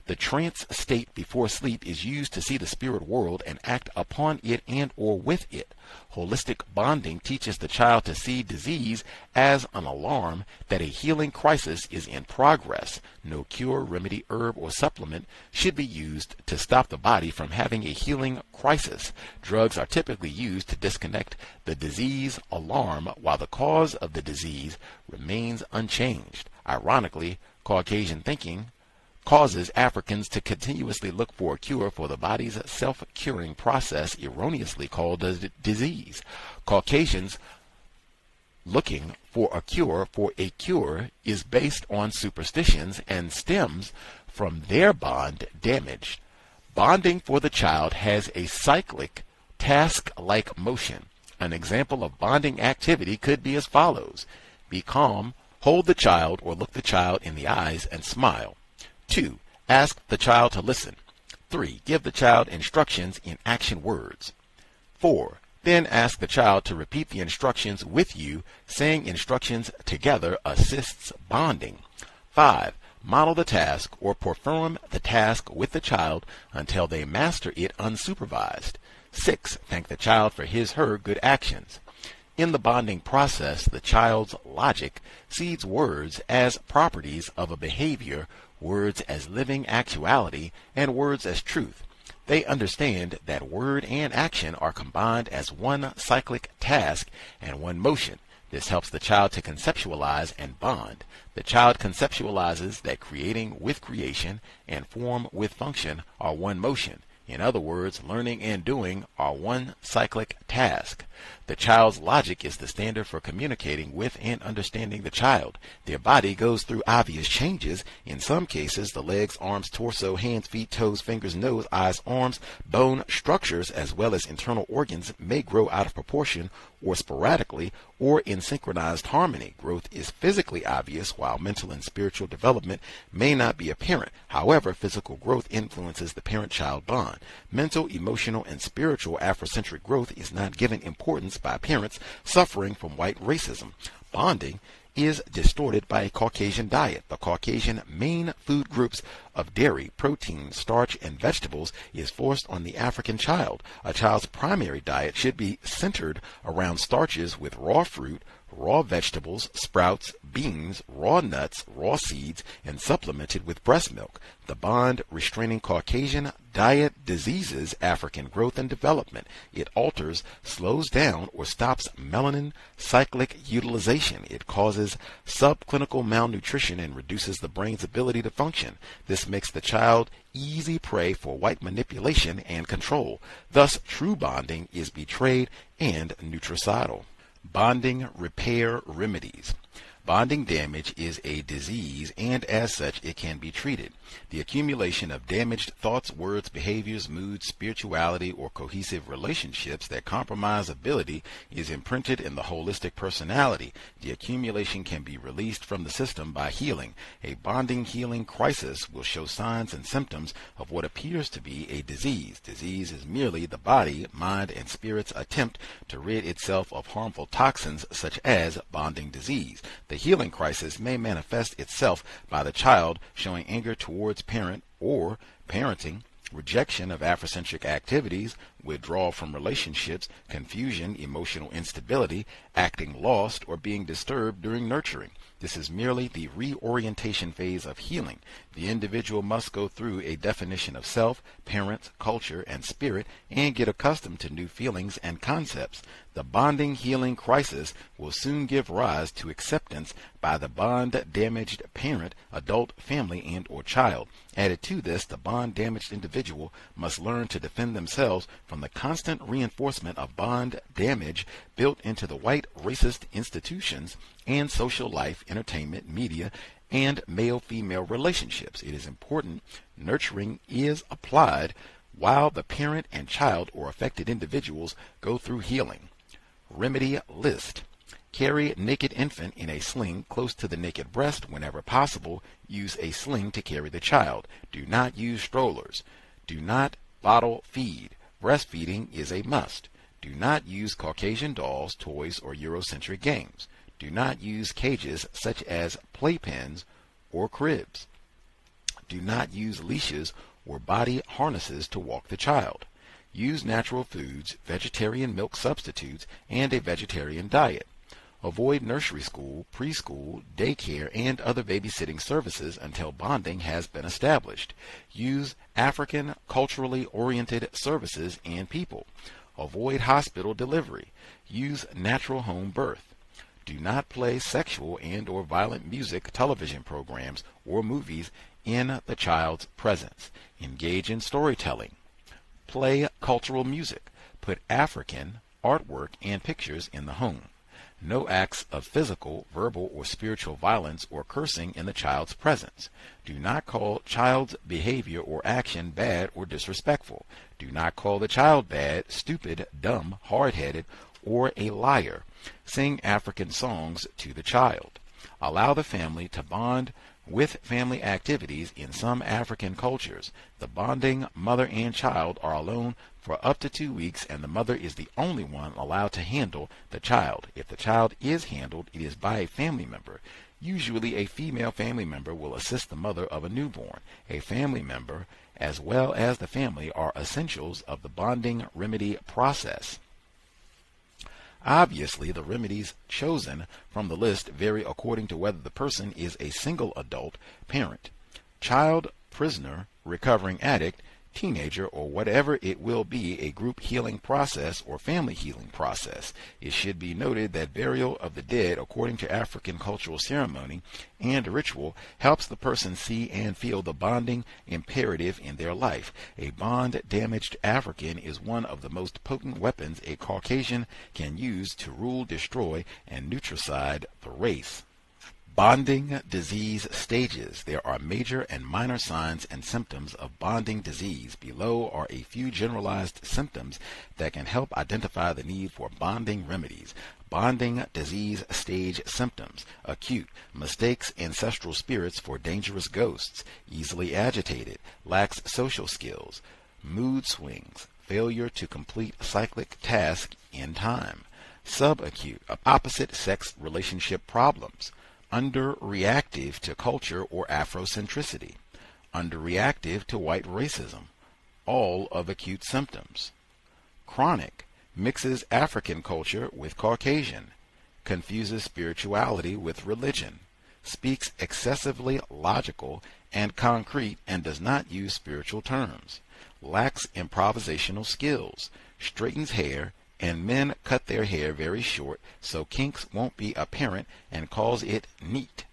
The trance state before sleep is used to see the spirit world and act upon it and or with it. Holistic bonding teaches the child to see disease as an alarm that a healing crisis is in progress. No cure, remedy, herb, or supplement should be used to stop the body from having a healing crisis. Drugs are typically used to disconnect the disease alarm while the cause of the disease remains unchanged. Ironically, Caucasian thinking causes Africans to continuously look for a cure for the body's self-curing process, erroneously called a disease. Caucasians looking for a cure is based on superstitions and stems from their bond damage. Bonding for the child has a cyclic, task-like motion. An example of bonding activity could be as follows. Be calm, hold the child or look the child in the eyes and smile. 2. Ask the child to listen. 3. Give the child instructions in action words. 4. Then ask the child to repeat the instructions with you. Saying instructions together assists bonding. 5. Model the task or perform the task with the child until they master it unsupervised. 6. Thank the child for his/her good actions. In the bonding process, the child's logic sees words as properties of a behavior, words as living actuality, and words as truth. They understand that word and action are combined as one cyclic task and one motion. This helps the child to conceptualize and bond. The child conceptualizes that creating with creation and form with function are one motion. In other words, learning and doing are one cyclic task. The child's logic is the standard for communicating with and understanding the child. Their body goes through obvious changes. In some cases, the legs, arms, torso, hands, feet, toes, fingers, nose, eyes, arms, bone structures, as well as internal organs may grow out of proportion or sporadically or in synchronized harmony. Growth is physically obvious, while mental and spiritual development may not be apparent. However, physical growth influences the parent-child bond. Mental, emotional, and spiritual Afrocentric growth is not given importance by parents suffering from white racism. Bonding is distorted by a Caucasian diet. The Caucasian main food groups of dairy, protein, starch, and vegetables is forced on the African child. A child's primary diet should be centered around starches with raw fruit, raw vegetables, sprouts, beans, raw nuts, raw seeds, and supplemented with breast milk. The bond-restraining Caucasian diet diseases African growth and development. It alters, slows down, or stops melanin cyclic utilization. It causes subclinical malnutrition and reduces the brain's ability to function. This makes the child easy prey for white manipulation and control. Thus, true bonding is betrayed and nutricidal. Bonding repair remedies. Bonding damage is a disease, and as such, it can be treated. The accumulation of damaged thoughts, words, behaviors, moods, spirituality, or cohesive relationships that compromise ability is imprinted in the holistic personality. The accumulation can be released from the system by healing. A bonding healing crisis will show signs and symptoms of what appears to be a disease. Disease is merely the body, mind, and spirit's attempt to rid itself of harmful toxins such as bonding disease. The healing crisis may manifest itself by the child showing anger towards parent or parenting, rejection of Afrocentric activities, withdrawal from relationships, confusion, emotional instability, acting lost, or being disturbed during nurturing. This is merely the reorientation phase of healing. The individual must go through a definition of self, parents, culture, and spirit and get accustomed to new feelings and concepts. The bonding healing crisis will soon give rise to acceptance by the bond-damaged parent, adult, family, and or child. Added to this, the bond-damaged individual must learn to defend themselves from the constant reinforcement of bond damage built into the white racist institutions and social life, entertainment, media, and male-female relationships. It is important nurturing is applied while the parent and child or affected individuals go through healing. Remedy list. Carry naked infant in a sling close to the naked breast whenever possible. Use a sling to carry the child. Do not use strollers. Do not bottle feed. Breastfeeding is a must. Do not use Caucasian dolls, toys, or Eurocentric games. Do not use cages such as playpens or cribs. Do not use leashes or body harnesses to walk the child. Use natural foods, vegetarian milk substitutes, and a vegetarian diet. Avoid nursery school, preschool, daycare, and other babysitting services until bonding has been established. Use African culturally oriented services and people. Avoid hospital delivery. Use natural home birth. Do not play sexual and or violent music, television programs, or movies in the child's presence. Engage in storytelling. Play cultural music. Put African artwork and pictures in the home. No acts of physical, verbal, or spiritual violence or cursing in the child's presence. Do not call child's behavior or action bad or disrespectful. Do not call the child bad, stupid, dumb, hard-headed, or a liar. Sing African songs to the child. Allow the family to bond with family activities. In some African cultures, the bonding mother and child are alone for up to 2 weeks, and the mother is the only one allowed to handle the child. If the child is handled, it is by a family member. Usually a female family member will assist the mother of a newborn. A family member as well as the family are essentials of the bonding remedy process. Obviously, the remedies chosen from the list vary according to whether the person is a single adult, parent, child, prisoner, recovering addict, teenager, or whatever it will be, a group healing process or family healing process. It should be noted that burial of the dead, according to African cultural ceremony and ritual, helps the person see and feel the bonding imperative in their life. A bond-damaged African is one of the most potent weapons a Caucasian can use to rule, destroy, and nutricide the race. Bonding disease stages. There are major and minor signs and symptoms of bonding disease. Below are a few generalized symptoms that can help identify the need for bonding remedies. Bonding disease stage symptoms. Acute. Mistakes ancestral spirits for dangerous ghosts. Easily agitated. Lacks social skills. Mood swings. Failure to complete cyclic tasks in time. Subacute. Opposite sex relationship problems. Underreactive to culture or Afrocentricity, underreactive to white racism, all of acute symptoms. Chronic, mixes African culture with Caucasian, confuses spirituality with religion, speaks excessively logical and concrete and does not use spiritual terms, lacks improvisational skills, straightens hair, and men cut their hair very short so kinks won't be apparent and calls it neat.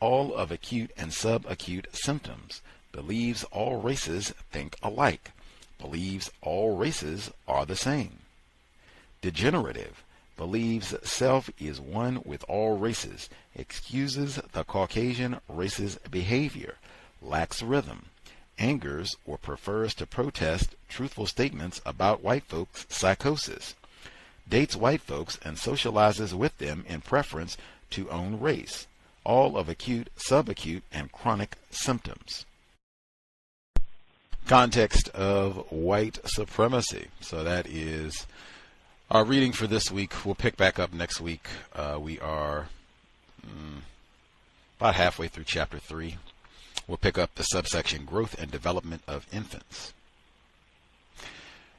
All of acute and subacute symptoms. Believes all races think alike. Believes all races are the same. Degenerative. Believes self is one with all races. Excuses the Caucasian race's behavior. Lacks rhythm. Angers or prefers to protest truthful statements about white folks' psychosis, dates white folks and socializes with them in preference to own race, all of acute, subacute, and chronic symptoms. Context of white supremacy. So that is our reading for this week. We'll pick back up next week. We are about halfway through chapter 3. We'll pick up the subsection Growth and Development of Infants.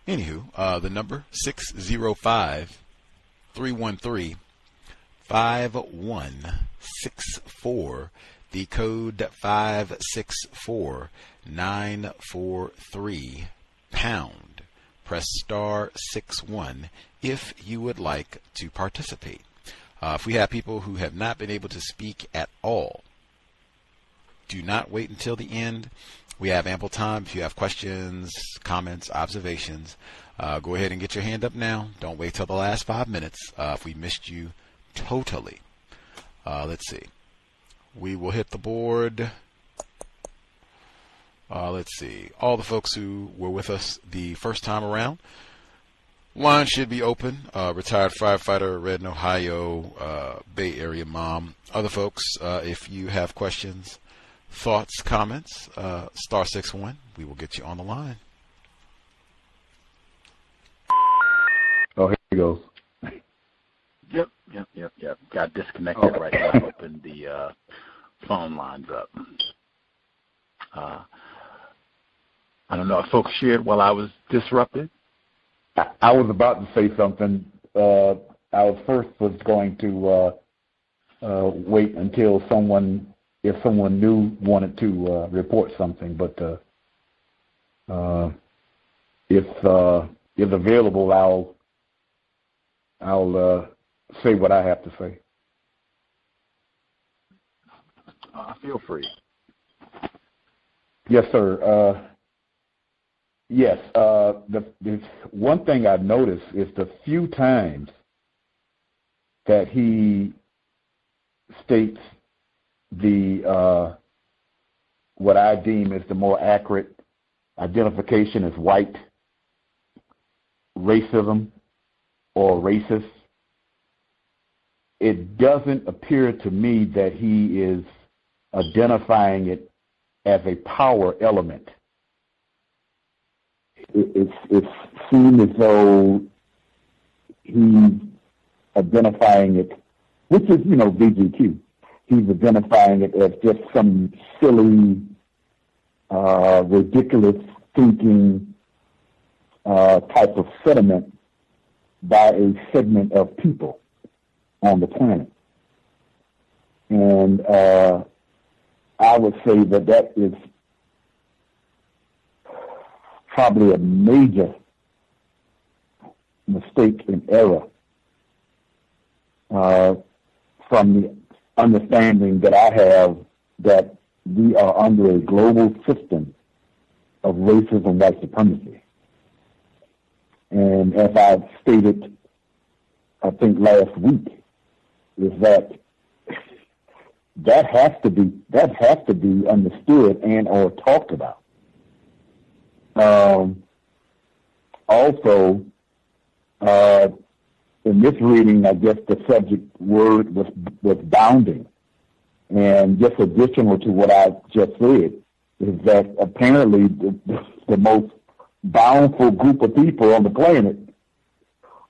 Anywho, the number 605-313-5164, the code 564-943 pound. Press star 61 if you would like to participate. If we have people who have not been able to speak at all, do not wait until the end. We have ample time. If you have questions, comments, observations, go ahead and get your hand up now. Don't wait till the last 5 minutes if we missed you totally. Let's see. We will hit the board. Let's see. All the folks who were with us the first time around. Line should be open. Retired firefighter, Redden, Ohio, Bay Area mom. Other folks, if you have questions, thoughts, comments, star 61. We will get you on the line. Oh, here he goes. Yep. Got disconnected right now. I opened the phone lines up. I don't know if folks shared while I was disrupted. I was about to say something. I was going to wait until if someone new wanted to report something, but if available, I'll say what I have to say. Feel free. Yes, sir. Yes. The one thing I've noticed is the few times that he states what I deem as the more accurate identification as white racism or racist, it doesn't appear to me that he is identifying it as a power element. It's seen as though he's identifying it, which is, BGQ. He's identifying it as just some silly, ridiculous thinking type of sentiment by a segment of people on the planet. And I would say that is probably a major mistake and error from the understanding that I have that we are under a global system of racism and white supremacy. And as I stated, I think last week, is that has to be understood and or talked about. Also, in this reading, I guess the subject word was bounding. And just additional to what I just said is that apparently the most boundful group of people on the planet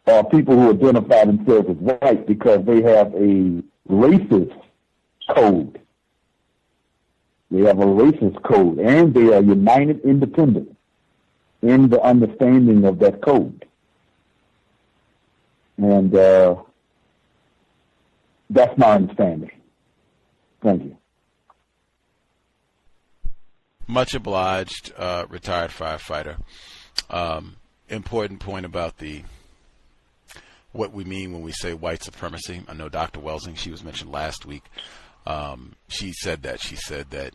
are people who identify themselves as white because they have a racist code. They have a racist code, and they are united independent in the understanding of that code. And that's my understanding. Thank you. Much obliged, retired firefighter. Important point about what we mean when we say white supremacy. I know Dr. Welsing, she was mentioned last week. She said that,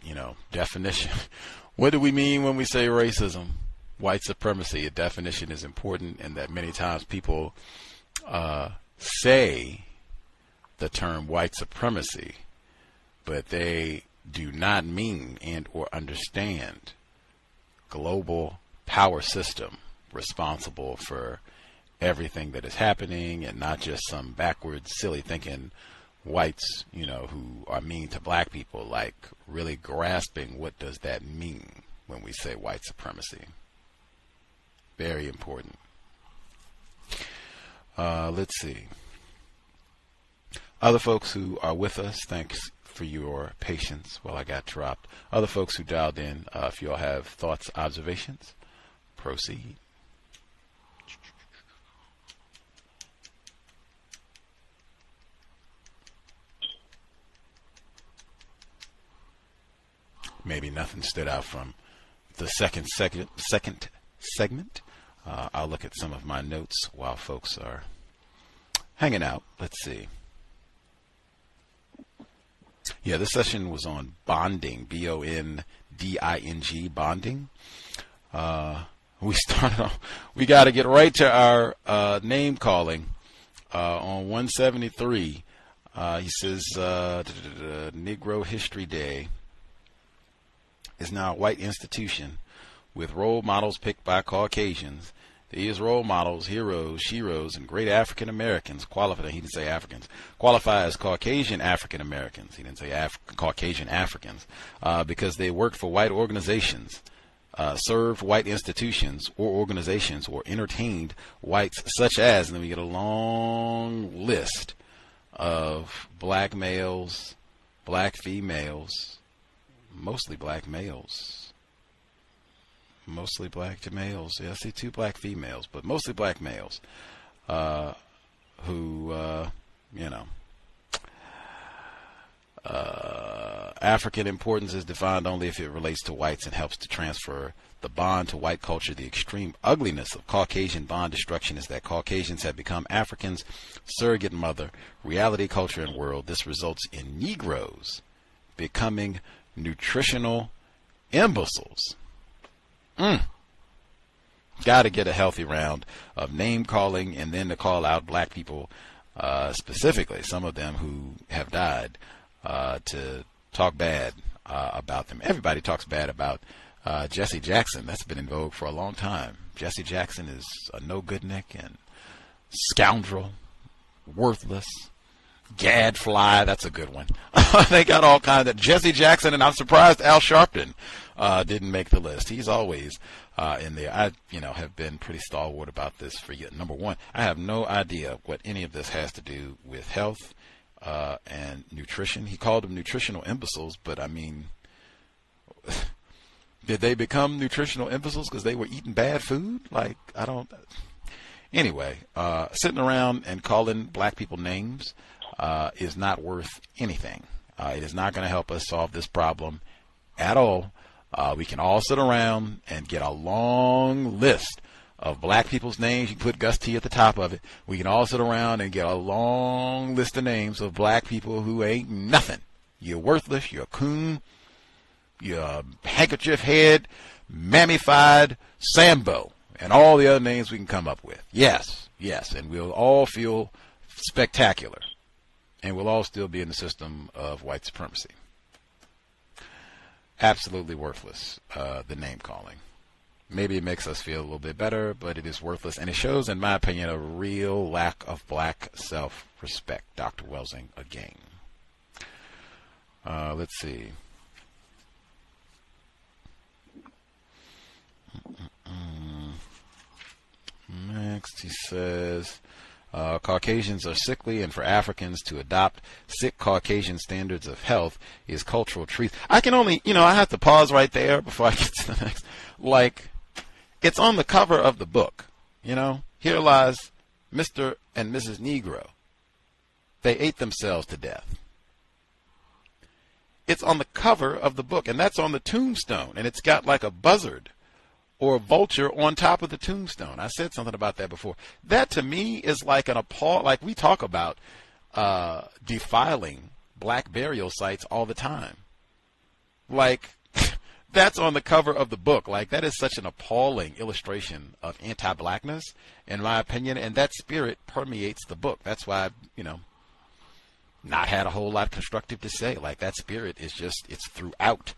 definition. What do we mean when we say racism? White supremacy. A definition is important, and that many times people say the term white supremacy, but they do not mean and or understand global power system responsible for everything that is happening, and not just some backwards, silly thinking whites, who are mean to black people, like really grasping what does that mean when we say white supremacy. Very important. Let's see. Other folks who are with us, thanks for your patience while I got dropped. Other folks who dialed in, if you all have thoughts, observations, proceed. Maybe nothing stood out from the second segment. I'll look at some of my notes while folks are hanging out. Let's see. Yeah, this session was on bonding, bonding, bonding. We started off, we got to get right to our name calling on 173. He says, Negro History Day is now a white institution with role models picked by Caucasians. These role models, heroes, sheroes, and great African Americans qualify. He didn't say Africans. Qualify as Caucasian African Americans. He didn't say Caucasian Africans because they worked for white organizations, served white institutions or organizations, or entertained whites, such as. And then we get a long list of black males, black females, mostly black males. Mostly black males. Yeah, I see 2 black females, but mostly black males who, African importance is defined only if it relates to whites and helps to transfer the bond to white culture. The extreme ugliness of Caucasian bond destruction is that Caucasians have become Africans' surrogate mother, reality, culture, and world. This results in Negroes becoming nutritional imbeciles. Got to get a healthy round of name calling, and then to call out black people specifically, some of them who have died, to talk bad about them. Everybody talks bad about Jesse Jackson. That's been in vogue for a long time. Jesse Jackson is a no-good Nick, and scoundrel, worthless, gadfly. That's a good one. They got all kinds of Jesse Jackson, and I'm surprised Al Sharpton didn't make the list. He's always in there. I, have been pretty stalwart about this for years. Number one, I have no idea what any of this has to do with health and nutrition. He called them nutritional imbeciles, but I mean, did they become nutritional imbeciles because they were eating bad food? Like, I don't. Anyway, sitting around and calling black people names is not worth anything. It is not going to help us solve this problem at all. We can all sit around and get a long list of black people's names. You can put Gus T at the top of it. We can all sit around and get a long list of names of black people who ain't nothing. You're worthless. You're a coon. You're a handkerchief head, mammified Sambo, and all the other names we can come up with. Yes, and we'll all feel spectacular. And we'll all still be in the system of white supremacy. Absolutely worthless, the name calling. Maybe it makes us feel a little bit better, but it is worthless. And it shows, in my opinion, a real lack of black self-respect. Dr. Welsing again. Let's see. Next, he says, Caucasians are sickly, and for Africans to adopt sick Caucasian standards of health is cultural treason. I can only, I have to pause right there before I get to the next. Like, it's on the cover of the book, Here lies Mr. and Mrs. Negro. They ate themselves to death. It's on the cover of the book, and that's on the tombstone, and it's got like a buzzard or a vulture on top of the tombstone. I said something about that before. That to me is like an like we talk about defiling black burial sites all the time. Like, that's on the cover of the book. Like, that is such an appalling illustration of anti-blackness, in my opinion, and that spirit permeates the book. That's why, not had a whole lot constructive to say. Like, that spirit is just, it's throughout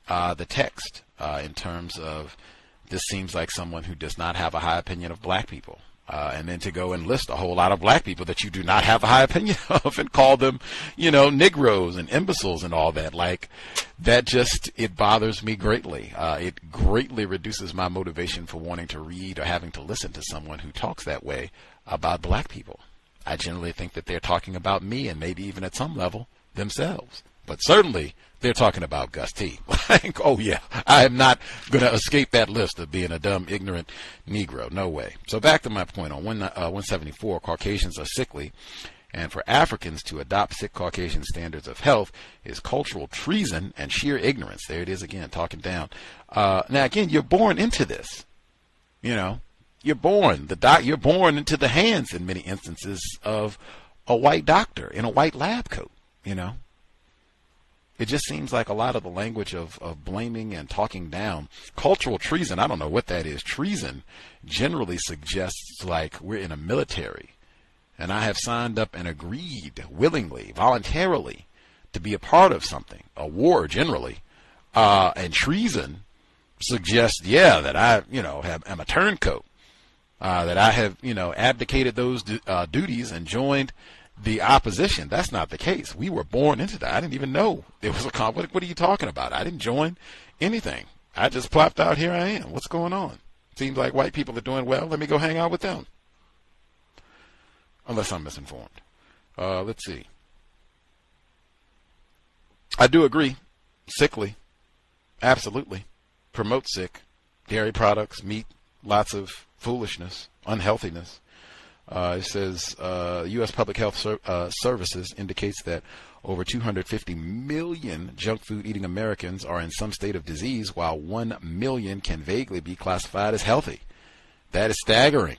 the text in terms of, this seems like someone who does not have a high opinion of black people. And then to go and list a whole lot of black people that you do not have a high opinion of and call them, Negroes and imbeciles and all that. Like, that just, it bothers me greatly. It greatly reduces my motivation for wanting to read or having to listen to someone who talks that way about black people. I generally think that they're talking about me and maybe even at some level themselves. But certainly, they're talking about Gus T. Like, oh yeah, I am not going to escape that list of being a dumb, ignorant Negro. No way. So back to my point on 174, Caucasians are sickly, and for Africans to adopt sick Caucasian standards of health is cultural treason and sheer ignorance. There it is again, talking down. Now again, you're born into this. You're born. You're born into the hands, in many instances, of a white doctor in a white lab coat. It just seems like a lot of the language of blaming and talking down. Cultural treason, I don't know what that is. Treason generally suggests like we're in a military, and I have signed up and agreed willingly, voluntarily, to be a part of something, a war generally. And treason suggests, that I, am a turncoat, that I have, abdicated those duties and joined the opposition. That's not the case. We were born into that. I didn't even know there was a conflict. What are you talking about? I didn't join anything. I just plopped out. Here I am. What's going on? Seems like white people are doing well. Let me go hang out with them. Unless I'm misinformed. Let's see. I do agree. Sickly. Absolutely. Promote sick. Dairy products, meat, lots of foolishness, unhealthiness. It says U.S. Public Health Services indicates that over 250 million junk food eating Americans are in some state of disease, while 1 million can vaguely be classified as healthy. That is staggering.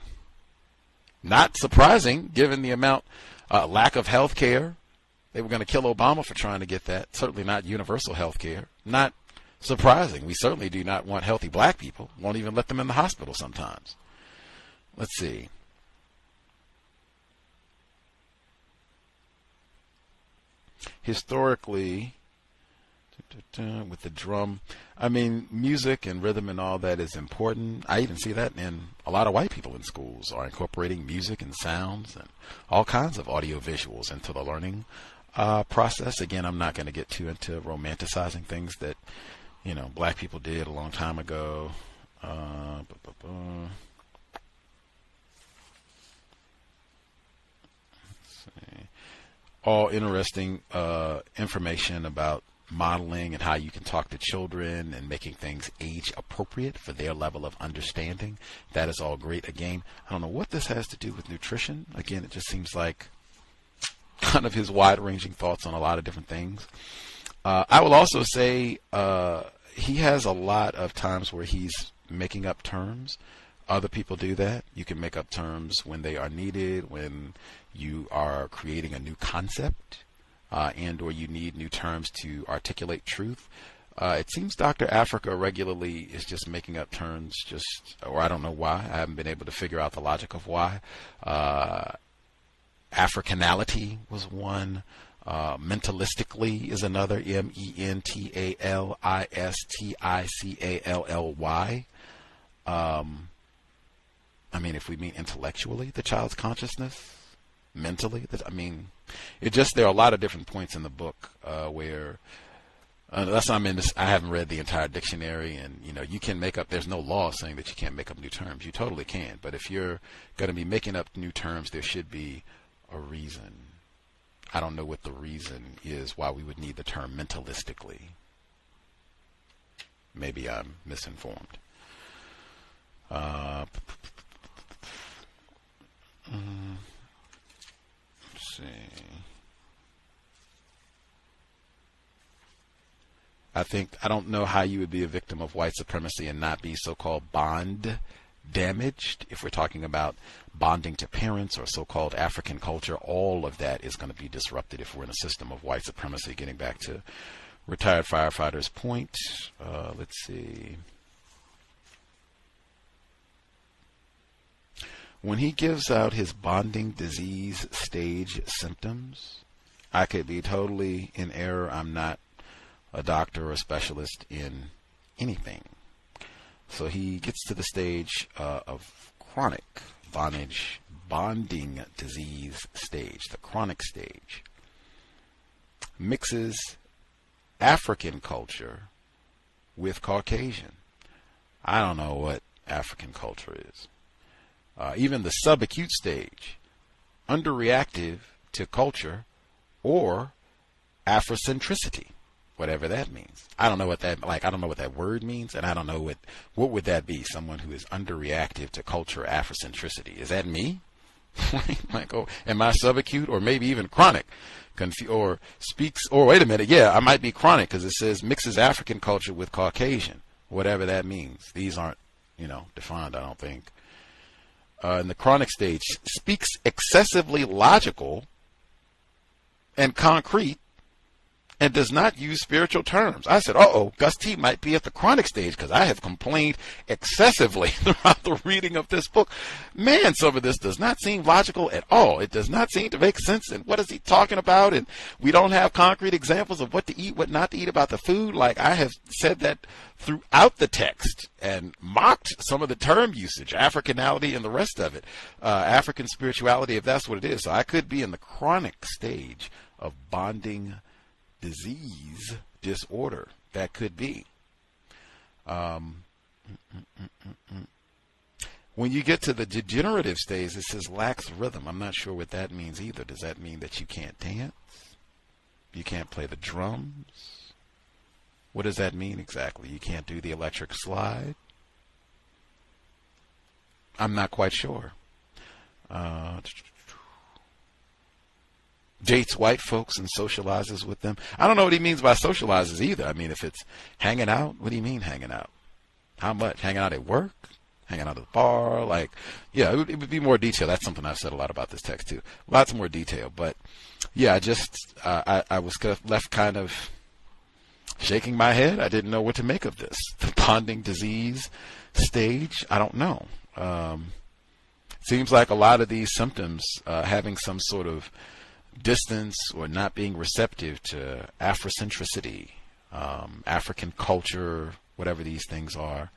Not surprising, given the amount lack of health care. They were going to kill Obama for trying to get that. Certainly not universal health care. Not surprising. We certainly do not want healthy black people. Won't even let them in the hospital sometimes. Let's see. Historically, With the drum. I mean, music and rhythm and all that is important. I even see that in a lot of white people in schools are incorporating music and sounds and all kinds of audio visuals into the learning process. Again, I'm not going to get too into romanticizing things that, you know, black people did a long time ago. All interesting information about modeling and how you can talk to children and making things age appropriate for their level of understanding. That is all great. Again, I don't know what this has to do with nutrition. Again, it just seems like kind of his wide-ranging thoughts on a lot of different things. I will also say he has a lot of times where he's making up terms. Other people do that. You can make up terms when they are needed, when you are creating a new concept, and or you need new terms to articulate truth. It seems Dr. Afrika regularly is just making up terms, or I don't know why. I haven't been able to figure out the logic of why. Africanality was one. Mentalistically is another. mentalistically. I mean, if we mean intellectually, the child's consciousness, mentally, there are a lot of different points in the book where, unless I'm in this, I haven't read the entire dictionary, and you know, you can make up. There's no law saying that you can't make up new terms. You totally can. But if you're going to be making up new terms, there should be a reason. I don't know what the reason is why we would need the term mentalistically. Maybe I'm misinformed. Let's see. I don't know how you would be a victim of white supremacy and not be so-called bond damaged. If we're talking about bonding to parents or so-called African culture, all of that is going to be disrupted if we're in a system of white supremacy. Getting back to retired firefighter's point. Let's see. When he gives out his bonding disease stage symptoms, I could be totally in error. I'm not a doctor or a specialist in anything. So he gets to the stage of chronic bonding disease stage, the chronic stage. Mixes African culture with Caucasian. I don't know what African culture is. Even the subacute stage, underreactive to culture or Afrocentricity, whatever that means. I don't know what that word means, and I don't know what would that be. Someone who is underreactive to culture, Afrocentricity. Is that me? Am I subacute or maybe even chronic? Or wait a minute, yeah, I might be chronic because it says mixes African culture with Caucasian, whatever that means. These aren't, defined, I don't think. In the chronic stage, speaks excessively logical and concrete and does not use spiritual terms. I said, Gus T might be at the chronic stage because I have complained excessively throughout the reading of this book. Man, some of this does not seem logical at all. It does not seem to make sense. And what is he talking about? And we don't have concrete examples of what to eat, what not to eat about the food. Like I have said that throughout the text and mocked some of the term usage, Africanality and the rest of it, African spirituality, if that's what it is. So I could be in the chronic stage of bonding disease disorder. That could be. When you get to the degenerative stage, it says lacks rhythm. I'm not sure what that means either. Does that mean that you can't dance? You can't play the drums? What does that mean exactly? You can't do the electric slide? I'm not quite sure. Dates white folks and socializes with them. I don't know what he means by socializes either. I mean, if it's hanging out, what do you mean hanging out? How much? Hanging out at work? Hanging out at the bar? It would be more detail. That's something I've said a lot about this text too. Lots more detail. But yeah, I was left kind of shaking my head. I didn't know what to make of this. The bonding disease stage, I don't know. Seems like a lot of these symptoms, having some sort of distance or not being receptive to Afrocentricity, African culture, whatever these things are.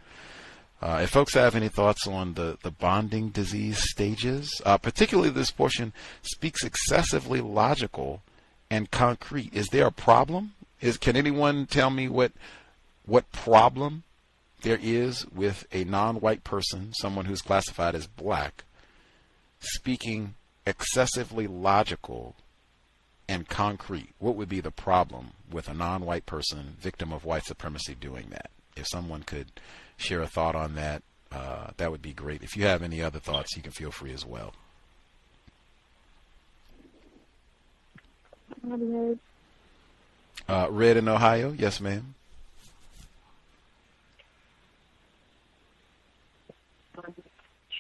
If folks have any thoughts on the bonding disease stages, particularly this portion speaks excessively logical and concrete. Is there a problem? Can anyone tell me what problem there is with a non-white person, someone who's classified as black, speaking excessively logical and concrete? What would be the problem with a non-white person, victim of white supremacy, doing that? If someone could share a thought on that, that would be great. If you have any other thoughts, you can feel free as well. Red in Ohio. Yes, ma'am.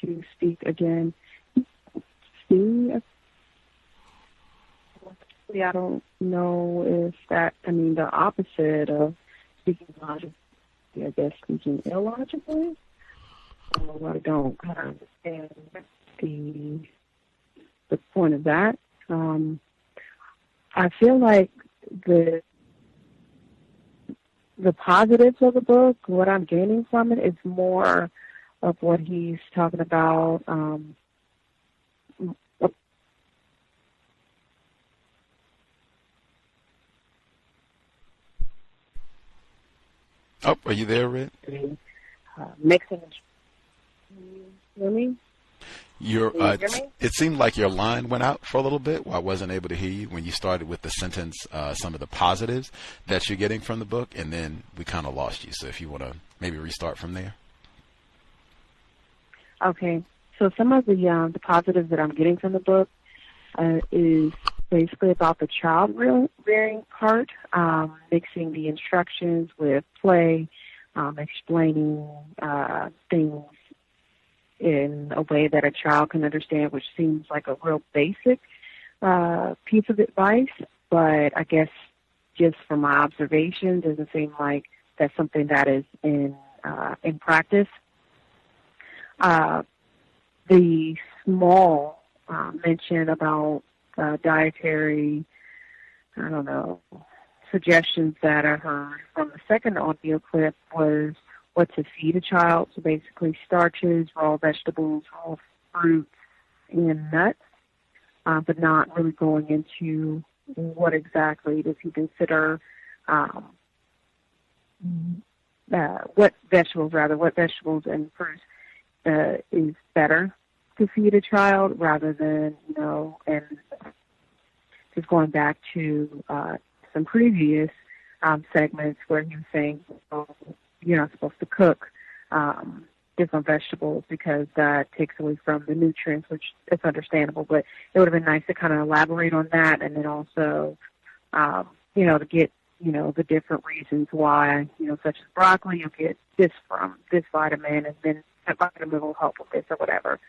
To speak again. See, I don't know if that, the opposite of speaking logically, I guess speaking illogically. I don't understand the point of that. I feel like the positives of the book, what I'm gaining from it, is more of what he's talking about. Oh, are you there, Red? Mixing. You hear me? It seemed like your line went out for a little bit. I wasn't able to hear you when you started with the sentence, some of the positives that you're getting from the book, and then we kind of lost you. So if you want to maybe restart from there. Okay. So some of the positives that I'm getting from the book is basically about the child rearing part, mixing the instructions with play, explaining things in a way that a child can understand, which seems like a real basic piece of advice, but I guess just from my observation, doesn't seem like that's something that is in practice. The small mention about dietary, suggestions that I heard from the second audio clip was what to feed a child. So basically starches, raw vegetables, raw fruits, and nuts, but not really going into what exactly does he consider, what vegetables and fruits is better to feed a child rather than, and just going back to some previous segments where he was saying, you're not supposed to cook different vegetables because that takes away from the nutrients, which is understandable. But it would have been nice to kind of elaborate on that, and then also, to get, the different reasons why, such as broccoli, you'll get this from this vitamin, and then that vitamin will help with this or whatever.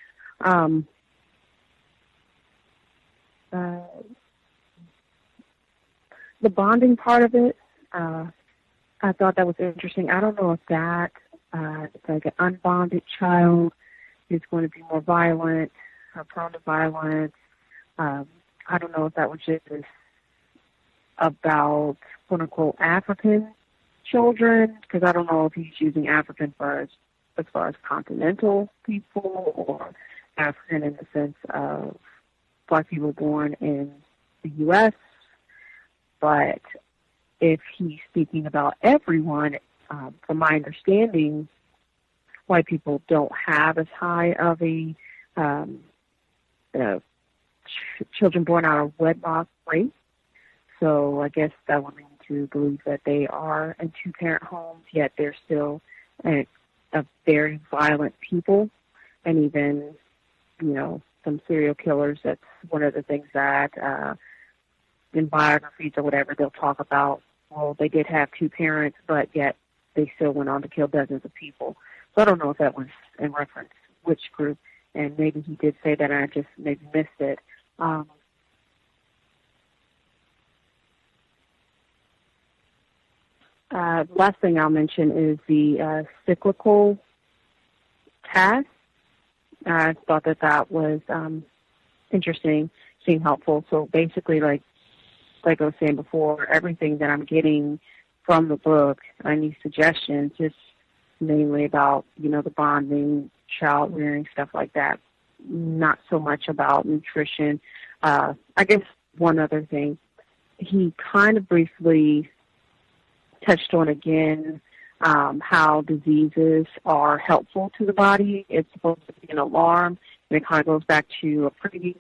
The bonding part of it, I thought that was interesting. I don't know if that, like an unbonded child is going to be more violent or prone to violence. I don't know if that was just about, quote unquote, African children, because I don't know if he's using African as far as continental people or African in the sense of black people born in the U.S., but if he's speaking about everyone, from my understanding, white people don't have as high of a children born out of wedlock rate. So I guess that would lead to believe that they are in two-parent homes, yet they're still a very violent people. And even, some serial killers, that's one of the things that in biographies or whatever, they'll talk about, well, they did have two parents, but yet they still went on to kill dozens of people. So I don't know if that was in reference which group, and maybe he did say that and I just maybe missed it. Last thing I'll mention is the cyclical task. I thought that was interesting, seemed helpful. So basically, like I was saying before, everything that I'm getting from the book, any suggestions, just mainly about, the bonding, child rearing, stuff like that. Not so much about nutrition. I guess one other thing, he kind of briefly touched on again how diseases are helpful to the body. It's supposed to be an alarm, and it kind of goes back to a previous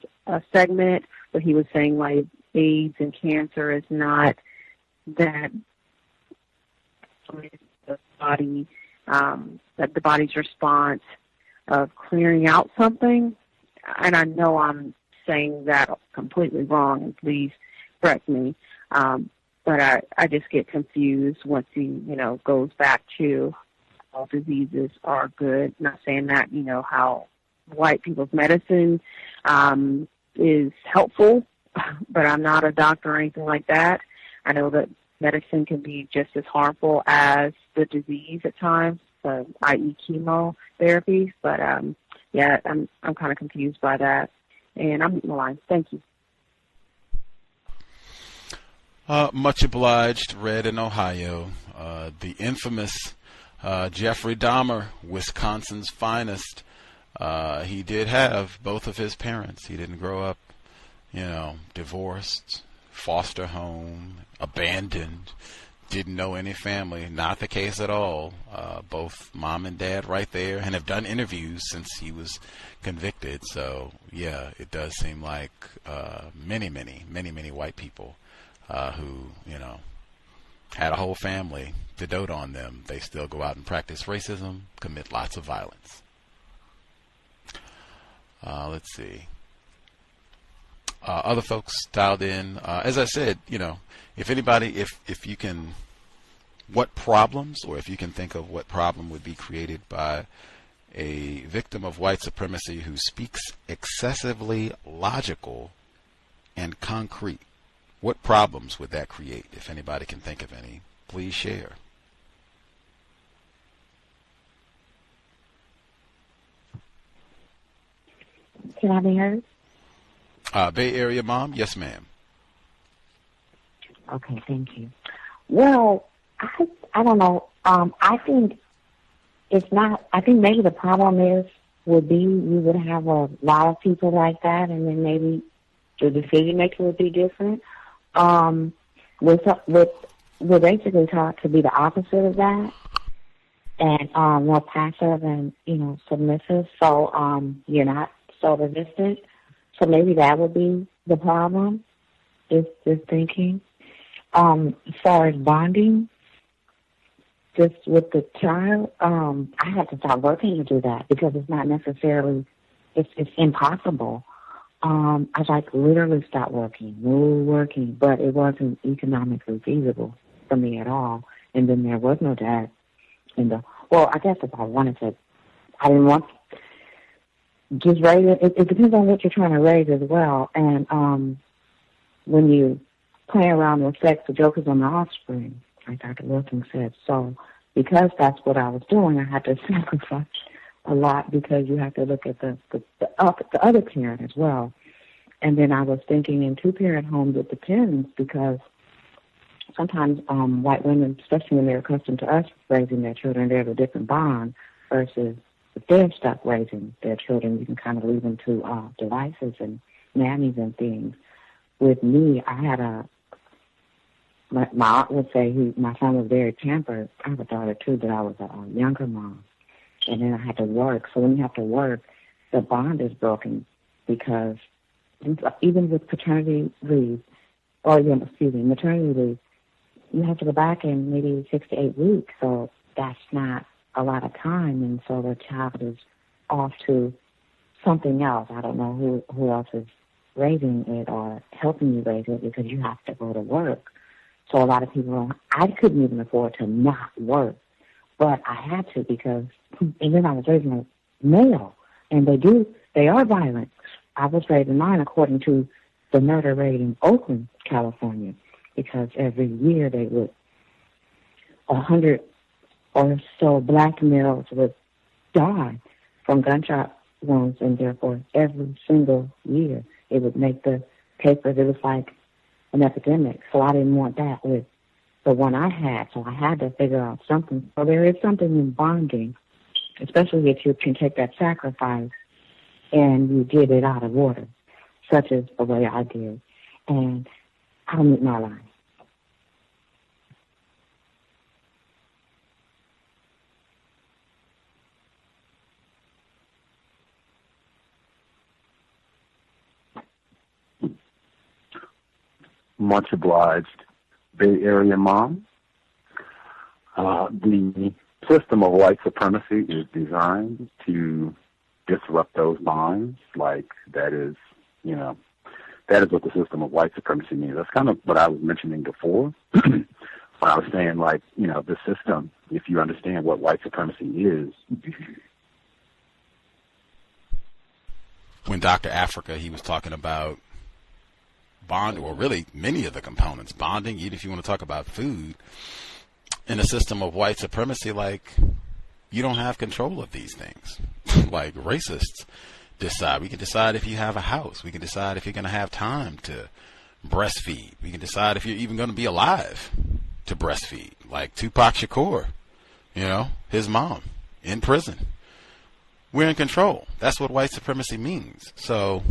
segment where he was saying like AIDS and cancer is not that the body, that the body's response of clearing out something. And I know I'm saying that completely wrong, and please correct me. But I just get confused once he, goes back to all diseases are good. Not saying that, how white people's medicine is helpful, but I'm not a doctor or anything like that. I know that medicine can be just as harmful as the disease at times, i.e. chemotherapy. But, I'm kind of confused by that. And I'm in the line. Thank you. Much obliged, Red in Ohio. The infamous Jeffrey Dahmer, Wisconsin's finest. He did have both of his parents. He didn't grow up, divorced, foster home, abandoned, didn't know any family. Not the case at all. Both mom and dad right there, and have done interviews since he was convicted. So, yeah, it does seem like many white people who, had a whole family to dote on them, they still go out and practice racism, commit lots of violence. Let's see. Other folks dialed in. As I said, if anybody, if you can, what problems, or if you can think of what problem would be created by a victim of white supremacy who speaks excessively logical and concrete, what problems would that create? If anybody can think of any, please share. Can I be heard? Bay Area Mom? Yes, ma'am. Okay, thank you. Well, I don't know. I think it's not, I think maybe the problem would be you would have a lot of people like that, and then maybe the decision making would be different. We're basically taught to be the opposite of that, and more passive and submissive. So you're not so resistant. So maybe that would be the problem. Is thinking. As far as bonding, just with the child, I had to stop working to do that because it's not necessarily, it's impossible. I literally stopped working, but it wasn't economically feasible for me at all. And then there was no dad I guess if I wanted to, I didn't want just raise it. It depends on what you're trying to raise as well. And when you play around with sex, the joke is on the offspring, like Dr. Wilson said. So because that's what I was doing, I had to sacrifice a lot because you have to look at the other parent as well. And then I was thinking in two-parent homes, it depends because sometimes white women, especially when they're accustomed to us raising their children, they have a different bond versus if they're stuck raising their children, you can kind of leave them to devices and nannies and things. With me, I had my aunt would say my son was very pampered. I have a daughter too, but I was a younger mom. And then I had to work. So when you have to work, the bond is broken because even with paternity leave, maternity leave, you have to go back in maybe 6 to 8 weeks. So that's not a lot of time. And so the child is off to something else. I don't know who else is raising it or helping you raise it because you have to go to work. So a lot of people, I couldn't even afford to not work, but I had to because, and then I was raising a male, and they are violent. I was raising mine according to the murder rate in Oakland, California, because every year 100 or so black males would die from gunshot wounds, and therefore every single year it would make the papers. It was like an epidemic. So I didn't want that with the one I had, so I had to figure out something. So there is something in bonding, especially if you can take that sacrifice and you did it out of order, such as the way I did. And I'll meet my line. Much obliged, Bay Area Mom. The system of white supremacy is designed to disrupt those lines. Like, that is what the system of white supremacy means. That's kind of what I was mentioning before. When I was saying, like, the system, if you understand what white supremacy is. When Dr. Afrika, he was talking about bond, or really many of the components, bonding, even if you want to talk about food, in a system of white supremacy, like, you don't have control of these things. Like, racists decide. We can decide if you have a house. We can decide if you're going to have time to breastfeed. We can decide if you're even going to be alive to breastfeed. Like Tupac Shakur, his mom in prison. We're in control. That's what white supremacy means. So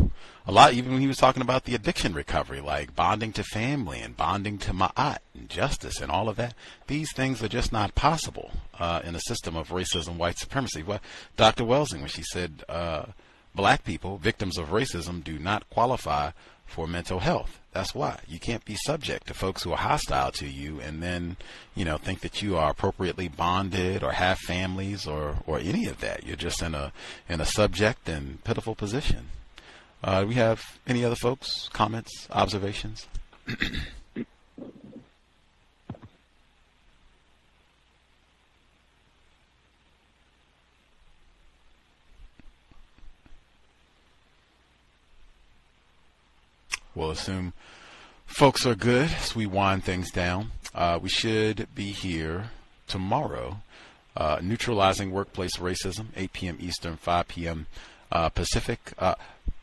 a lot, even when he was talking about the addiction recovery, like bonding to family and bonding to ma'at and justice and all of that, these things are just not possible in a system of racism, white supremacy. Well, Dr. Welsing, when she said black people, victims of racism, do not qualify for mental health. That's why. You can't be subject to folks who are hostile to you and then, think that you are appropriately bonded or have families or any of that. You're just in a subject and pitiful position. Do we have any other folks, comments, observations? We'll assume folks are good as we wind things down. We should be here tomorrow, neutralizing workplace racism, 8 p.m. Eastern, 5 p.m. Pacific.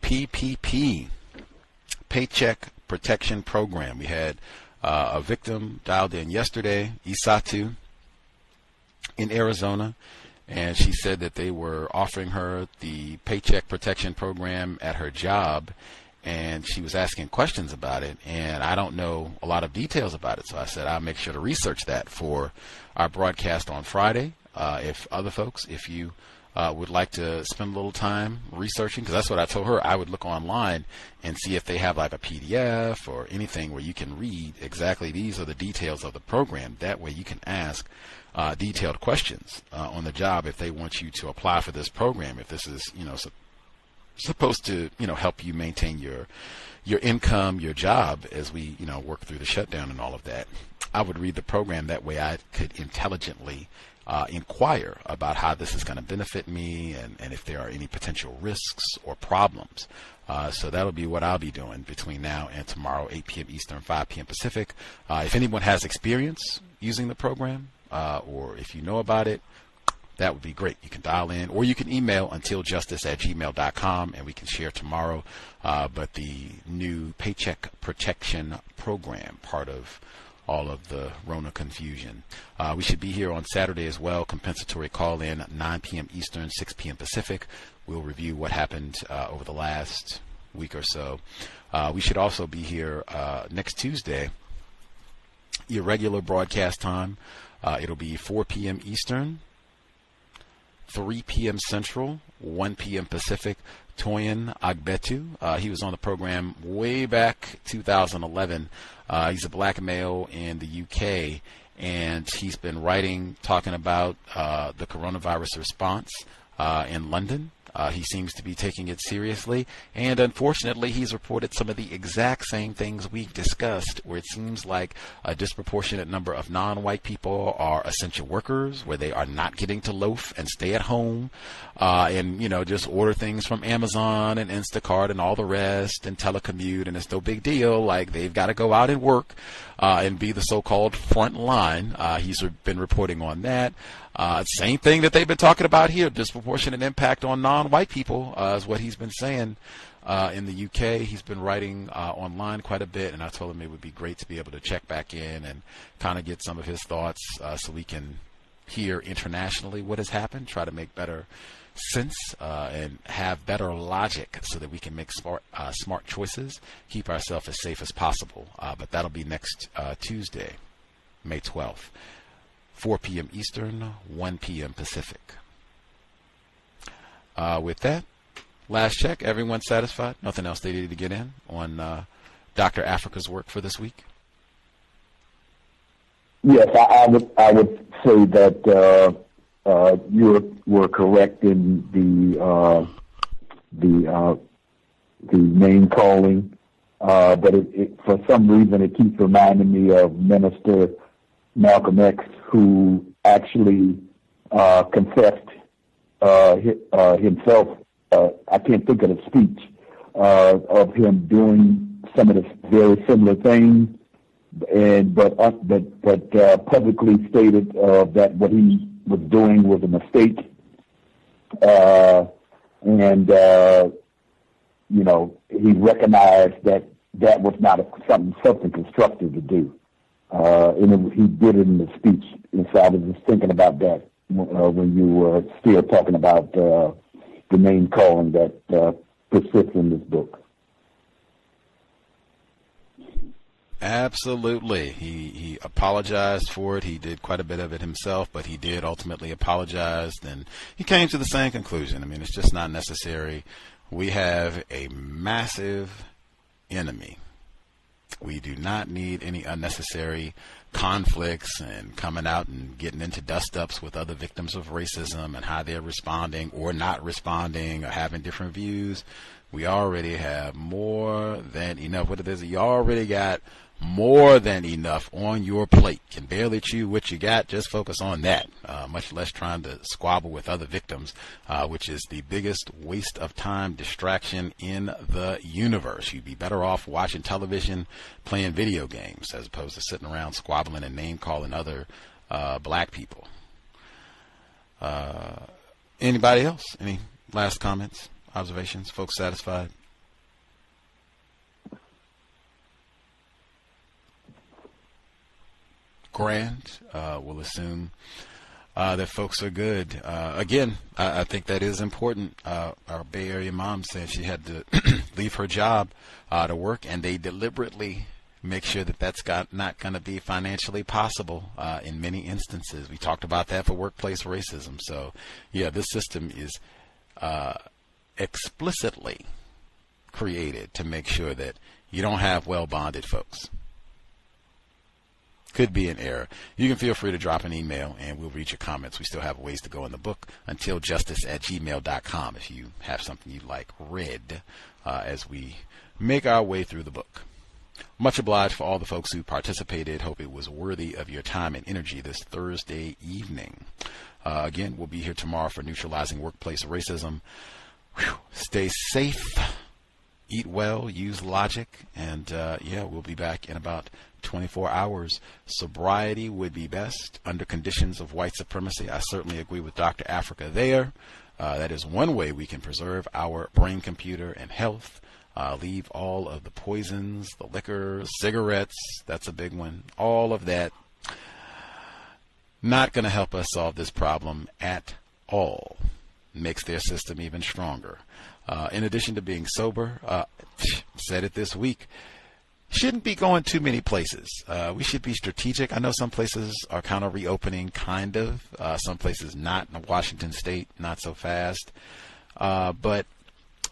PPP, Paycheck Protection Program. We had a victim dialed in yesterday, Isatu, in Arizona, and she said that they were offering her the Paycheck Protection Program at her job, and she was asking questions about it, and I don't know a lot of details about it, so I said I'll make sure to research that for our broadcast on Friday. If other folks, if you would like to spend a little time researching, because that's what I told her, I would look online and see if they have like a PDF or anything where you can read exactly these are the details of the program. That way you can ask detailed questions on the job if they want you to apply for this program, if this is, supposed to, help you maintain your income, your job as we, work through the shutdown and all of that. I would read the program. That way I could intelligently inquire about how this is going to benefit me and if there are any potential risks or problems. So that'll be what I'll be doing between now and tomorrow, 8 p.m. Eastern, 5 p.m. Pacific. If anyone has experience using the program or if you know about it, that would be great. You can dial in or you can email untiljustice@gmail.com and we can share tomorrow. But the new Paycheck Protection Program, part of all of the Rona confusion. We should be here on Saturday as well. Compensatory call-in, 9 p.m. Eastern, 6 p.m. Pacific. We'll review what happened over the last week or so. We should also be here next Tuesday, your regular broadcast time. It'll be 4 p.m. Eastern, 3 p.m. Central, 1 p.m. Pacific. Toyin Agbetu, he was on the program way back 2011. He's a black male in the UK, and he's been writing, talking about the coronavirus response in London. He seems to be taking it seriously, and unfortunately he's reported some of the exact same things we've discussed, where it seems like a disproportionate number of non-white people are essential workers, where they are not getting to loaf and stay at home and just order things from Amazon and Instacart and all the rest and telecommute, and it's no big deal. Like, they've got to go out and work and be the so-called front line. He's been reporting on that. Same thing that they've been talking about here, disproportionate impact on non-white people is what he's been saying in the UK. He's been writing online quite a bit, and I told him it would be great to be able to check back in and kind of get some of his thoughts so we can hear internationally what has happened, try to make better sense and have better logic so that we can make smart choices, keep ourselves as safe as possible. But that'll be next Tuesday, May 12th, 4 p.m. Eastern, 1 p.m. Pacific. With that, last check, everyone satisfied? Nothing else they needed to get in on Dr. Afrika's work for this week? Yes, I would say that you were correct in the name calling, but it for some reason it keeps reminding me of Minister Malcolm X, who actually confessed himself. I can't think of the speech of him doing some of the very similar things, but publicly stated that what he was doing was a mistake, and he recognized that was not something constructive to do, and he did it in the speech. And so I was just thinking about that when you were still talking about the name calling that persists in this book. Absolutely. He apologized for it. He did quite a bit of it himself, but he did ultimately apologize. And he came to the same conclusion. I mean, it's just not necessary. We have a massive enemy. We do not need any unnecessary conflicts and coming out and getting into dust-ups with other victims of racism and how they're responding or not responding or having different views. We already have more than enough. What it is, you already got more than enough on your plate. Can barely chew what you got. Just focus on that, much less trying to squabble with other victims, which is the biggest waste of time distraction in the universe. You'd be better off watching television, playing video games, as opposed to sitting around squabbling and name calling other black people. Anybody else? Any last comments, observations? Folks satisfied? Grand. We'll assume that folks are good. Again, I think that is important. Our Bay Area mom said she had to leave her job to work, and they deliberately make sure that that's not going to be financially possible in many instances. We talked about that for workplace racism. So, yeah, this system is explicitly created to make sure that you don't have well-bonded folks. Could be an error. You can feel free to drop an email and we'll read your comments. We still have ways to go in the book. untiljustice@gmail.com if you have something you'd like read as we make our way through the book. Much obliged for all the folks who participated. Hope it was worthy of your time and energy this Thursday evening. Again, we'll be here tomorrow for Neutralizing Workplace Racism. Stay safe, eat well, use logic, and we'll be back in about 24 hours. Sobriety would be best under conditions of white supremacy. I certainly agree with Dr. Afrika there. That is one way we can preserve our brain, computer, and health. Leave all of the poisons, the liquor, cigarettes. That's a big one. All of that. Not going to help us solve this problem at all. Makes their system even stronger. In addition to being sober, said it this week, shouldn't be going too many places. We should be strategic. I know some places are kind of reopening, kind of. Some places not. In Washington State, not so fast. But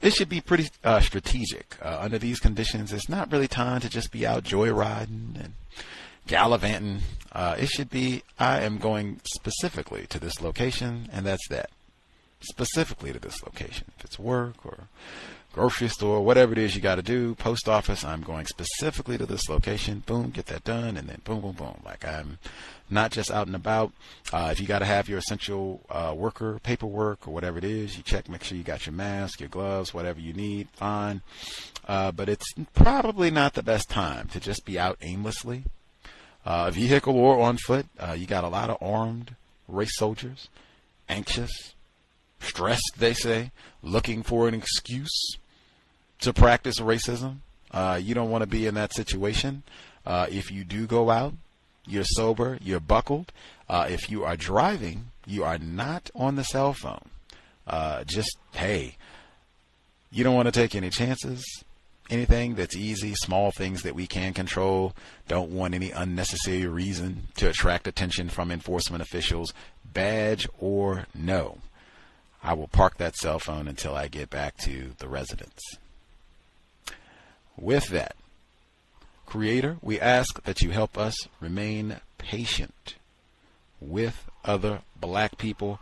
it should be pretty strategic. Under these conditions, it's not really time to just be out joyriding and gallivanting. It should be, I am going specifically to this location, and that's that. Specifically to this location. If it's work or grocery store, whatever it is you got to do, post office, I'm going specifically to this location. Boom, get that done, and then boom, boom, boom. Like, I'm not just out and about. If you got to have your essential worker paperwork or whatever it is, you check, make sure you got your mask, your gloves, whatever you need, fine. But it's probably not the best time to just be out aimlessly. Vehicle or on foot, you got a lot of armed race soldiers, anxious, stressed, they say, looking for an excuse to practice racism. You don't want to be in that situation. If you do go out, you're sober, you're buckled. If you are driving, you are not on the cell phone. Hey, you don't want to take any chances. Anything that's easy, small things that we can control. Don't want any unnecessary reason to attract attention from enforcement officials, badge or no. I will park that cell phone until I get back to the residence. With that, Creator, we ask that you help us remain patient with other black people,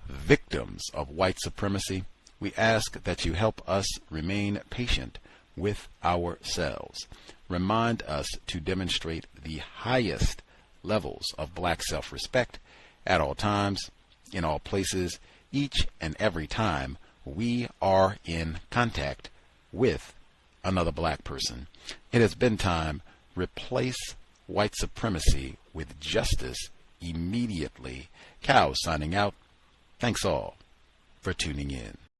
victims of white supremacy. We ask that you help us remain patient with ourselves. Remind us to demonstrate the highest levels of black self-respect at all times, in all places, each and every time we are in contact with another black person. It has been time. Replace white supremacy with justice immediately. C.O.W.S signing out. Thanks all for tuning in.